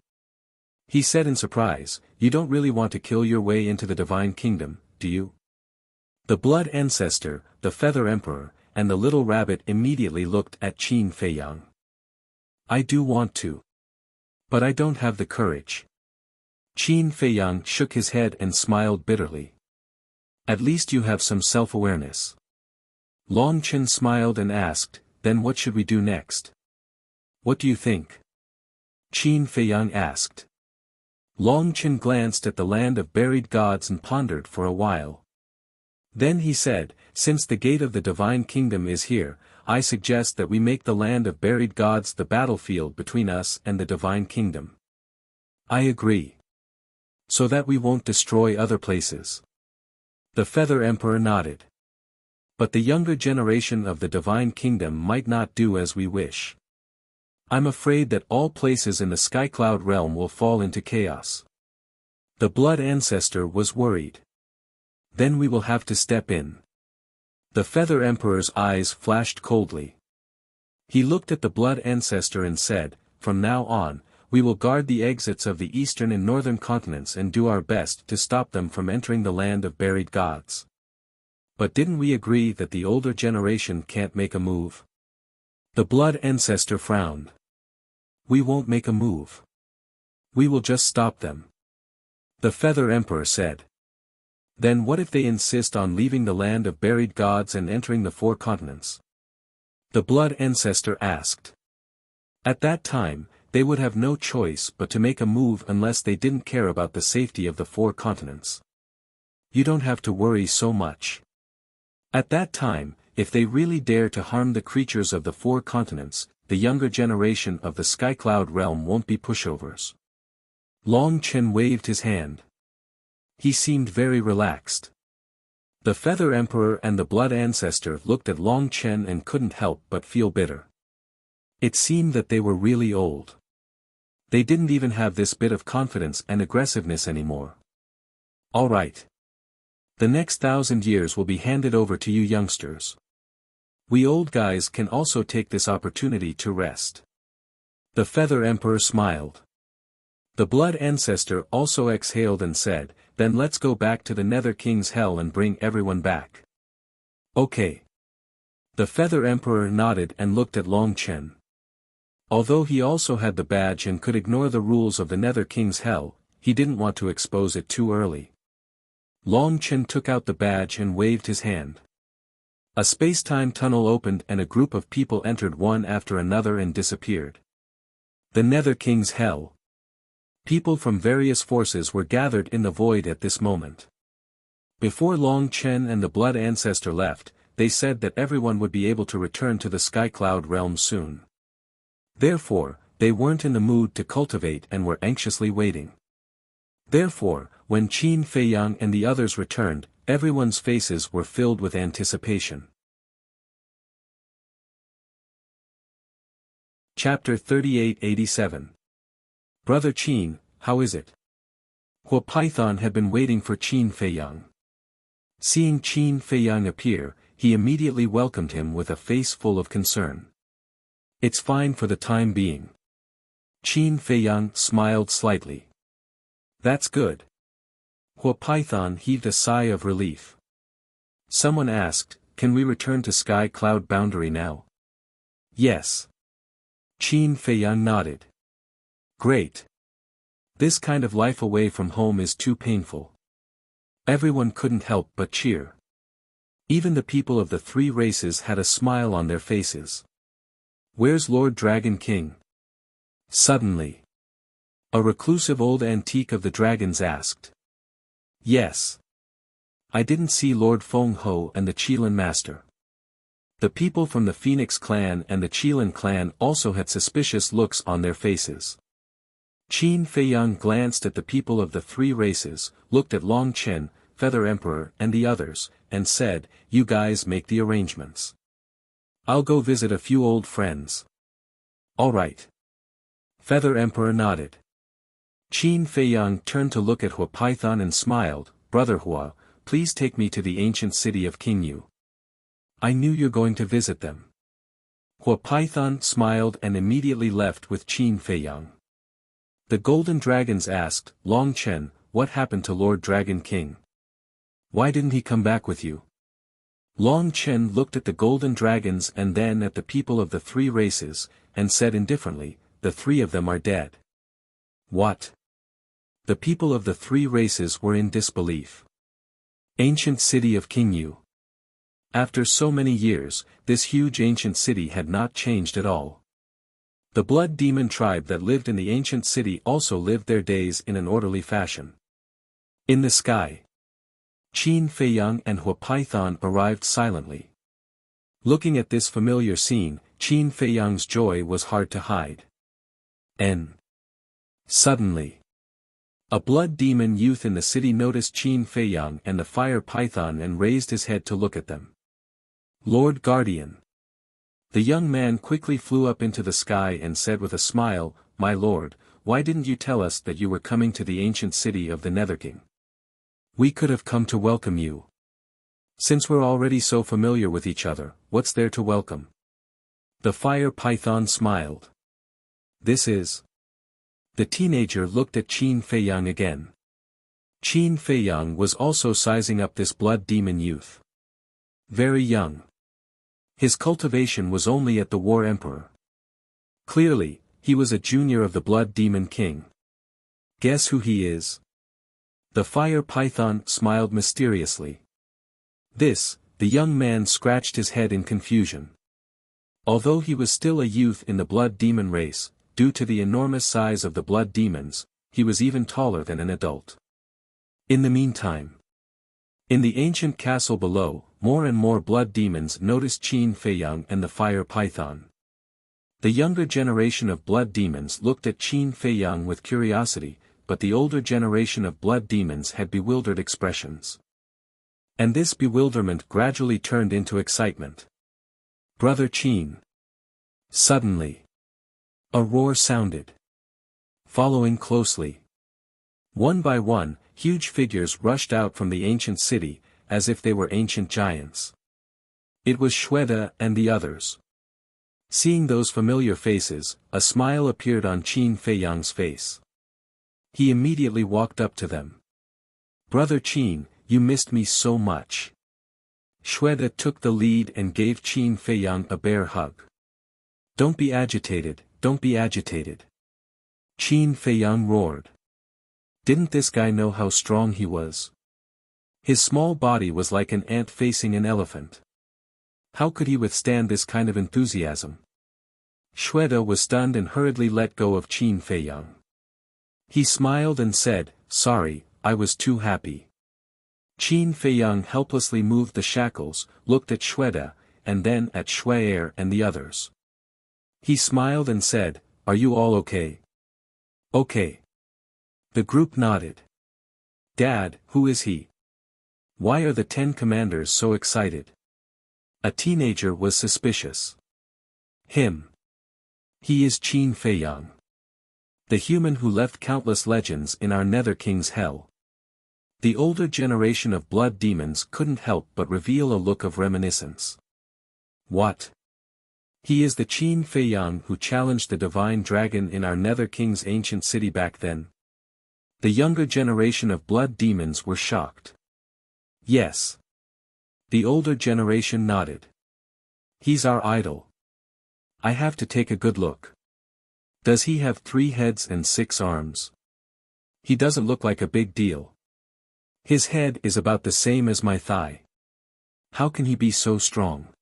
He said in surprise, you don't really want to kill your way into the divine kingdom, do you? The blood ancestor, the feather emperor, and the little rabbit immediately looked at Qin Feiyang. I do want to. But I don't have the courage. Qin Feiyang shook his head and smiled bitterly. At least you have some self-awareness. Long Chen smiled and asked, then what should we do next? What do you think? Qin Feiyang asked. Long Chen glanced at the land of buried gods and pondered for a while. Then he said, since the gate of the divine kingdom is here, I suggest that we make the land of buried gods the battlefield between us and the divine kingdom. I agree. So that we won't destroy other places. The Feather Emperor nodded. But the younger generation of the divine kingdom might not do as we wish. I'm afraid that all places in the Sky Cloud realm will fall into chaos. The blood ancestor was worried. Then we will have to step in. The Feather Emperor's eyes flashed coldly. He looked at the blood ancestor and said, from now on, we will guard the exits of the eastern and northern continents and do our best to stop them from entering the land of buried gods. But didn't we agree that the older generation can't make a move? The blood ancestor frowned. We won't make a move. We will just stop them. The Feather Emperor said. Then what if they insist on leaving the land of buried gods and entering the 4 continents? The blood ancestor asked. At that time, they would have no choice but to make a move unless they didn't care about the safety of the 4 continents. You don't have to worry so much. At that time, if they really dare to harm the creatures of the 4 continents, the younger generation of the Sky Cloud realm won't be pushovers. Long Chen waved his hand. He seemed very relaxed. The Feather Emperor and the Blood Ancestor looked at Long Chen and couldn't help but feel bitter. It seemed that they were really old. They didn't even have this bit of confidence and aggressiveness anymore. All right. The next 1,000 years will be handed over to you youngsters. We old guys can also take this opportunity to rest. The Feather Emperor smiled. The Blood Ancestor also exhaled and said, then let's go back to the Nether King's hell and bring everyone back. Okay. The Feather Emperor nodded and looked at Long Chen. Although he also had the badge and could ignore the rules of the Nether King's Hell, he didn't want to expose it too early. Long Chen took out the badge and waved his hand. A space-time tunnel opened and a group of people entered one after another and disappeared. The Nether King's Hell. People from various forces were gathered in the void at this moment. Before Long Chen and the Blood Ancestor left, they said that everyone would be able to return to the Sky Cloud realm soon. Therefore, they weren't in the mood to cultivate and were anxiously waiting. Therefore, when Qin Feiyang and the others returned, everyone's faces were filled with anticipation. Chapter 3887. Brother Qin, how is it? Hua Python had been waiting for Qin Feiyang. Seeing Qin Feiyang appear, he immediately welcomed him with a face full of concern. It's fine for the time being. Qin Feiyang smiled slightly. That's good. Hua Python heaved a sigh of relief. Someone asked, can we return to Sky Cloud Boundary now? Yes. Qin Feiyang nodded. Great. This kind of life away from home is too painful. Everyone couldn't help but cheer. Even the people of the three races had a smile on their faces. Where's Lord Dragon King? Suddenly. A reclusive old antique of the dragons asked. Yes. I didn't see Lord Feng Ho and the Qilin Master. The people from the Phoenix clan and the Qilin clan also had suspicious looks on their faces. Qin Feiyang glanced at the people of the three races, looked at Long Chen, Feather Emperor and the others, and said, you guys make the arrangements. I'll go visit a few old friends. All right. Feather Emperor nodded. Qin Feiyang turned to look at Hua Python and smiled, Brother Hua, please take me to the ancient city of Qingyu. I knew you're going to visit them. Hua Python smiled and immediately left with Qin Feiyang. The Golden Dragons asked, Long Chen, what happened to Lord Dragon King? Why didn't he come back with you? Long Chen looked at the Golden Dragons and then at the people of the three races, and said indifferently, the three of them are dead. What? The people of the three races were in disbelief. Ancient city of Qingyu. After so many years, this huge ancient city had not changed at all. The blood demon tribe that lived in the ancient city also lived their days in an orderly fashion. In the sky. Qin Feiyang and Hua Python arrived silently. Looking at this familiar scene, Qin Feiyang's joy was hard to hide. Suddenly. A blood demon youth in the city noticed Qin Feiyang and the fire python and raised his head to look at them. Lord Guardian. The young man quickly flew up into the sky and said with a smile, my lord, why didn't you tell us that you were coming to the ancient city of the Nether King? We could have come to welcome you. Since we're already so familiar with each other, what's there to welcome? The fire python smiled. This is. The teenager looked at Qin Feiyang again. Qin Feiyang was also sizing up this blood demon youth. Very young. His cultivation was only at the War Emperor. Clearly, he was a junior of the Blood Demon King. Guess who he is? The fire python smiled mysteriously. This, the young man scratched his head in confusion. Although he was still a youth in the blood demon race, due to the enormous size of the blood demons, he was even taller than an adult. In the meantime, in the ancient castle below, more and more blood demons noticed Qin Feiyang and the fire python. The younger generation of blood demons looked at Qin Feiyang with curiosity, but the older generation of blood demons had bewildered expressions. And this bewilderment gradually turned into excitement. Brother Qin. Suddenly. A roar sounded. Following closely. One by one, huge figures rushed out from the ancient city, as if they were ancient giants. It was Shweta and the others. Seeing those familiar faces, a smile appeared on Qin Feiyang's face. He immediately walked up to them. Brother Qin, you missed me so much. Shweta took the lead and gave Qin Feiyang a bear hug. "Don't be agitated, don't be agitated." Qin Feiyang roared. Didn't this guy know how strong he was? His small body was like an ant facing an elephant. How could he withstand this kind of enthusiasm? Shweta was stunned and hurriedly let go of Qin Feiyang. He smiled and said, "Sorry, I was too happy." Qin Feiyang helplessly moved the shackles, looked at Shweta, and then at Shwe and the others. He smiled and said, "Are you all okay?" "Okay." The group nodded. "Dad, who is he? Why are the 10 commanders so excited?" A teenager was suspicious. "Him. He is Qin Feiyang. The human who left countless legends in our Nether King's hell." The older generation of blood demons couldn't help but reveal a look of reminiscence. "What? He is the Qin Feiyang who challenged the divine dragon in our Nether King's ancient city back then?" The younger generation of blood demons were shocked. "Yes." The older generation nodded. "He's our idol. I have to take a good look. Does he have 3 heads and 6 arms? He doesn't look like a big deal. His head is about the same as my thigh. How can he be so strong?"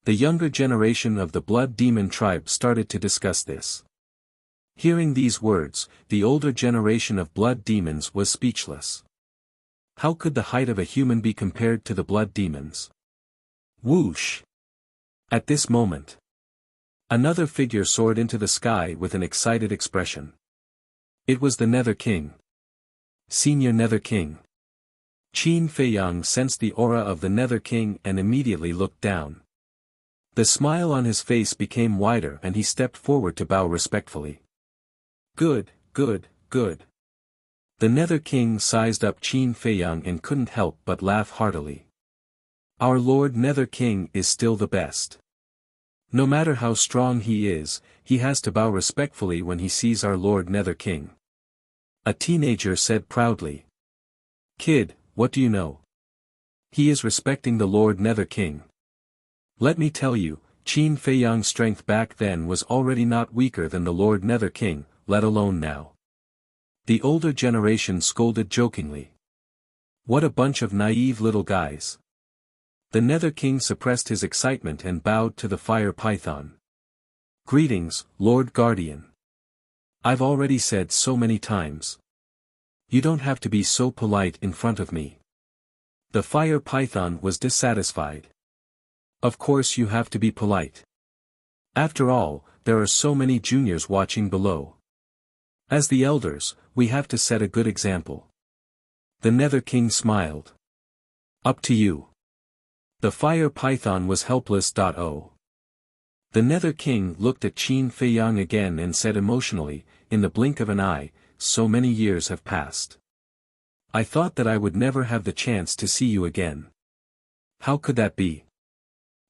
The younger generation of the blood demon tribe started to discuss this. Hearing these words, the older generation of blood demons was speechless. How could the height of a human be compared to the blood demons? Whoosh! At this moment, another figure soared into the sky with an excited expression. It was the Nether King. Senior Nether King. Qin Feiyang sensed the aura of the Nether King and immediately looked down. The smile on his face became wider and he stepped forward to bow respectfully. "Good, good, good." The Nether King sized up Qin Feiyang and couldn't help but laugh heartily. "Our Lord Nether King is still the best. No matter how strong he is, he has to bow respectfully when he sees our Lord Nether King." A teenager said proudly. "Kid, what do you know? He is respecting the Lord Nether King. Let me tell you, Qin Feiyang's strength back then was already not weaker than the Lord Nether King, let alone now." The older generation scolded jokingly. "What a bunch of naive little guys." The Nether King suppressed his excitement and bowed to the fire python. "Greetings, Lord Guardian. I've already said so many times. You don't have to be so polite in front of me." The fire python was dissatisfied. "Of course you have to be polite. After all, there are so many juniors watching below. As the elders, we have to set a good example." The Nether King smiled. "Up to you." The fire python was helpless. The Nether King looked at Qin Feiyang again and said emotionally, "In the blink of an eye, so many years have passed. I thought that I would never have the chance to see you again. How could that be?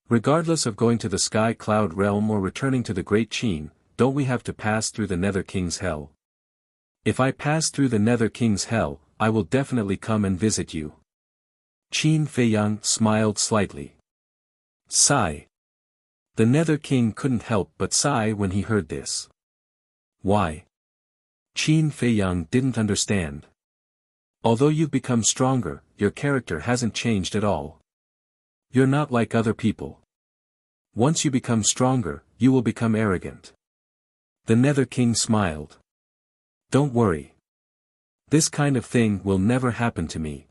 Regardless of going to the Sky Cloud Realm or returning to the Great Qin, don't we have to pass through the Nether King's hell? If I pass through the Nether King's hell, I will definitely come and visit you." Qin Feiyang smiled slightly. Sigh. The Nether King couldn't help but sigh when he heard this. Why? Qin Feiyang didn't understand. Although you've become stronger, your character hasn't changed at all. You're not like other people. Once you become stronger, you will become arrogant. The Nether King smiled. Don't worry. This kind of thing will never happen to me.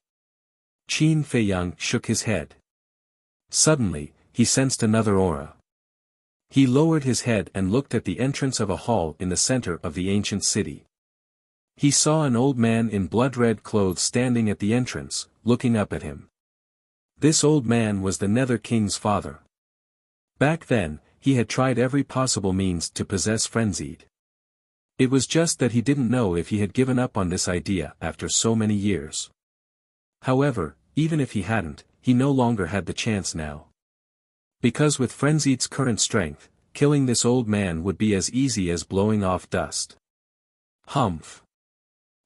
Qin Feiyang shook his head. Suddenly, he sensed another aura. He lowered his head and looked at the entrance of a hall in the center of the ancient city. He saw an old man in blood-red clothes standing at the entrance, looking up at him. This old man was the Nether King's father. Back then, he had tried every possible means to possess Frenzied. It was just that he didn't know if he had given up on this idea after so many years. However, even if he hadn't, he no longer had the chance now. Because with Frenzied's current strength, killing this old man would be as easy as blowing off dust. Humph.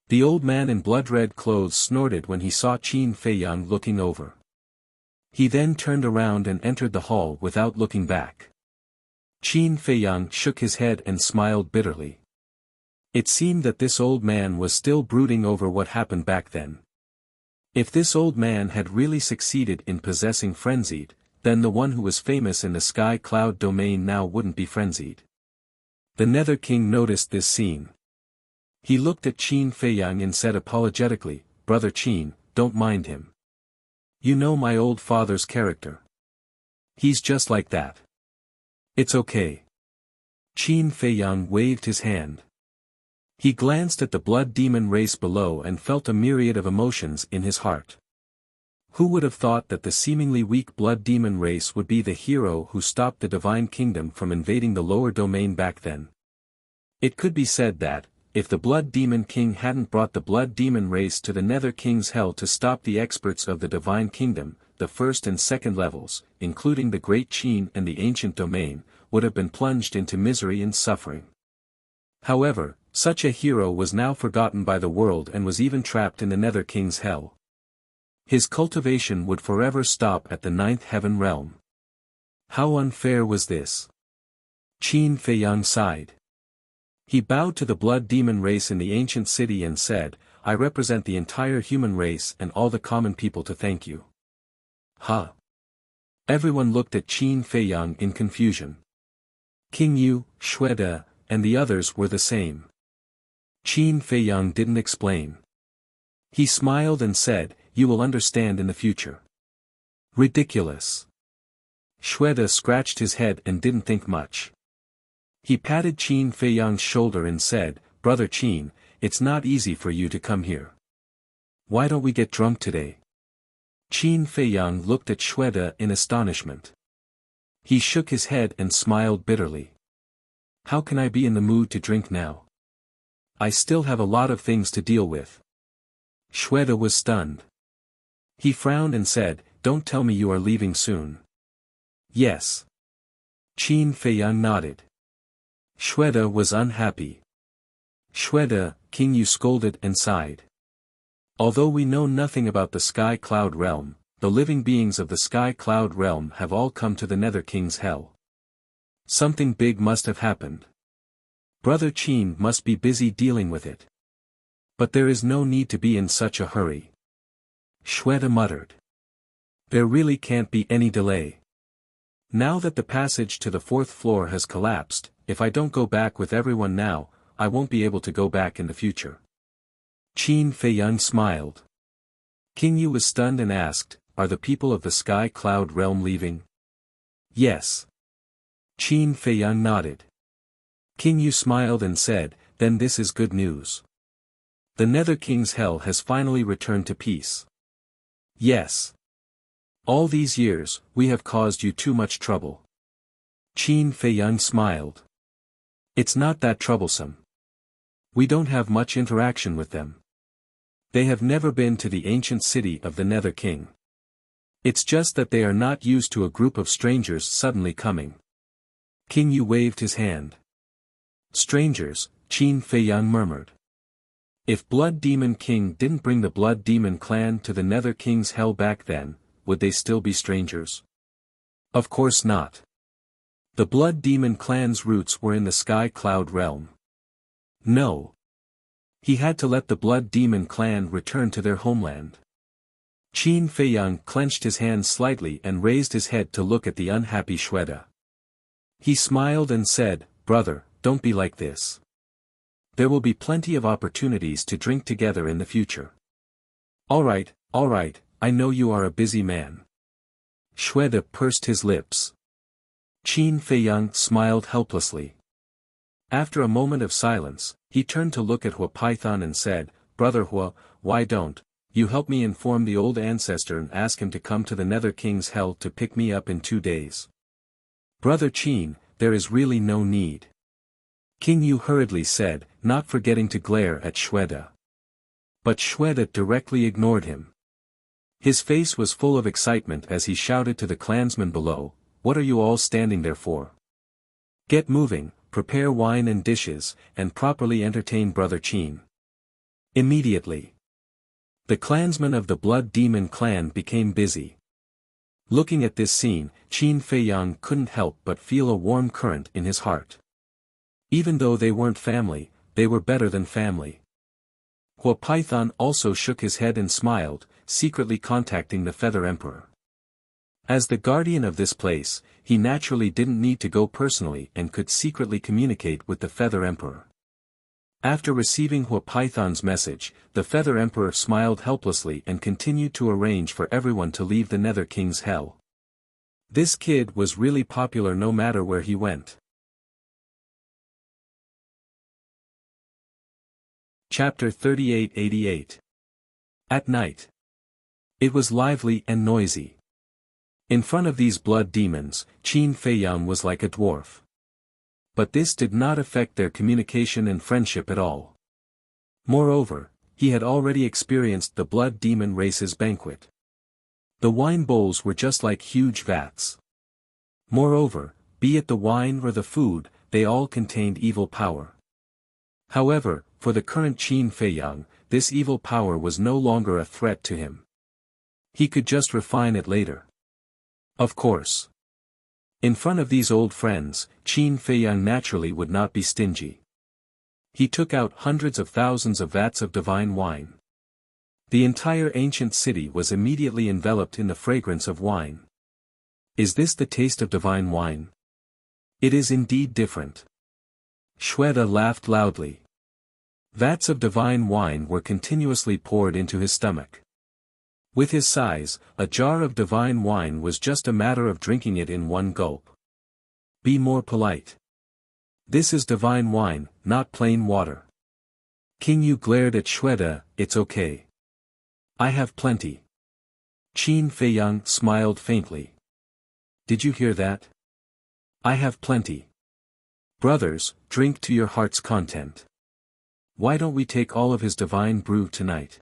The old man in blood-red clothes snorted when he saw Qin Feiyang looking over. He then turned around and entered the hall without looking back. Qin Feiyang shook his head and smiled bitterly. It seemed that this old man was still brooding over what happened back then. If this old man had really succeeded in possessing frenzied, then the one who was famous in the sky cloud domain now wouldn't be frenzied. The Nether King noticed this scene. He looked at Qin Feiyang and said apologetically, "Brother Qin, don't mind him. You know my old father's character. He's just like that. It's okay." Qin Feiyang waved his hand. He glanced at the blood demon race below and felt a myriad of emotions in his heart. Who would have thought that the seemingly weak blood demon race would be the hero who stopped the divine kingdom from invading the lower domain back then? It could be said that, if the Blood Demon King hadn't brought the Blood Demon race to the Nether King's hell to stop the experts of the Divine Kingdom, the first and second levels, including the Great Qin and the Ancient Domain, would have been plunged into misery and suffering. However, such a hero was now forgotten by the world and was even trapped in the Nether King's hell. His cultivation would forever stop at the ninth heaven realm. How unfair was this? Qin Feiyang sighed. He bowed to the blood demon race in the ancient city and said, "I represent the entire human race and all the common people to thank you." Huh? Everyone looked at Qin Feiyang in confusion. King Yu, Xuede, and the others were the same. Qin Feiyang didn't explain. He smiled and said, "You will understand in the future." Ridiculous. Xuede scratched his head and didn't think much. He patted Qin Feiyang's shoulder and said, "Brother Qin, it's not easy for you to come here. Why don't we get drunk today?" Qin Feiyang looked at Xuede in astonishment. He shook his head and smiled bitterly. "How can I be in the mood to drink now? I still have a lot of things to deal with." Xuede was stunned. He frowned and said, "Don't tell me you are leaving soon." "Yes." Qin Feiyang nodded. Xuede was unhappy. "Xuede," King Yu scolded and sighed. "Although we know nothing about the Sky Cloud Realm, the living beings of the Sky Cloud Realm have all come to the Nether King's hell. Something big must have happened. Brother Qin must be busy dealing with it. But there is no need to be in such a hurry." Xuede muttered. "There really can't be any delay. Now that the passage to the fourth floor has collapsed, if I don't go back with everyone now, I won't be able to go back in the future." Qin Feiyang smiled. King Yu was stunned and asked, "Are the people of the Sky Cloud Realm leaving?" "Yes." Qin Feiyang nodded. King Yu smiled and said, "Then this is good news. The Nether King's hell has finally returned to peace." "Yes. All these years, we have caused you too much trouble." Qin Feiyang smiled. "It's not that troublesome. We don't have much interaction with them. They have never been to the ancient city of the Nether King. It's just that they are not used to a group of strangers suddenly coming." King Yu waved his hand. "Strangers," Qin Feiyang murmured. If Blood Demon King didn't bring the Blood Demon clan to the Nether King's hell back then, would they still be strangers? Of course not. The Blood Demon clan's roots were in the Sky Cloud Realm. No. He had to let the Blood Demon clan return to their homeland. Qin Feiyang clenched his hands slightly and raised his head to look at the unhappy Xuede. He smiled and said, "Brother, don't be like this. There will be plenty of opportunities to drink together in the future." All right, I know you are a busy man." Xuede pursed his lips. Qin Feiyang smiled helplessly. After a moment of silence, he turned to look at Hua Python and said, "Brother Hua, why don't you help me inform the old ancestor and ask him to come to the Nether King's hell to pick me up in 2 days? Brother Qin, there is really no need." King Yu hurriedly said, not forgetting to glare at Xuede. But Xuede directly ignored him. His face was full of excitement as he shouted to the clansmen below, "What are you all standing there for? Get moving, prepare wine and dishes, and properly entertain Brother Qin." Immediately, the clansmen of the Blood Demon clan became busy. Looking at this scene, Qin Feiyang couldn't help but feel a warm current in his heart. Even though they weren't family, they were better than family. Hua Python also shook his head and smiled, secretly contacting the Feather Emperor. As the guardian of this place, he naturally didn't need to go personally and could secretly communicate with the Feather Emperor. After receiving Hua Python's message, the Feather Emperor smiled helplessly and continued to arrange for everyone to leave the Nether King's hell. This kid was really popular no matter where he went. Chapter 3888. At night. It was lively and noisy. In front of these blood demons, Qin Feiyang was like a dwarf. But this did not affect their communication and friendship at all. Moreover, he had already experienced the blood demon race's banquet. The wine bowls were just like huge vats. Moreover, be it the wine or the food, they all contained evil power. However, for the current Qin Feiyang, this evil power was no longer a threat to him. He could just refine it later. Of course. In front of these old friends, Qin Feiyang naturally would not be stingy. He took out hundreds of thousands of vats of divine wine. The entire ancient city was immediately enveloped in the fragrance of wine. Is this the taste of divine wine? It is indeed different. Shweta laughed loudly. Vats of divine wine were continuously poured into his stomach. With his size, a jar of divine wine was just a matter of drinking it in one gulp. Be more polite. This is divine wine, not plain water. King Yu glared at Shweta. It's okay. I have plenty. Qin Feiyang smiled faintly. Did you hear that? I have plenty. Brothers, drink to your heart's content. Why don't we take all of his divine brew tonight?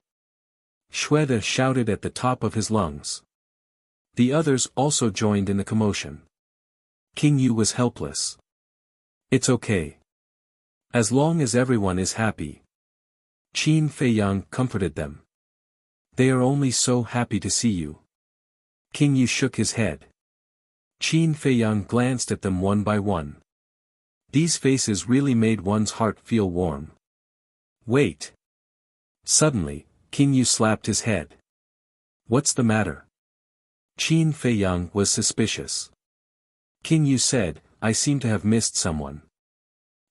Shweta shouted at the top of his lungs. The others also joined in the commotion. King Yu was helpless. It's okay. As long as everyone is happy. Qin Feiyang comforted them. They are only so happy to see you. King Yu shook his head. Qin Feiyang glanced at them one by one. These faces really made one's heart feel warm. Wait. Suddenly, King Yu slapped his head. What's the matter? Qin Feiyang was suspicious. King Yu said, I seem to have missed someone.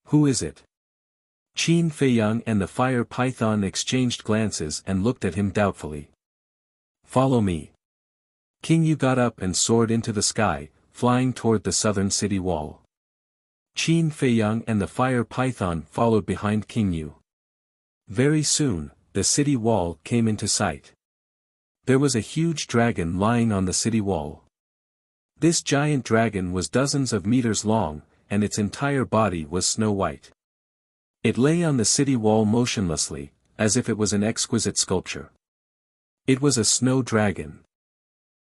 Who is it? Qin Feiyang and the fire python exchanged glances and looked at him doubtfully. Follow me. King Yu got up and soared into the sky, flying toward the southern city wall. Qin Feiyang and the fire python followed behind King Yu. Very soon, the city wall came into sight. There was a huge dragon lying on the city wall. This giant dragon was dozens of meters long, and its entire body was snow white. It lay on the city wall motionlessly, as if it was an exquisite sculpture. It was a snow dragon.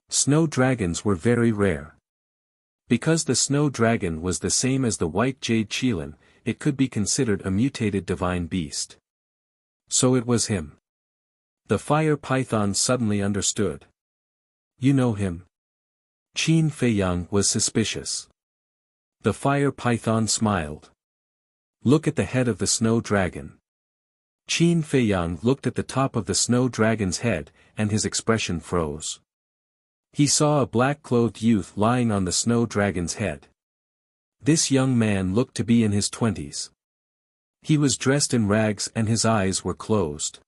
Snow dragons were very rare. Because the snow dragon was the same as the white jade qilin, it could be considered a mutated divine beast. So it was him. The fire python suddenly understood. You know him? Qin Feiyang was suspicious. The fire python smiled. Look at the head of the snow dragon. Qin Feiyang looked at the top of the snow dragon's head, and his expression froze. He saw a black-clothed youth lying on the snow dragon's head. This young man looked to be in his 20s. He was dressed in rags and his eyes were closed.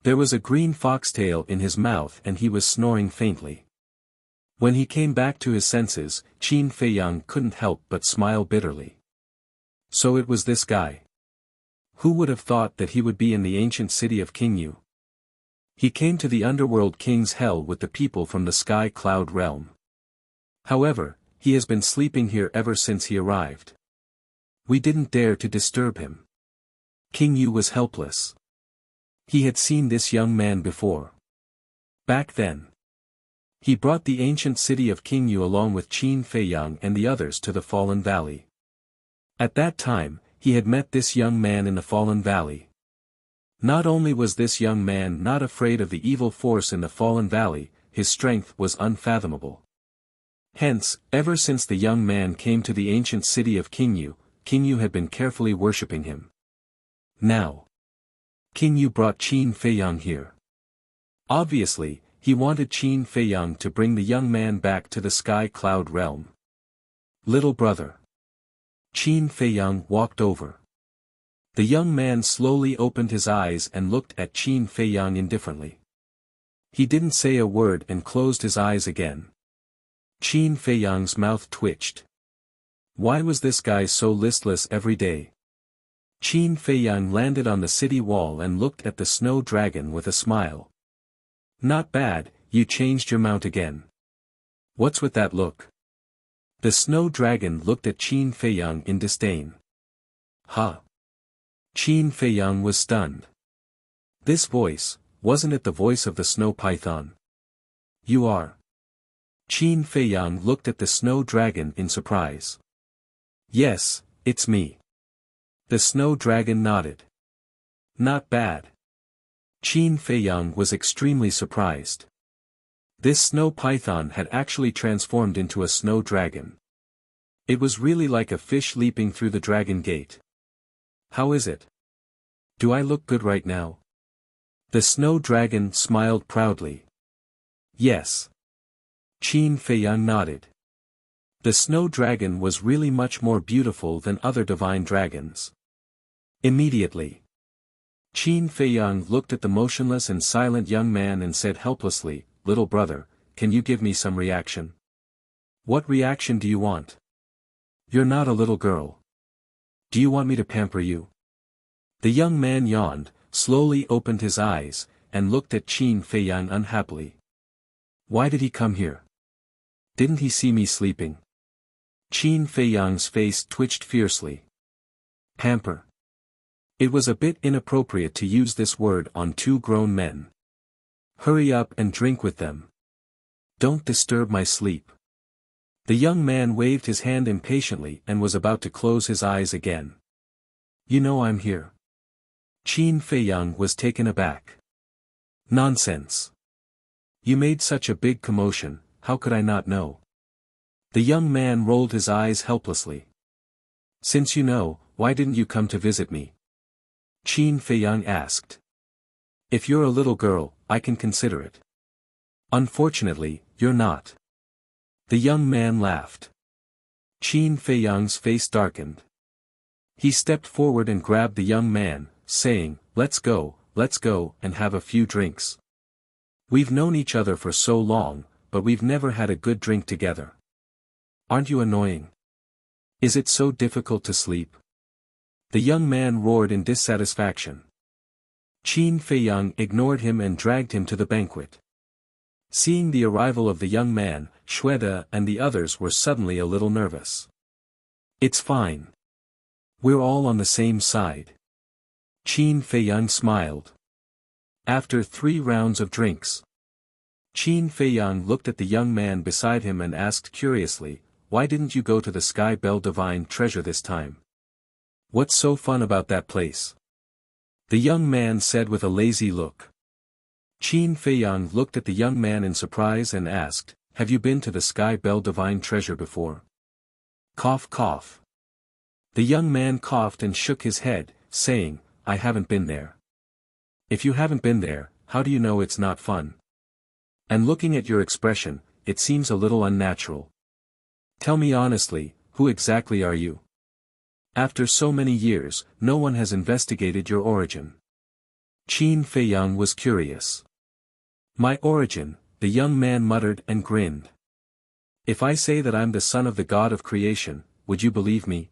There was a green foxtail in his mouth and he was snoring faintly. When he came back to his senses, Qin Feiyang couldn't help but smile bitterly. So it was this guy. Who would have thought that he would be in the ancient city of King Yu? He came to the underworld king's hell with the people from the sky cloud realm. However, he has been sleeping here ever since he arrived. We didn't dare to disturb him. King Yu was helpless. He had seen this young man before. Back then. He brought the ancient city of King Yu along with Qin Feiyang and the others to the Fallen Valley. At that time, he had met this young man in the Fallen Valley. Not only was this young man not afraid of the evil force in the Fallen Valley, his strength was unfathomable. Hence, ever since the young man came to the ancient city of King Yu had been carefully worshipping him. Now, King Yu brought Qin Feiyang here. Obviously, he wanted Qin Feiyang to bring the young man back to the sky cloud realm. Little brother. Qin Feiyang walked over. The young man slowly opened his eyes and looked at Qin Feiyang indifferently. He didn't say a word and closed his eyes again. Qin Feiyang's mouth twitched. Why was this guy so listless every day? Qin Feiyang landed on the city wall and looked at the snow dragon with a smile. Not bad, you changed your mount again. What's with that look? The snow dragon looked at Qin Feiyang in disdain. Huh? Qin Feiyang was stunned. This voice, wasn't it the voice of the snow python? You are. Qin Feiyang looked at the snow dragon in surprise. Yes, it's me. The snow dragon nodded. Not bad. Qin Feiyang was extremely surprised. This snow python had actually transformed into a snow dragon. It was really like a fish leaping through the dragon gate. How is it? Do I look good right now? The snow dragon smiled proudly. Yes. Qin Feiyang nodded. The snow dragon was really much more beautiful than other divine dragons. Immediately, Qin Feiyang looked at the motionless and silent young man and said helplessly, "Little brother, can you give me some reaction?" "What reaction do you want? You're not a little girl. Do you want me to pamper you?" The young man yawned, slowly opened his eyes, and looked at Qin Feiyang unhappily. Why did he come here? Didn't he see me sleeping? Qin Feiyang's face twitched fiercely. Pamper. It was a bit inappropriate to use this word on two grown men. Hurry up and drink with them. Don't disturb my sleep. The young man waved his hand impatiently and was about to close his eyes again. You know I'm here. Qin Feiyang was taken aback. Nonsense. You made such a big commotion, how could I not know? The young man rolled his eyes helplessly. Since you know, why didn't you come to visit me? Qin Feiyang asked. If you're a little girl, I can consider it. Unfortunately, you're not. The young man laughed. Qin Feiyang's face darkened. He stepped forward and grabbed the young man, saying, let's go, and have a few drinks. We've known each other for so long, but we've never had a good drink together. Aren't you annoying? Is it so difficult to sleep? The young man roared in dissatisfaction. Qin Feiyang ignored him and dragged him to the banquet. Seeing the arrival of the young man, Shweta and the others were suddenly a little nervous. It's fine. We're all on the same side. Qin Feiyang smiled. After 3 rounds of drinks, Qin Feiyang looked at the young man beside him and asked curiously, why didn't you go to the Sky Bell Divine Treasure this time? What's so fun about that place? The young man said with a lazy look. Qin Feiyang looked at the young man in surprise and asked, have you been to the Sky Bell Divine Treasure before? Cough cough. The young man coughed and shook his head, saying, I haven't been there. If you haven't been there, how do you know it's not fun? And looking at your expression, it seems a little unnatural. Tell me honestly, who exactly are you? After so many years, no one has investigated your origin. Qin Feiyang was curious. My origin, the young man muttered and grinned. If I say that I'm the son of the god of creation, would you believe me?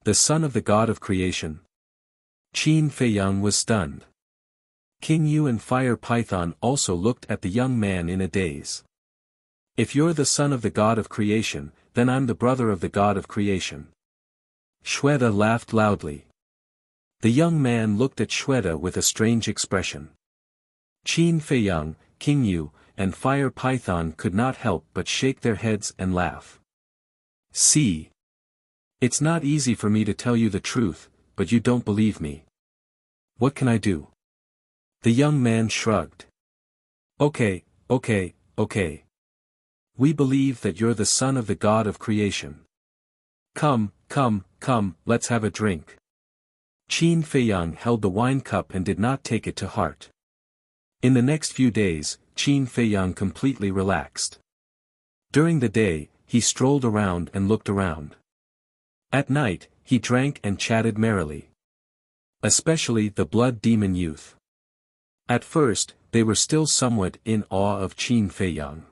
The son of the god of creation? Qin Feiyang was stunned. King Yu and Fire Python also looked at the young man in a daze. If you're the son of the god of creation, then I'm the brother of the god of creation. Shweta laughed loudly. The young man looked at Shweta with a strange expression. Qin Feiyang, King Yu, and Fire Python could not help but shake their heads and laugh. See? It's not easy for me to tell you the truth, but you don't believe me. What can I do? The young man shrugged. Okay. We believe that you're the son of the god of creation. Come, let's have a drink. Qin Feiyang held the wine cup and did not take it to heart. In the next few days, Qin Feiyang completely relaxed. During the day, he strolled around and looked around. At night, he drank and chatted merrily. Especially the blood demon youth. At first, they were still somewhat in awe of Qin Feiyang.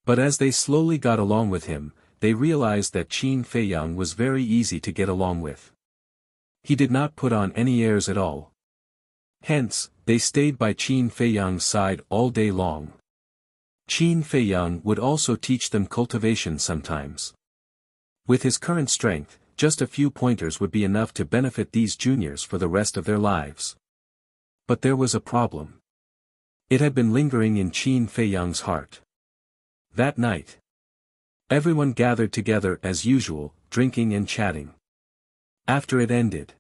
But as they slowly got along with him, they realized that Qin Feiyang was very easy to get along with. He did not put on any airs at all. Hence, they stayed by Qin Feiyang's side all day long. Qin Feiyang would also teach them cultivation sometimes. With his current strength, just a few pointers would be enough to benefit these juniors for the rest of their lives. But there was a problem. It had been lingering in Qin Feiyang's heart. That night, everyone gathered together as usual, drinking and chatting. After it ended,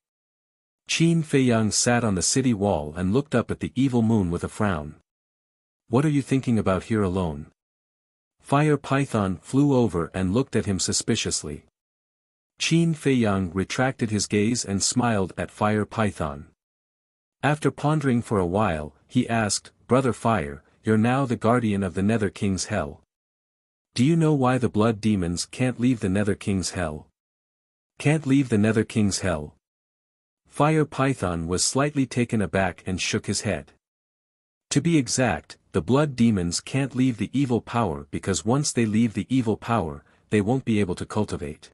Qin Feiyang sat on the city wall and looked up at the evil moon with a frown. What are you thinking about here alone? Fire Python flew over and looked at him suspiciously. Qin Feiyang retracted his gaze and smiled at Fire Python. After pondering for a while, he asked, Brother Fire, you're now the guardian of the Nether King's Hell. Do you know why the blood demons can't leave the Nether King's Hell? Can't leave the Nether King's Hell? Fire Python was slightly taken aback and shook his head. To be exact, the blood demons can't leave the evil power because once they leave the evil power, they won't be able to cultivate.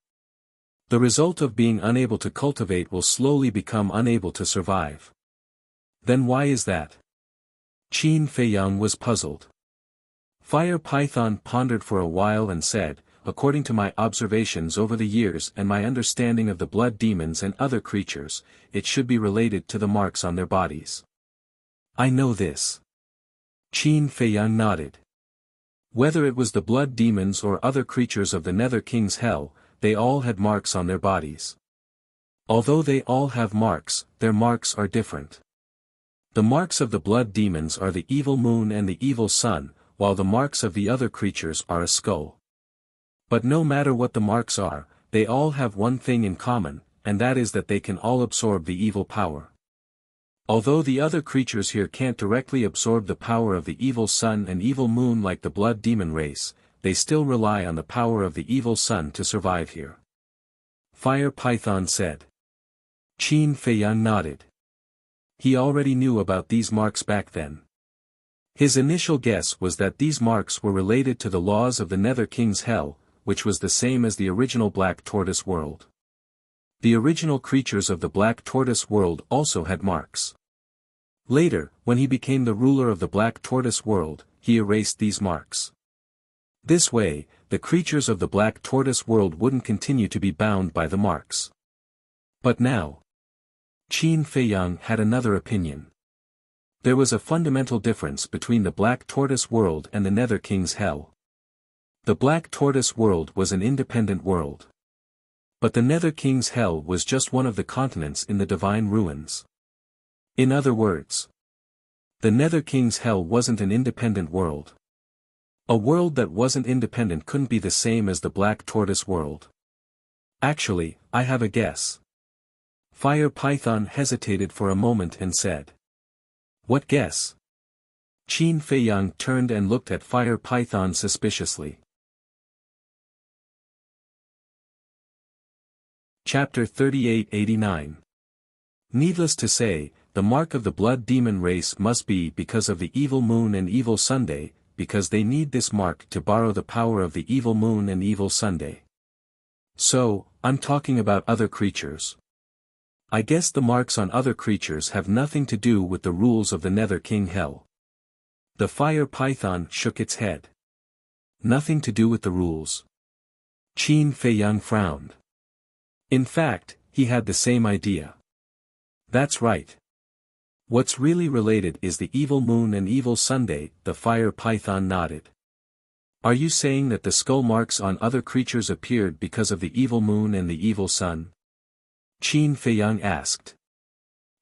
The result of being unable to cultivate will slowly become unable to survive. Then why is that? Qin Feiyang was puzzled. Fire Python pondered for a while and said, according to my observations over the years and my understanding of the blood demons and other creatures, it should be related to the marks on their bodies. I know this. Qin Feiyang nodded. Whether it was the blood demons or other creatures of the Nether King's Hell, they all had marks on their bodies. Although they all have marks, their marks are different. The marks of the blood demons are the evil moon and the evil sun, while the marks of the other creatures are a skull. But no matter what the marks are, they all have one thing in common, and that is that they can all absorb the evil power. Although the other creatures here can't directly absorb the power of the evil sun and evil moon like the blood demon race, they still rely on the power of the evil sun to survive here. Fire Python said. Qin Feiyang nodded. He already knew about these marks back then. His initial guess was that these marks were related to the laws of the Nether King's Hell, which was the same as the original Black Tortoise world. The original creatures of the Black Tortoise world also had marks. Later, when he became the ruler of the Black Tortoise world, he erased these marks. This way, the creatures of the Black Tortoise world wouldn't continue to be bound by the marks. But now, Qin Feiyang had another opinion. There was a fundamental difference between the Black Tortoise world and the Nether King's Hell. The Black Tortoise world was an independent world. But the Nether King's Hell was just one of the continents in the Divine Ruins. In other words, the Nether King's Hell wasn't an independent world. A world that wasn't independent couldn't be the same as the Black Tortoise world. Actually, I have a guess. Fire Python hesitated for a moment and said. What guess? Qin Feiyang turned and looked at Fire Python suspiciously. Chapter 3889. Needless to say, the mark of the blood demon race must be because of the evil moon and evil Sunday, because they need this mark to borrow the power of the evil moon and evil Sunday. So, I'm talking about other creatures. I guess the marks on other creatures have nothing to do with the rules of the Nether King Hell. The Fire Python shook its head. Nothing to do with the rules. Qin Feiyang frowned. In fact, he had the same idea. That's right. What's really related is the evil moon and evil Sunday, the Fire Python nodded. Are you saying that the skull marks on other creatures appeared because of the evil moon and the evil sun? Qin Feiyang asked.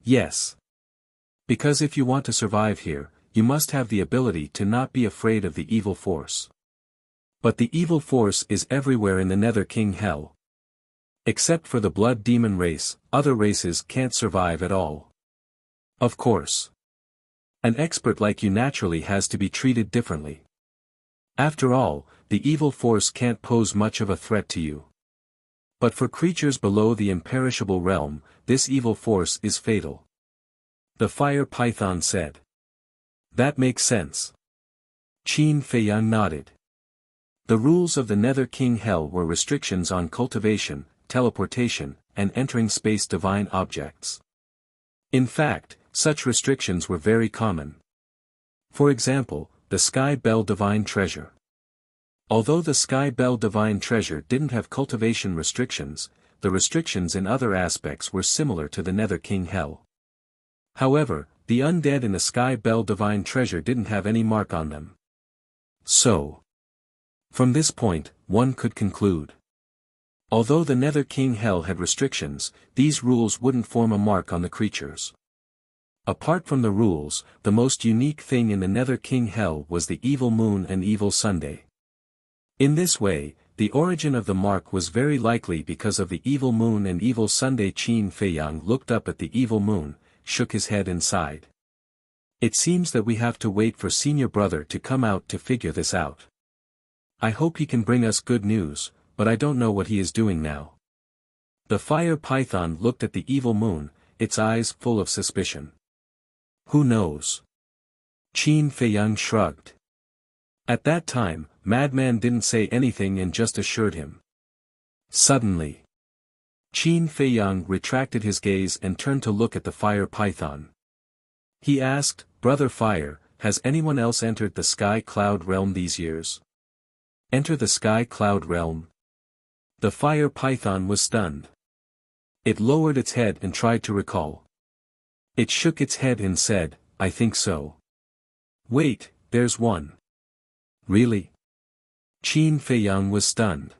Yes. Because if you want to survive here, you must have the ability to not be afraid of the evil force. But the evil force is everywhere in the Nether King Hell. Except for the blood demon race, other races can't survive at all. Of course. An expert like you naturally has to be treated differently. After all, the evil force can't pose much of a threat to you. But for creatures below the imperishable realm, this evil force is fatal. The fire python said. That makes sense. Qin Feiyang nodded. The rules of the Nether King Hell were restrictions on cultivation, teleportation, and entering space divine objects. In fact, such restrictions were very common. For example, the Sky Bell Divine Treasure. Although the Sky Bell Divine Treasure didn't have cultivation restrictions, the restrictions in other aspects were similar to the Nether King Hell. However, the undead in the Sky Bell Divine Treasure didn't have any mark on them. So, from this point, one could conclude. Although the Nether King Hell had restrictions, these rules wouldn't form a mark on the creatures. Apart from the rules, the most unique thing in the Nether King Hell was the evil moon and evil Sunday. In this way, the origin of the mark was very likely because of the evil moon and evil Sunday. Qin Feiyang looked up at the evil moon, shook his head and sighed. It seems that we have to wait for senior brother to come out to figure this out. I hope he can bring us good news, but I don't know what he is doing now. The fire python looked at the evil moon, its eyes full of suspicion. Who knows? Qin Feiyang shrugged. At that time, Madman didn't say anything and just assured him. Suddenly, Qin Feiyang retracted his gaze and turned to look at the fire python. He asked, Brother Fire, has anyone else entered the Sky Cloud Realm these years? Enter the Sky Cloud Realm? The fire python was stunned. It lowered its head and tried to recall. It shook its head and said, I think so. Wait, there's one. Really? Qin Feiyang was stunned.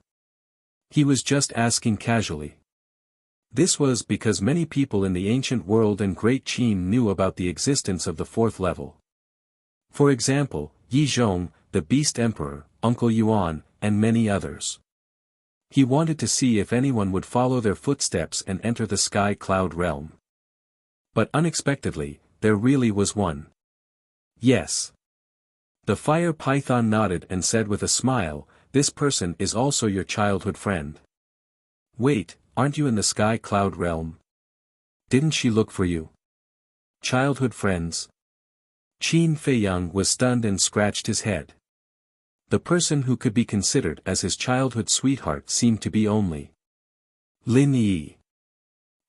He was just asking casually. This was because many people in the ancient world and Great Qin knew about the existence of the fourth level. For example, Yi Zhong, the Beast Emperor, Uncle Yuan, and many others. He wanted to see if anyone would follow their footsteps and enter the Sky Cloud Realm. But unexpectedly, there really was one. Yes. The fire python nodded and said with a smile, this person is also your childhood friend. Wait, aren't you in the Sky Cloud Realm? Didn't she look for you? Childhood friends? Qin Feiyang was stunned and scratched his head. The person who could be considered as his childhood sweetheart seemed to be only Lin Yi.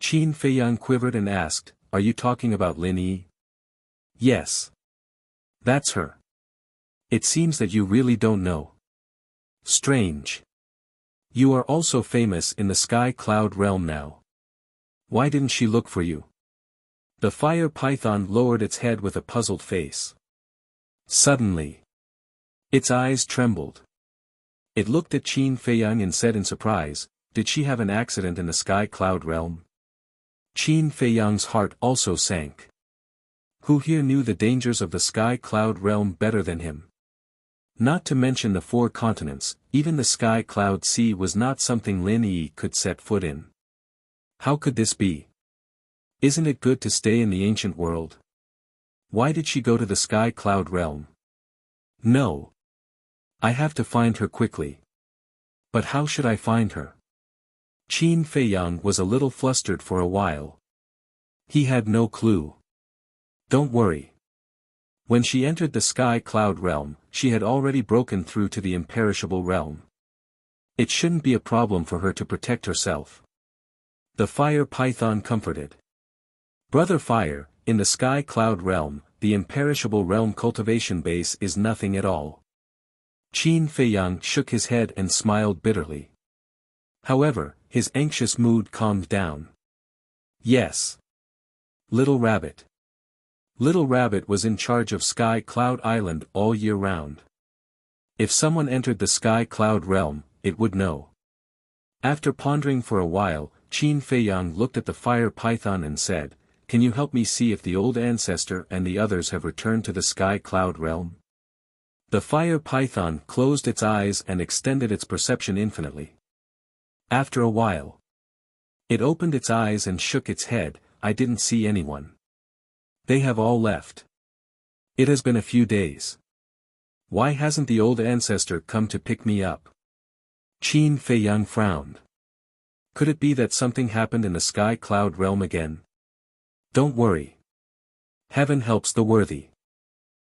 Qin Feiyang quivered and asked, are you talking about Lin Yi? Yes. That's her. It seems that you really don't know. Strange. You are also famous in the Sky Cloud Realm now. Why didn't she look for you? The fire python lowered its head with a puzzled face. Suddenly, its eyes trembled. It looked at Qin Feiyang and said in surprise, did she have an accident in the Sky Cloud Realm? Qin Feiyang's heart also sank. Who here knew the dangers of the Sky Cloud Realm better than him? Not to mention the 4 continents, even the Sky Cloud Sea was not something Lin Yi could set foot in. How could this be? Isn't it good to stay in the ancient world? Why did she go to the Sky Cloud Realm? No. I have to find her quickly. But how should I find her? Qin Feiyang was a little flustered for a while. He had no clue. Don't worry. When she entered the Sky Cloud Realm, she had already broken through to the imperishable realm. It shouldn't be a problem for her to protect herself. The fire python comforted. Brother Fire, in the Sky Cloud Realm, the imperishable realm cultivation base is nothing at all. Qin Feiyang shook his head and smiled bitterly. However, his anxious mood calmed down. Yes. Little Rabbit. Little Rabbit was in charge of Sky Cloud Island all year round. If someone entered the Sky Cloud Realm, it would know. After pondering for a while, Qin Feiyang looked at the fire python and said, can you help me see if the old ancestor and the others have returned to the Sky Cloud Realm? The fire python closed its eyes and extended its perception infinitely. After a while, it opened its eyes and shook its head. I didn't see anyone. They have all left. It has been a few days. Why hasn't the old ancestor come to pick me up? Qin Feiyang frowned. Could it be that something happened in the sky cloud realm again? Don't worry. Heaven helps the worthy.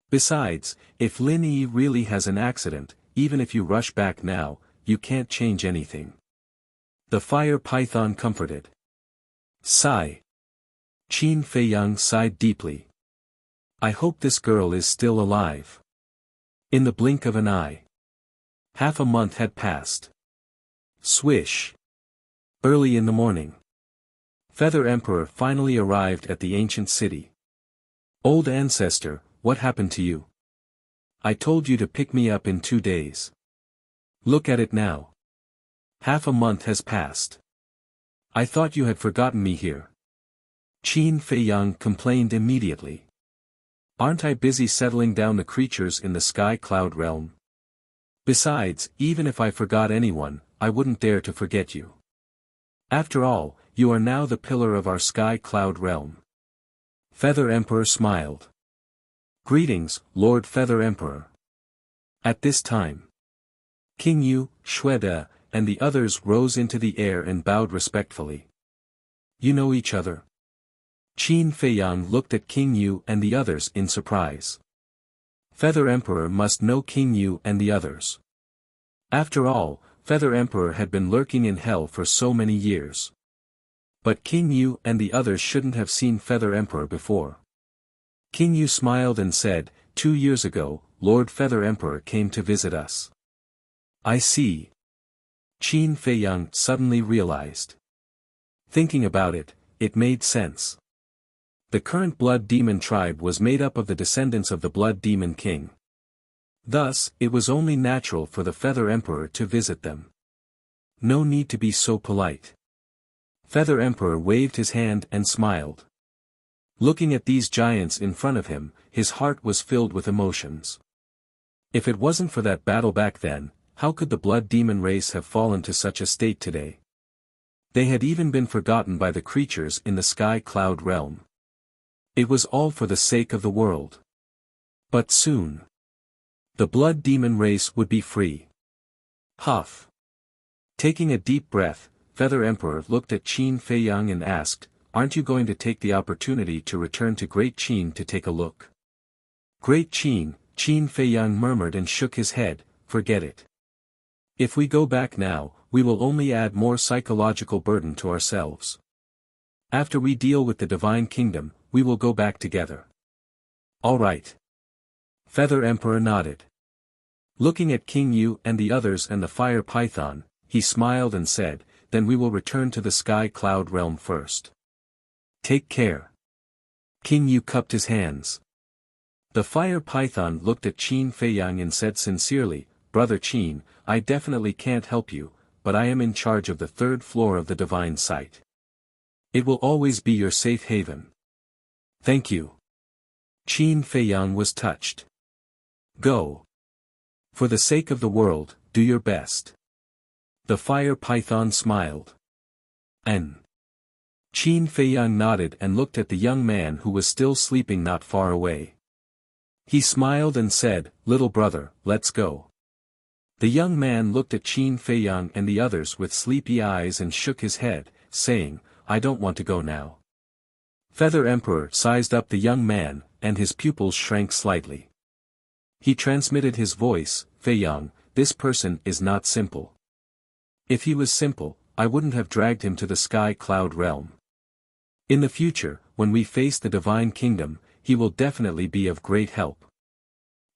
Besides, if Lin Yi really has an accident, even if you rush back now, you can't change anything. The fire python comforted. Sigh. Qin Feiyang sighed deeply. I hope this girl is still alive. In the blink of an eye. Half a month had passed. Swish. Early in the morning. Feather Emperor finally arrived at the ancient city. Old ancestor, what happened to you? I told you to pick me up in 2 days. Look at it now. Half a month has passed. I thought you had forgotten me here. Qin Feiyang complained immediately. Aren't I busy settling down the creatures in the sky cloud realm? Besides, even if I forgot anyone, I wouldn't dare to forget you. After all, you are now the pillar of our sky cloud realm. Feather Emperor smiled. Greetings, Lord Feather Emperor. At this time, King Yu, Xuede, and the others rose into the air and bowed respectfully. You know each other? Qin Feiyang looked at King Yu and the others in surprise. Feather Emperor must know King Yu and the others. After all, Feather Emperor had been lurking in hell for so many years. But King Yu and the others shouldn't have seen Feather Emperor before. King Yu smiled and said, 2 years ago, Lord Feather Emperor came to visit us. I see. Qin Feiyang suddenly realized. Thinking about it, it made sense. The current Blood Demon tribe was made up of the descendants of the Blood Demon King. Thus, it was only natural for the Feather Emperor to visit them. No need to be so polite. Feather Emperor waved his hand and smiled. Looking at these giants in front of him, his heart was filled with emotions. If it wasn't for that battle back then, how could the Blood Demon race have fallen to such a state today? They had even been forgotten by the creatures in the sky cloud realm. It was all for the sake of the world. But soon, the Blood Demon race would be free. Huff. Taking a deep breath, Feather Emperor looked at Qin Feiyang and asked, aren't you going to take the opportunity to return to Great Qin to take a look? Great Qin, Qin Feiyang murmured and shook his head, forget it. If we go back now, we will only add more psychological burden to ourselves. After we deal with the Divine Kingdom, we will go back together. All right. Feather Emperor nodded. Looking at King Yu and the others and the fire python, he smiled and said, then we will return to the sky cloud realm first. Take care. King Yu cupped his hands. The fire python looked at Qin Feiyang and said sincerely, Brother Qin, I definitely can't help you, but I am in charge of the 3rd floor of the divine site. It will always be your safe haven. Thank you. Qin Feiyang was touched. Go. For the sake of the world, do your best. The fire python smiled. Qin Feiyang nodded and looked at the young man who was still sleeping not far away. He smiled and said, little brother, let's go. The young man looked at Qin Feiyang and the others with sleepy eyes and shook his head, saying, I don't want to go now. Feather Emperor sized up the young man, and his pupils shrank slightly. He transmitted his voice, Feiyang, this person is not simple. If he was simple, I wouldn't have dragged him to the sky cloud realm. In the future, when we face the Divine Kingdom, he will definitely be of great help.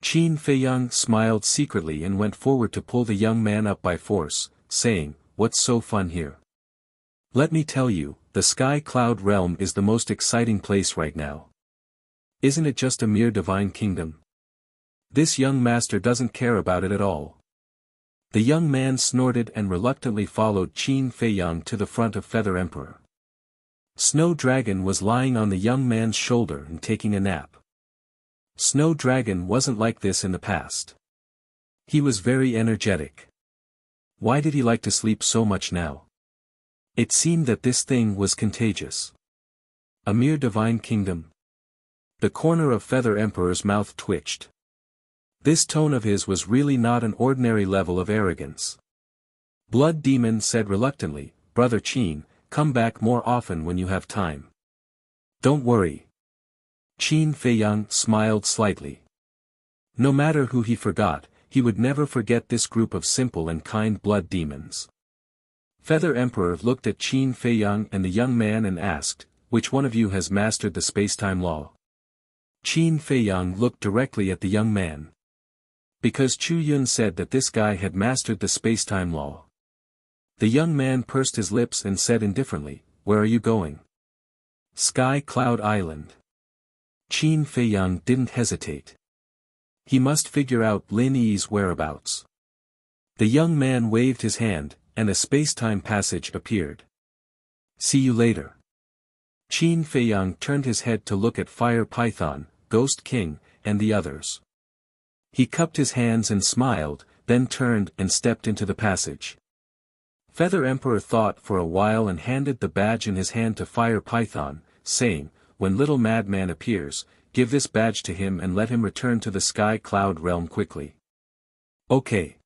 Qin Feiyang smiled secretly and went forward to pull the young man up by force, saying, what's so fun here? Let me tell you, the sky cloud realm is the most exciting place right now. Isn't it just a mere divine kingdom? This young master doesn't care about it at all. The young man snorted and reluctantly followed Qin Feiyang to the front of Feather Emperor. Snow Dragon was lying on the young man's shoulder and taking a nap. Snow Dragon wasn't like this in the past. He was very energetic. Why did he like to sleep so much now? It seemed that this thing was contagious. A mere divine kingdom? The corner of Feather Emperor's mouth twitched. This tone of his was really not an ordinary level of arrogance. Blood Demon said reluctantly, "Brother Qin, come back more often when you have time." "Don't worry." Qin Feiyang smiled slightly. No matter who he forgot, he would never forget this group of simple and kind blood demons. Feather Emperor looked at Qin Feiyang and the young man and asked, "Which one of you has mastered the spacetime law?" Qin Feiyang looked directly at the young man. Because Chu Yun said that this guy had mastered the spacetime law. The young man pursed his lips and said indifferently, "Where are you going?" "Sky Cloud Island." Qin Feiyang didn't hesitate. He must figure out Lin Yi's whereabouts. The young man waved his hand, and a spacetime passage appeared. "See you later." Qin Feiyang turned his head to look at Fire Python, Ghost King, and the others. He cupped his hands and smiled, then turned and stepped into the passage. Feather Emperor thought for a while and handed the badge in his hand to Fire Python, saying, "When little madman appears, give this badge to him and let him return to the Sky Cloud realm quickly." "Okay."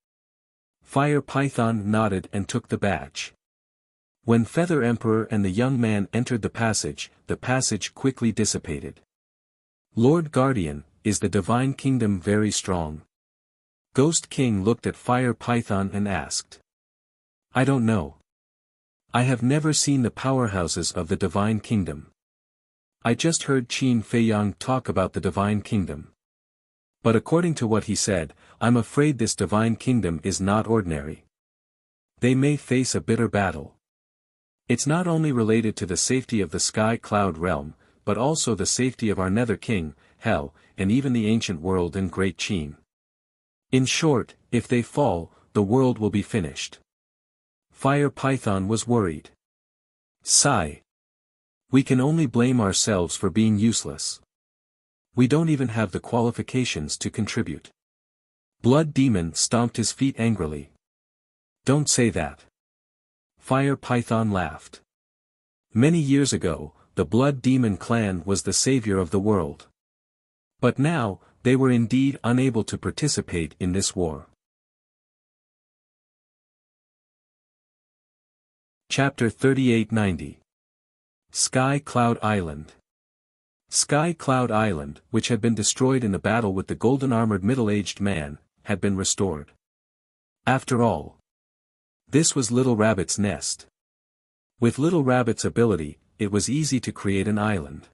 Fire Python nodded and took the badge. When Feather Emperor and the young man entered the passage quickly dissipated. "Lord Guardian, is the Divine Kingdom very strong?" Ghost King looked at Fire Python and asked. "I don't know. I have never seen the powerhouses of the Divine Kingdom. I just heard Qin Feiyang talk about the Divine Kingdom. But according to what he said, I'm afraid this Divine Kingdom is not ordinary. They may face a bitter battle. It's not only related to the safety of the Sky Cloud realm, but also the safety of our Nether King, Hell, and even the ancient world and Great Qin. In short, if they fall, the world will be finished." Fire Python was worried. "Sigh. We can only blame ourselves for being useless. We don't even have the qualifications to contribute." Blood Demon stomped his feet angrily. "Don't say that." Fire Python laughed. Many years ago, the Blood Demon clan was the savior of the world. But now, they were indeed unable to participate in this war. Chapter 3890. Sky Cloud Island. Sky Cloud Island, which had been destroyed in the battle with the golden-armored middle-aged man, had been restored. After all, this was Little Rabbit's nest. With Little Rabbit's ability, it was easy to create an island.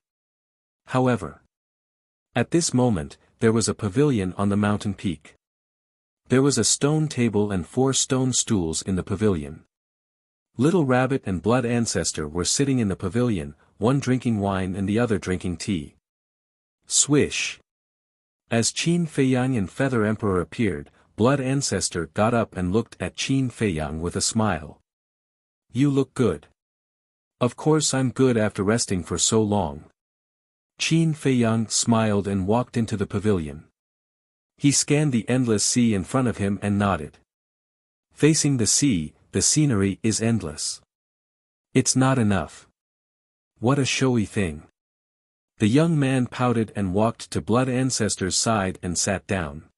However, at this moment, there was a pavilion on the mountain peak. There was a stone table and 4 stone stools in the pavilion. Little Rabbit and Blood Ancestor were sitting in the pavilion, one drinking wine and the other drinking tea. Swish! As Qin Feiyang and Feather Emperor appeared, Blood Ancestor got up and looked at Qin Feiyang with a smile. "You look good." "Of course I'm good after resting for so long." Qin Feiyang smiled and walked into the pavilion. He scanned the endless sea in front of him and nodded. Facing the sea, the scenery is endless. It's not enough. What a showy thing. The young man pouted and walked to Blood Ancestor's side and sat down.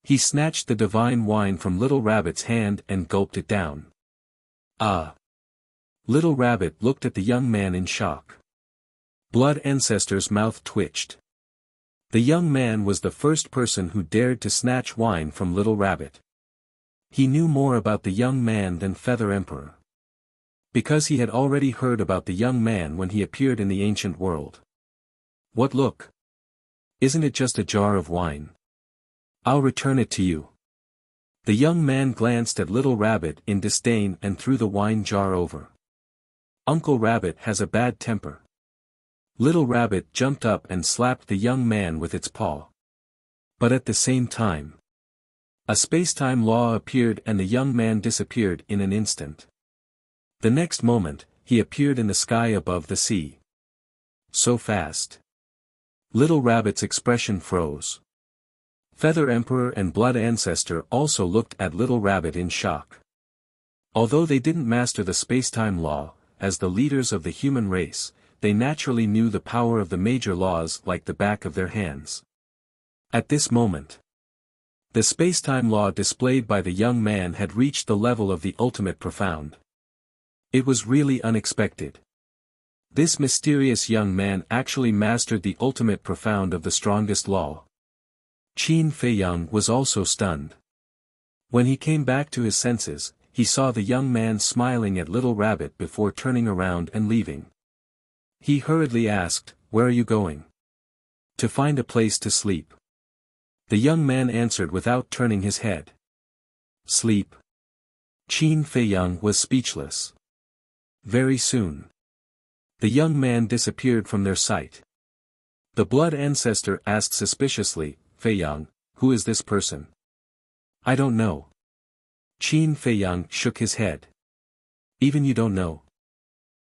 He snatched the divine wine from Little Rabbit's hand and gulped it down. "Ah!" Little Rabbit looked at the young man in shock. Blood Ancestor's mouth twitched. The young man was the first person who dared to snatch wine from Little Rabbit. He knew more about the young man than Feather Emperor. Because he had already heard about the young man when he appeared in the ancient world. "What look? Isn't it just a jar of wine? I'll return it to you." The young man glanced at Little Rabbit in disdain and threw the wine jar over. "Uncle Rabbit has a bad temper." Little Rabbit jumped up and slapped the young man with its paw. But at the same time, a spacetime law appeared and the young man disappeared in an instant. The next moment, he appeared in the sky above the sea. So fast. Little Rabbit's expression froze. Feather Emperor and Blood Ancestor also looked at Little Rabbit in shock. Although they didn't master the space-time law, as the leaders of the human race, they naturally knew the power of the major laws like the back of their hands. At this moment, the space-time law displayed by the young man had reached the level of the ultimate profound. It was really unexpected. This mysterious young man actually mastered the ultimate profound of the strongest law. Qin Feiyang was also stunned. When he came back to his senses, he saw the young man smiling at Little Rabbit before turning around and leaving. He hurriedly asked, "Where are you going?" "To find a place to sleep." The young man answered without turning his head. "Sleep?" Qin Feiyang was speechless. Very soon, the young man disappeared from their sight. The Blood Ancestor asked suspiciously, "Feiyang, who is this person?" "I don't know." Qin Feiyang shook his head. "Even you don't know?"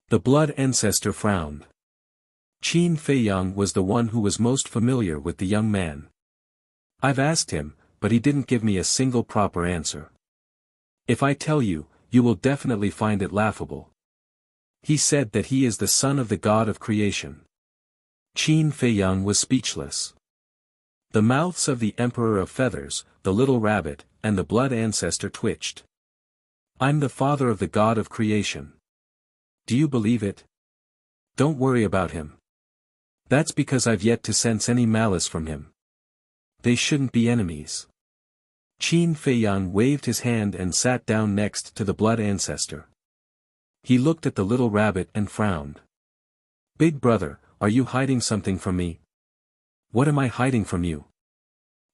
The Blood Ancestor frowned. Qin Feiyang was the one who was most familiar with the young man. "I've asked him, but he didn't give me a single proper answer. If I tell you, you will definitely find it laughable. He said that he is the son of the god of creation." Qin Feiyang was speechless. The mouths of the Emperor of Feathers, the Little Rabbit, and the Blood Ancestor twitched. "I'm the father of the god of creation. Do you believe it? Don't worry about him. That's because I've yet to sense any malice from him. They shouldn't be enemies." Qin Feiyang waved his hand and sat down next to the Blood Ancestor. He looked at the Little Rabbit and frowned. "Big brother, are you hiding something from me?" "What am I hiding from you?"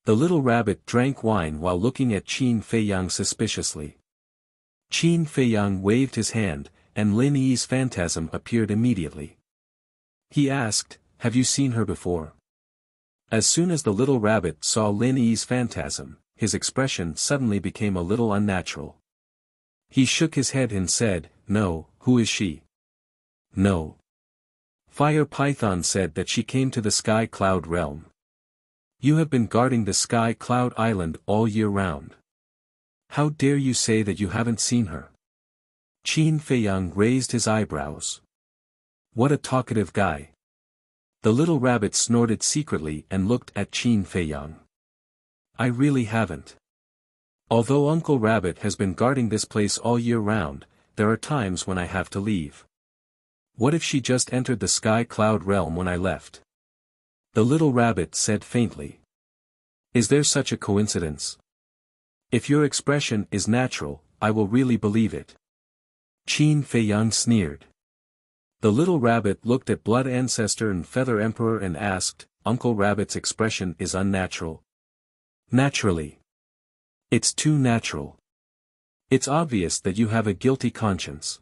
The Little Rabbit drank wine while looking at Qin Feiyang suspiciously. Qin Feiyang waved his hand, and Lin Yi's phantasm appeared immediately. He asked, "Have you seen her before?" As soon as the Little Rabbit saw Lin Yi's phantasm, his expression suddenly became a little unnatural. He shook his head and said, "No, who is she?" "No. Fire Python said that she came to the Sky Cloud realm. You have been guarding the Sky Cloud Island all year round. How dare you say that you haven't seen her?" Qin Feiyang raised his eyebrows. "What a talkative guy." The Little Rabbit snorted secretly and looked at Qin Feiyang. "I really haven't. Although Uncle Rabbit has been guarding this place all year round, there are times when I have to leave. What if she just entered the Sky Cloud realm when I left?" The Little Rabbit said faintly. "Is there such a coincidence? If your expression is natural, I will really believe it." Qin Feiyang sneered. The Little Rabbit looked at Blood Ancestor and Feather Emperor and asked, "Uncle Rabbit's expression is unnatural?" "Naturally. It's too natural. It's obvious that you have a guilty conscience."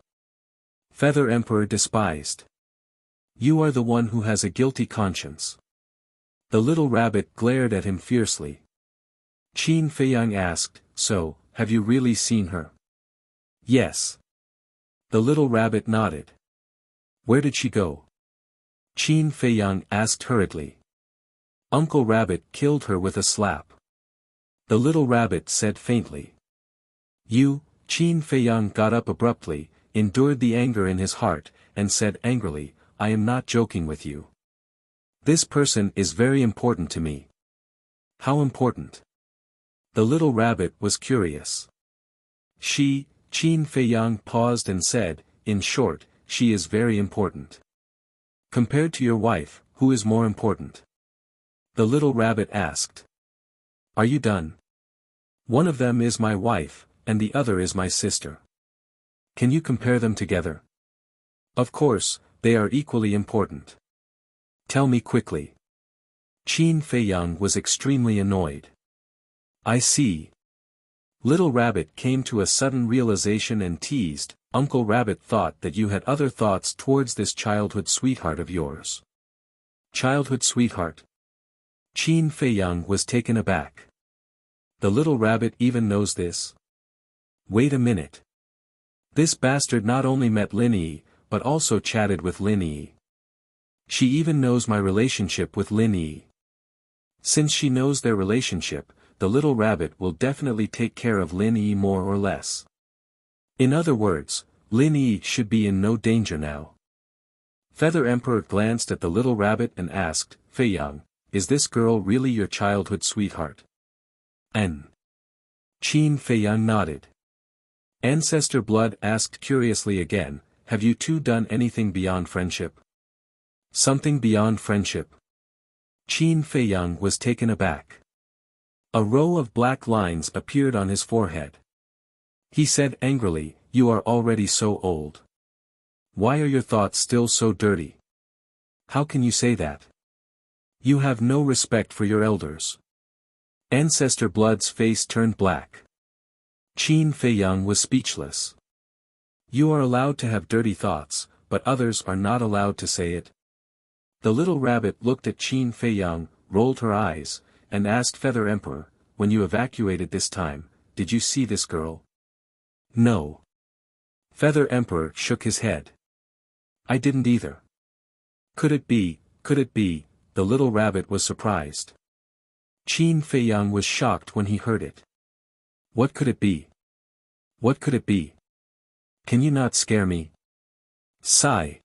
Feather Emperor despised. "You are the one who has a guilty conscience." The Little Rabbit glared at him fiercely. Qin Feiyang asked, "So, have you really seen her?" "Yes." The Little Rabbit nodded. "Where did she go?" Qin Feiyang asked hurriedly. "Uncle Rabbit killed her with a slap." The Little Rabbit said faintly. Qin Feiyang got up abruptly, endured the anger in his heart, and said angrily, "I am not joking with you. This person is very important to me." "How important?" The Little Rabbit was curious. Qin Feiyang paused and said, "In short, she is very important." "Compared to your wife, who is more important?" The Little Rabbit asked. "Are you done? One of them is my wife, and the other is my sister. Can you compare them together?" "Of course, they are equally important." "Tell me quickly." Qin Feiyang was extremely annoyed. "I see." Little Rabbit came to a sudden realization and teased, "Uncle Rabbit thought that you had other thoughts towards this childhood sweetheart of yours." "Childhood sweetheart?" Qin Feiyang was taken aback. The Little Rabbit even knows this? Wait a minute. This bastard not only met Lin Yi, but also chatted with Lin Yi. She even knows my relationship with Lin Yi. Since she knows their relationship, the little rabbit will definitely take care of Lin Yi more or less. In other words, Lin Yi should be in no danger now. Feather Emperor glanced at the little rabbit and asked, Fei Yang, is this girl really your childhood sweetheart? N. Qin Fei Yang nodded. Ancestor Blood asked curiously again, have you two done anything beyond friendship? Something beyond friendship? Qin Fei Yang was taken aback. A row of black lines appeared on his forehead. He said angrily, you are already so old. Why are your thoughts still so dirty? How can you say that? You have no respect for your elders. Ancestor Blood's face turned black. Qin Fei Yang was speechless. You are allowed to have dirty thoughts, but others are not allowed to say it. The little rabbit looked at Qin Fei Yang, rolled her eyes, and asked Feather Emperor, when you evacuated this time, did you see this girl? No. Feather Emperor shook his head. I didn't either. Could it be, the little rabbit was surprised. Qin Fei Yang was shocked when he heard it. What could it be? What could it be? Can you not scare me? Sigh.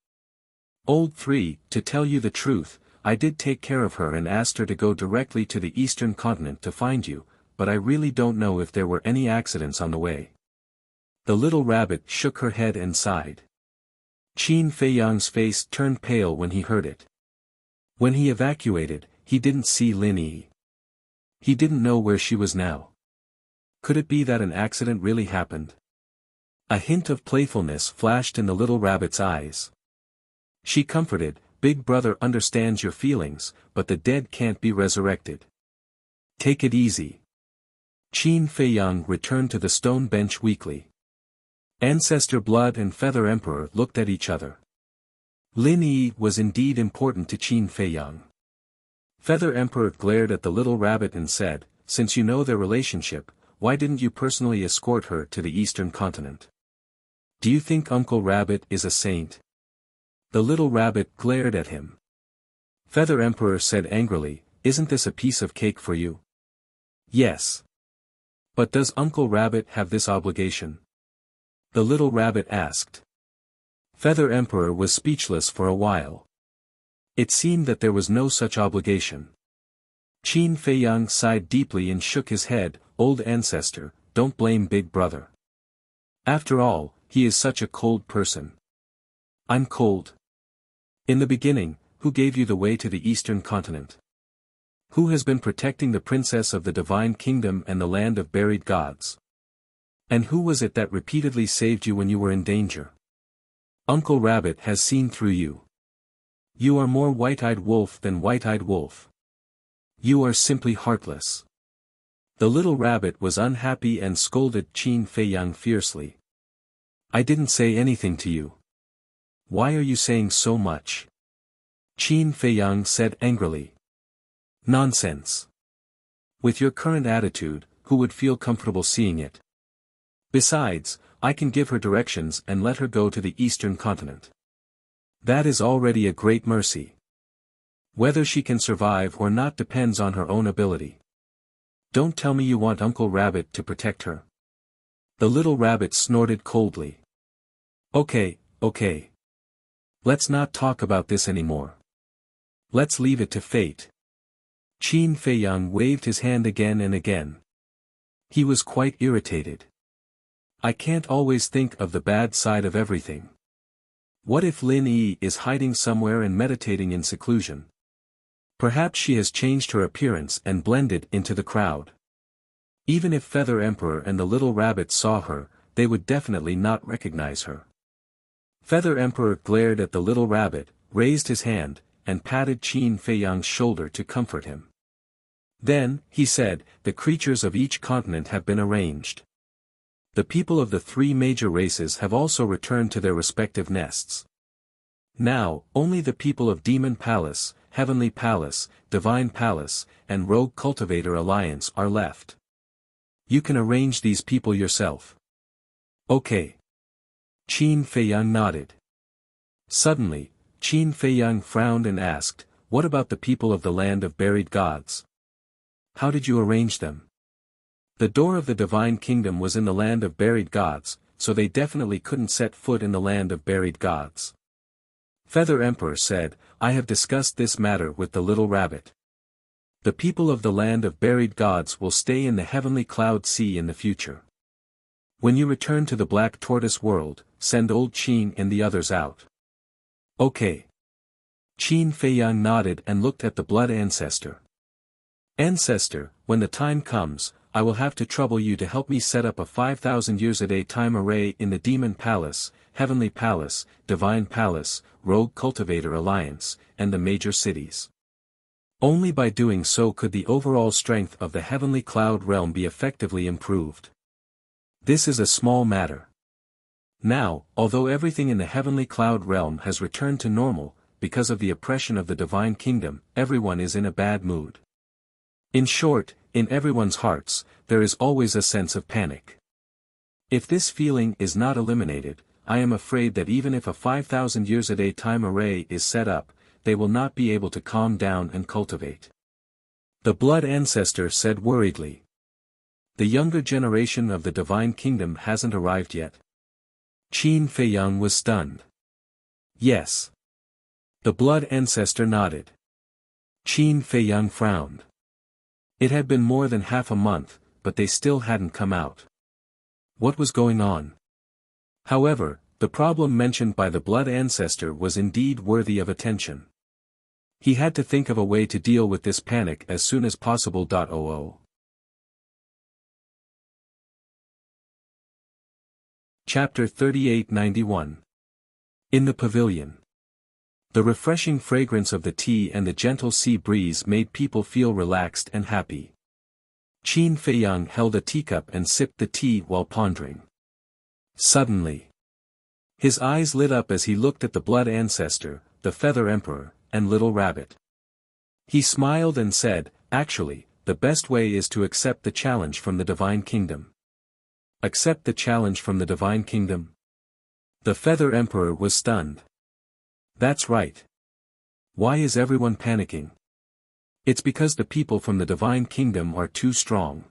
Old 3, to tell you the truth, I did take care of her and asked her to go directly to the eastern continent to find you, but I really don't know if there were any accidents on the way. The little rabbit shook her head and sighed. Qin Fei Yang's face turned pale when he heard it. When he evacuated, he didn't see Lin Yi. He didn't know where she was now. Could it be that an accident really happened? A hint of playfulness flashed in the little rabbit's eyes. She comforted, Big Brother understands your feelings, but the dead can't be resurrected. Take it easy. Qin Fei Yang returned to the stone bench weakly. Ancestor Blood and Feather Emperor looked at each other. Lin Yi was indeed important to Qin Fei Yang. Feather Emperor glared at the little rabbit and said, since you know their relationship, why didn't you personally escort her to the eastern continent? Do you think Uncle Rabbit is a saint? The little rabbit glared at him. Feather Emperor said angrily, isn't this a piece of cake for you? Yes. But does Uncle Rabbit have this obligation? The little rabbit asked. Feather Emperor was speechless for a while. It seemed that there was no such obligation. Qin Fei Yang sighed deeply and shook his head, old ancestor, don't blame Big Brother. After all, he is such a cold person. I'm cold. In the beginning, who gave you the way to the eastern continent? Who has been protecting the princess of the divine kingdom and the land of buried gods? And who was it that repeatedly saved you when you were in danger? Uncle Rabbit has seen through you. You are more white-eyed wolf than white-eyed wolf. You are simply heartless. The little rabbit was unhappy and scolded Qin Fei Yang fiercely. I didn't say anything to you. Why are you saying so much? Qin Fei Yang said angrily. Nonsense. With your current attitude, who would feel comfortable seeing it? Besides, I can give her directions and let her go to the eastern continent. That is already a great mercy. Whether she can survive or not depends on her own ability. Don't tell me you want Uncle Rabbit to protect her. The little rabbit snorted coldly. Okay. Let's not talk about this anymore. Let's leave it to fate. Qin Fei Yang waved his hand again and again. He was quite irritated. I can't always think of the bad side of everything. What if Lin Yi is hiding somewhere and meditating in seclusion? Perhaps she has changed her appearance and blended into the crowd. Even if Feather Emperor and the little rabbit saw her, they would definitely not recognize her. Feather Emperor glared at the little rabbit, raised his hand, and patted Qin Fei Yang's shoulder to comfort him. Then, he said, the creatures of each continent have been arranged. The people of the 3 major races have also returned to their respective nests. Now, only the people of Demon Palace, Heavenly Palace, Divine Palace, and Rogue Cultivator Alliance are left. You can arrange these people yourself. Okay. Qin Fei Yang nodded. Suddenly, Qin Fei Yang frowned and asked, what about the people of the land of buried gods? How did you arrange them? The door of the divine kingdom was in the land of buried gods, so they definitely couldn't set foot in the land of buried gods. Feather Emperor said, I have discussed this matter with the little rabbit. The people of the land of buried gods will stay in the heavenly cloud sea in the future. When you return to the Black Tortoise world, send old Qin and the others out. Okay. Qin Feiyang nodded and looked at the blood ancestor. Ancestor, when the time comes, I will have to trouble you to help me set up a 5,000 years a day time array in the Demon Palace, Heavenly Palace, Divine Palace, Rogue Cultivator Alliance, and the major cities. Only by doing so could the overall strength of the Heavenly Cloud realm be effectively improved. This is a small matter. Now, although everything in the Heavenly Cloud realm has returned to normal, because of the oppression of the Divine Kingdom, everyone is in a bad mood. In short, in everyone's hearts, there is always a sense of panic. If this feeling is not eliminated, I am afraid that even if a 5,000 years a day time array is set up, they will not be able to calm down and cultivate. The blood ancestor said worriedly. The younger generation of the divine kingdom hasn't arrived yet. Qin Feiyang was stunned. Yes. The blood ancestor nodded. Qin Feiyang frowned. It had been more than half a month, but they still hadn't come out. What was going on? However, the problem mentioned by the blood ancestor was indeed worthy of attention. He had to think of a way to deal with this panic as soon as possible. Chapter 3891. In the pavilion. The refreshing fragrance of the tea and the gentle sea breeze made people feel relaxed and happy. Qin Feiyang held a teacup and sipped the tea while pondering. Suddenly, his eyes lit up as he looked at the blood ancestor, the Feather Emperor, and Little Rabbit. He smiled and said, actually, the best way is to accept the challenge from the Divine Kingdom. Accept the challenge from the Divine Kingdom? The Feather Emperor was stunned. That's right. Why is everyone panicking? It's because the people from the Divine Kingdom are too strong.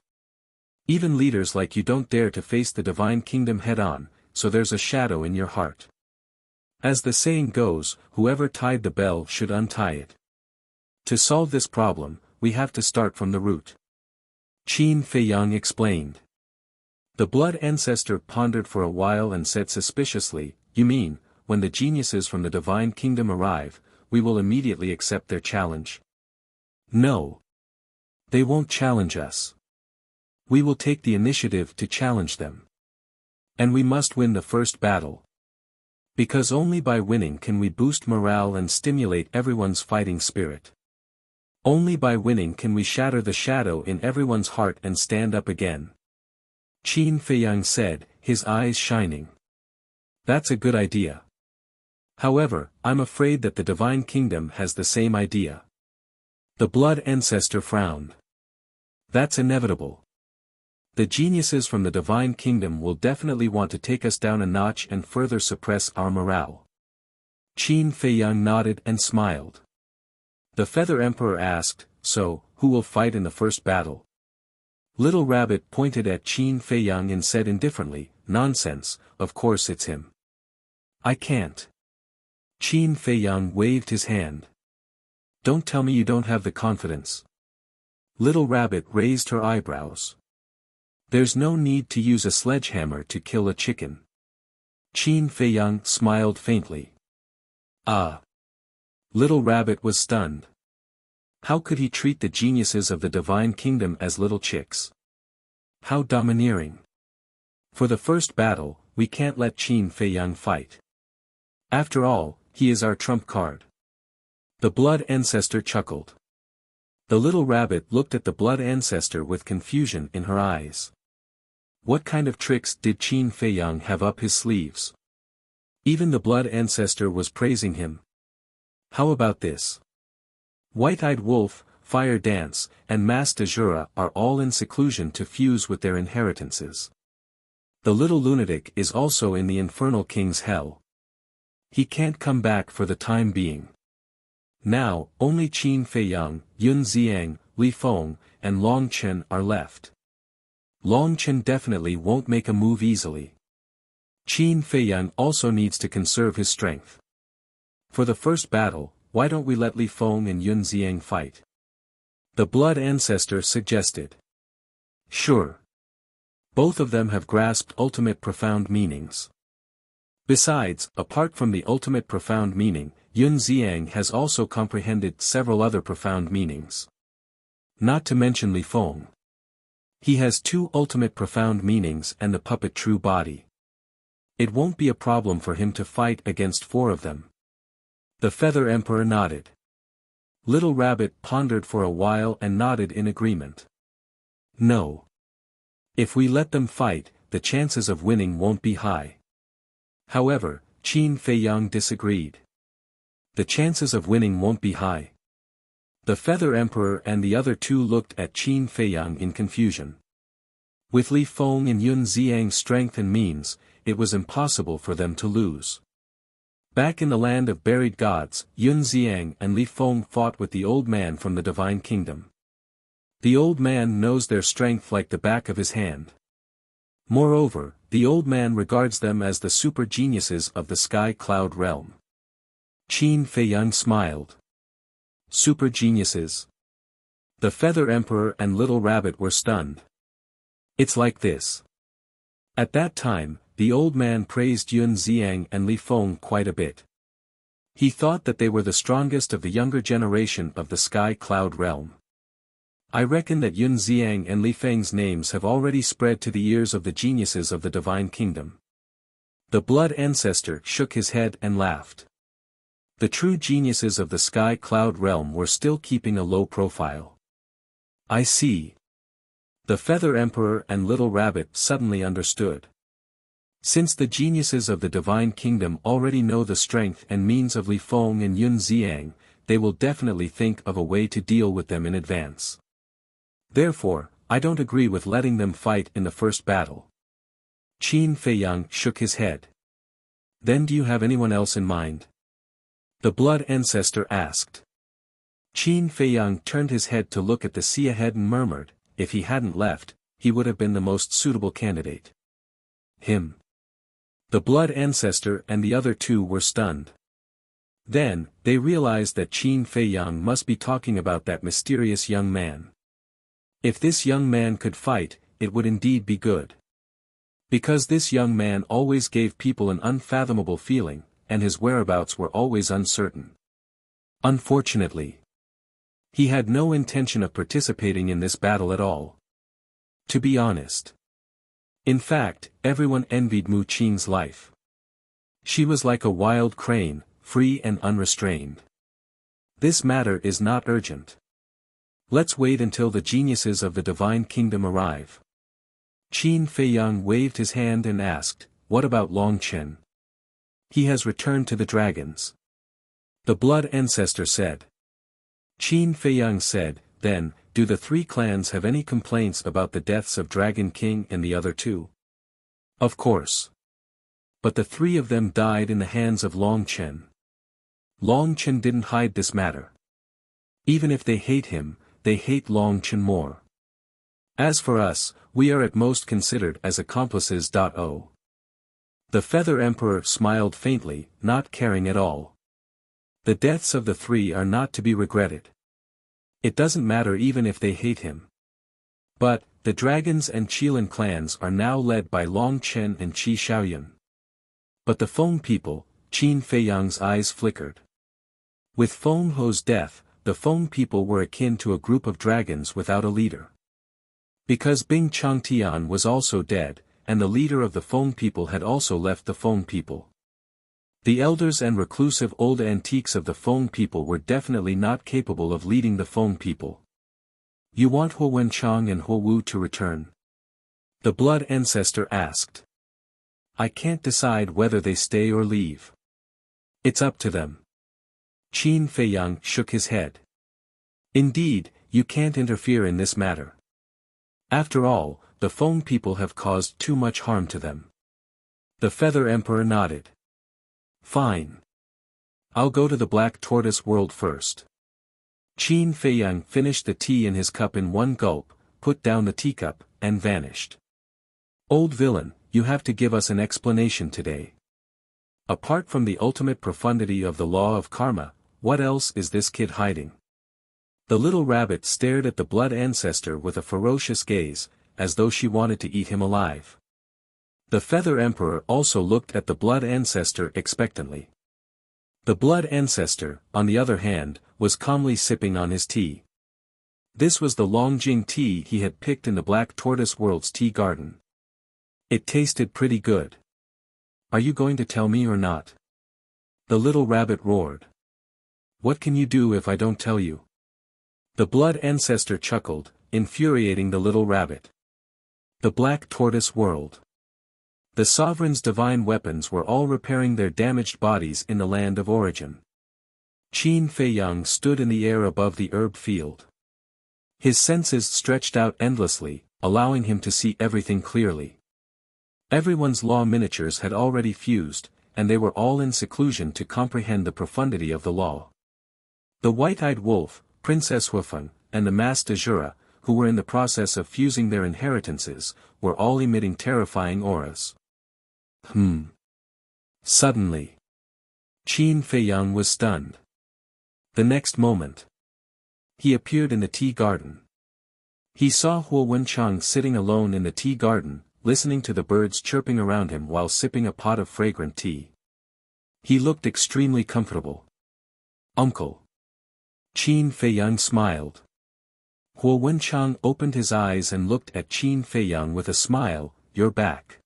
Even leaders like you don't dare to face the Divine Kingdom head-on, so there's a shadow in your heart. As the saying goes, whoever tied the bell should untie it. To solve this problem, we have to start from the root. Qin Feiyang explained. The blood ancestor pondered for a while and said suspiciously, you mean, when the geniuses from the Divine Kingdom arrive, we will immediately accept their challenge? No. They won't challenge us. We will take the initiative to challenge them. And we must win the first battle. Because only by winning can we boost morale and stimulate everyone's fighting spirit. Only by winning can we shatter the shadow in everyone's heart and stand up again. Qin Feiyang said, his eyes shining. That's a good idea. However, I'm afraid that the Divine Kingdom has the same idea. The blood ancestor frowned. That's inevitable. The geniuses from the Divine Kingdom will definitely want to take us down a notch and further suppress our morale. Qin Feiyang nodded and smiled. The Feather Emperor asked, so, who will fight in the first battle? Little Rabbit pointed at Qin Feiyang and said indifferently, nonsense, of course it's him. I can't. Qin Feiyang waved his hand. Don't tell me you don't have the confidence. Little Rabbit raised her eyebrows. There's no need to use a sledgehammer to kill a chicken. Qin Feiyang smiled faintly. Ah. Little Rabbit was stunned. How could he treat the geniuses of the Divine Kingdom as little chicks? How domineering. For the first battle, we can't let Qin Feiyang fight. After all, he is our trump card. The blood ancestor chuckled. The little rabbit looked at the blood ancestor with confusion in her eyes. What kind of tricks did Qin Feiyang have up his sleeves? Even the blood ancestor was praising him. How about this? White-eyed wolf, fire dance, and Mas de Jura are all in seclusion to fuse with their inheritances. The little lunatic is also in the infernal king's hell. He can't come back for the time being. Now, only Qin Feiyang, Yun Xiang, Li Feng, and Long Chen are left. Long Chen definitely won't make a move easily. Qin Feiyang also needs to conserve his strength. For the first battle, why don't we let Li Feng and Yun Xiang fight? The blood ancestor suggested. Sure. Both of them have grasped ultimate profound meanings. Besides, apart from the ultimate profound meaning, Yun Xiang has also comprehended several other profound meanings. Not to mention Li Feng. He has 2 ultimate profound meanings and the puppet true body. It won't be a problem for him to fight against 4 of them. The Feather Emperor nodded. Little Rabbit pondered for a while and nodded in agreement. No. If we let them fight, the chances of winning won't be high. However, Qin Feiyang disagreed. The chances of winning won't be high. The Feather Emperor and the other 2 looked at Qin Feiyang in confusion. With Li Feng and Yun Xiang's strength and means, it was impossible for them to lose. Back in the land of buried gods, Yun Xiang and Li Feng fought with the old man from the Divine Kingdom. The old man knows their strength like the back of his hand. Moreover, the old man regards them as the super geniuses of the sky cloud realm. Qin Feiyang smiled. Super geniuses. The Feather Emperor and Little Rabbit were stunned. It's like this. At that time, the old man praised Yun Xiang and Li Feng quite a bit. He thought that they were the strongest of the younger generation of the sky cloud realm. I reckon that Yun Xiang and Li Feng's names have already spread to the ears of the geniuses of the Divine Kingdom. The blood ancestor shook his head and laughed. The true geniuses of the sky cloud realm were still keeping a low profile. I see. The Feather Emperor and Little Rabbit suddenly understood. Since the geniuses of the Divine Kingdom already know the strength and means of Li Feng and Yun Xiang, they will definitely think of a way to deal with them in advance. Therefore, I don't agree with letting them fight in the first battle. Qin Feiyang shook his head. Then do you have anyone else in mind? The blood ancestor asked. Qin Feiyang turned his head to look at the sea ahead and murmured, if he hadn't left, he would have been the most suitable candidate. Him. The blood ancestor and the other 2 were stunned. Then, they realized that Qin Feiyang must be talking about that mysterious young man. If this young man could fight, it would indeed be good. Because this young man always gave people an unfathomable feeling, and his whereabouts were always uncertain. Unfortunately, he had no intention of participating in this battle at all. To be honest. In fact, everyone envied Mu Qing's life. She was like a wild crane, free and unrestrained. This matter is not urgent. Let's wait until the geniuses of the Divine Kingdom arrive. Qin Feiyang waved his hand and asked, what about Long Chen? He has returned to the dragons. The blood ancestor said. Qin Feiyang said, then, do the 3 clans have any complaints about the deaths of Dragon King and the other 2? Of course. But the 3 of them died in the hands of Long Chen. Long Chen didn't hide this matter. Even if they hate him, they hate Long Chen more. As for us, we are at most considered as accomplices. The Feather Emperor smiled faintly, not caring at all. The deaths of the 3 are not to be regretted. It doesn't matter even if they hate him. But, the dragons and Qilin clans are now led by Long Chen and Qi Xiaoyun. But the Feng people, Qin Feiyang's eyes flickered. With Feng Ho's death, the Feng people were akin to a group of dragons without a leader. Because Bing Changtian was also dead, and the leader of the Feng people had also left the Feng people. The elders and reclusive old antiques of the Feng people were definitely not capable of leading the Feng people. You want Huo Wenchang and Huo Wu to return? The blood ancestor asked. I can't decide whether they stay or leave. It's up to them. Qin Feiyang shook his head. Indeed, you can't interfere in this matter. After all, the Feng people have caused too much harm to them. The Feather Emperor nodded. Fine. I'll go to the Black Tortoise world first. Qin Feiyang finished the tea in his cup in one gulp, put down the teacup, and vanished. Old villain, you have to give us an explanation today. Apart from the ultimate profundity of the law of karma, what else is this kid hiding? The little rabbit stared at the blood ancestor with a ferocious gaze, as though she wanted to eat him alive. The feather emperor also looked at the blood ancestor expectantly. The blood ancestor, on the other hand, was calmly sipping on his tea. This was the Longjing tea he had picked in the Black Tortoise World's tea garden. It tasted pretty good. Are you going to tell me or not? The little rabbit roared. What can you do if I don't tell you? The blood ancestor chuckled, infuriating the little rabbit. The Black Tortoise World. The sovereign's divine weapons were all repairing their damaged bodies in the land of origin. Qin Feiyang stood in the air above the herb field. His senses stretched out endlessly, allowing him to see everything clearly. Everyone's law miniatures had already fused, and they were all in seclusion to comprehend the profundity of the law. The white-eyed wolf, Princess Huifeng, and the Master Jura, who were in the process of fusing their inheritances, were all emitting terrifying auras. Suddenly, Qin Feiyang was stunned. The next moment, he appeared in the tea garden. He saw Huo Wenchang sitting alone in the tea garden, listening to the birds chirping around him while sipping a pot of fragrant tea. He looked extremely comfortable. Uncle. Qin Feiyang smiled. Huo Wenchang opened his eyes and looked at Qin Feiyang with a smile. You're back.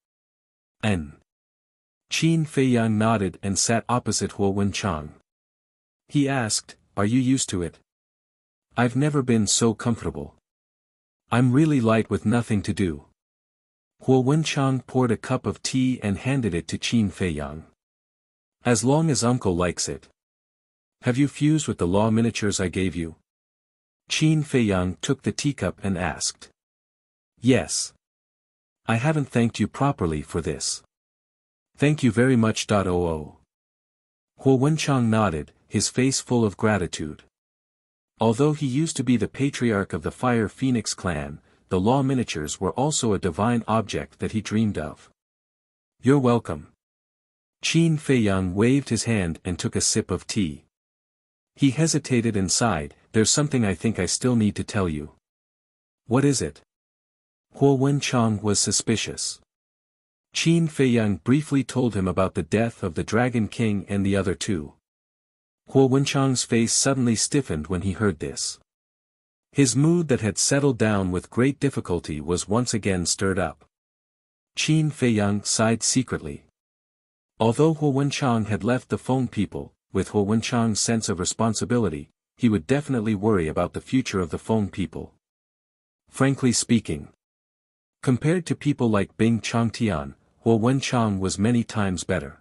Qin Feiyang nodded and sat opposite Huo Wenchang. He asked, are you used to it? I've never been so comfortable. I'm really light with nothing to do. Huo Wenchang poured a cup of tea and handed it to Qin Feiyang. As long as uncle likes it. Have you fused with the law miniatures I gave you? Qin Feiyang took the teacup and asked. Yes. I haven't thanked you properly for this. Thank you very much. Huo Wenchang nodded, his face full of gratitude. Although he used to be the patriarch of the Fire Phoenix clan, the law miniatures were also a divine object that he dreamed of. You're welcome. Qin Feiyang waved his hand and took a sip of tea. He hesitated and sighed, there's something I think I still need to tell you. What is it? Huo Wenchang was suspicious. Qin Feiyang briefly told him about the death of the Dragon King and the other two. Huo Wenchang's face suddenly stiffened when he heard this. His mood that had settled down with great difficulty was once again stirred up. Qin Feiyang sighed secretly. Although Huo Wenchang had left the Feng people, with Huo Wenchang's sense of responsibility, he would definitely worry about the future of the Feng people. Frankly speaking, compared to people like Bing Changtian, Huo Wenchang was many times better.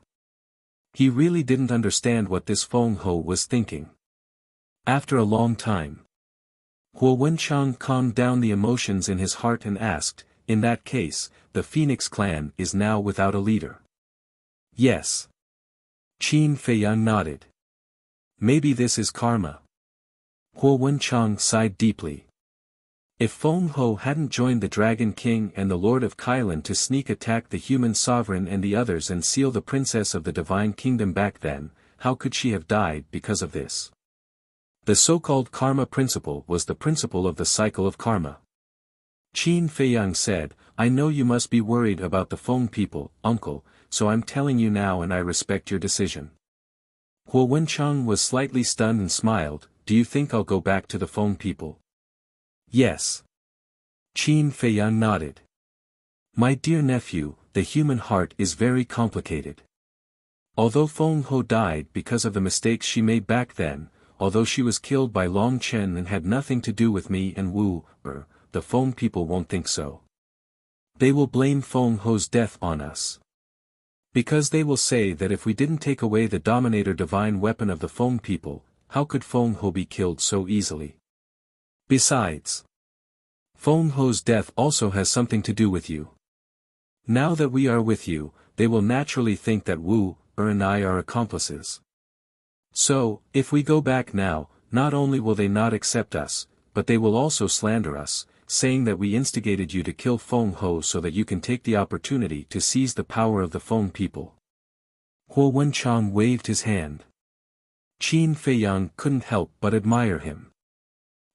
He really didn't understand what this Feng Ho was thinking. After a long time, Huo Wenchang calmed down the emotions in his heart and asked, in that case, the Phoenix clan is now without a leader. Yes. Qin Feiyang nodded. Maybe this is karma. Huo Wenchang sighed deeply. If Feng Ho hadn't joined the Dragon King and the Lord of Kailan to sneak attack the human sovereign and the others and seal the princess of the Divine Kingdom back then, how could she have died because of this? The so-called karma principle was the principle of the cycle of karma. Qin Feiyang said, I know you must be worried about the Feng people, uncle, so I'm telling you now and I respect your decision. Huo Wenchang was slightly stunned and smiled, do you think I'll go back to the Feng people? Yes. Qin Feiyang nodded. My dear nephew, the human heart is very complicated. Although Feng Ho died because of the mistakes she made back then, although she was killed by Long Chen and had nothing to do with me and Wu, the Feng people won't think so. They will blame Feng Ho's death on us. Because they will say that if we didn't take away the Dominator divine weapon of the Feng people, how could Feng Ho be killed so easily? Besides, Feng Ho's death also has something to do with you. Now that we are with you, they will naturally think that Wu, and I are accomplices. So, if we go back now, not only will they not accept us, but they will also slander us, saying that we instigated you to kill Feng Ho so that you can take the opportunity to seize the power of the Feng people. Huo Wenchang waved his hand. Qin Feiyang couldn't help but admire him.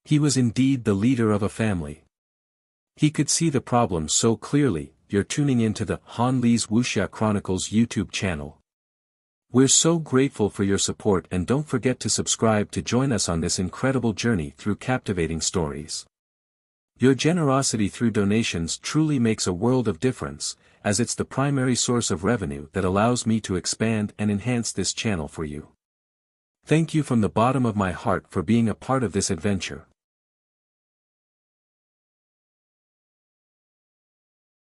He was indeed the leader of a family. He could see the problem so clearly. You're tuning into the Han Li's Wuxia Chronicles YouTube channel. We're so grateful for your support, and don't forget to subscribe to join us on this incredible journey through captivating stories. Your generosity through donations truly makes a world of difference, as it's the primary source of revenue that allows me to expand and enhance this channel for you. Thank you from the bottom of my heart for being a part of this adventure.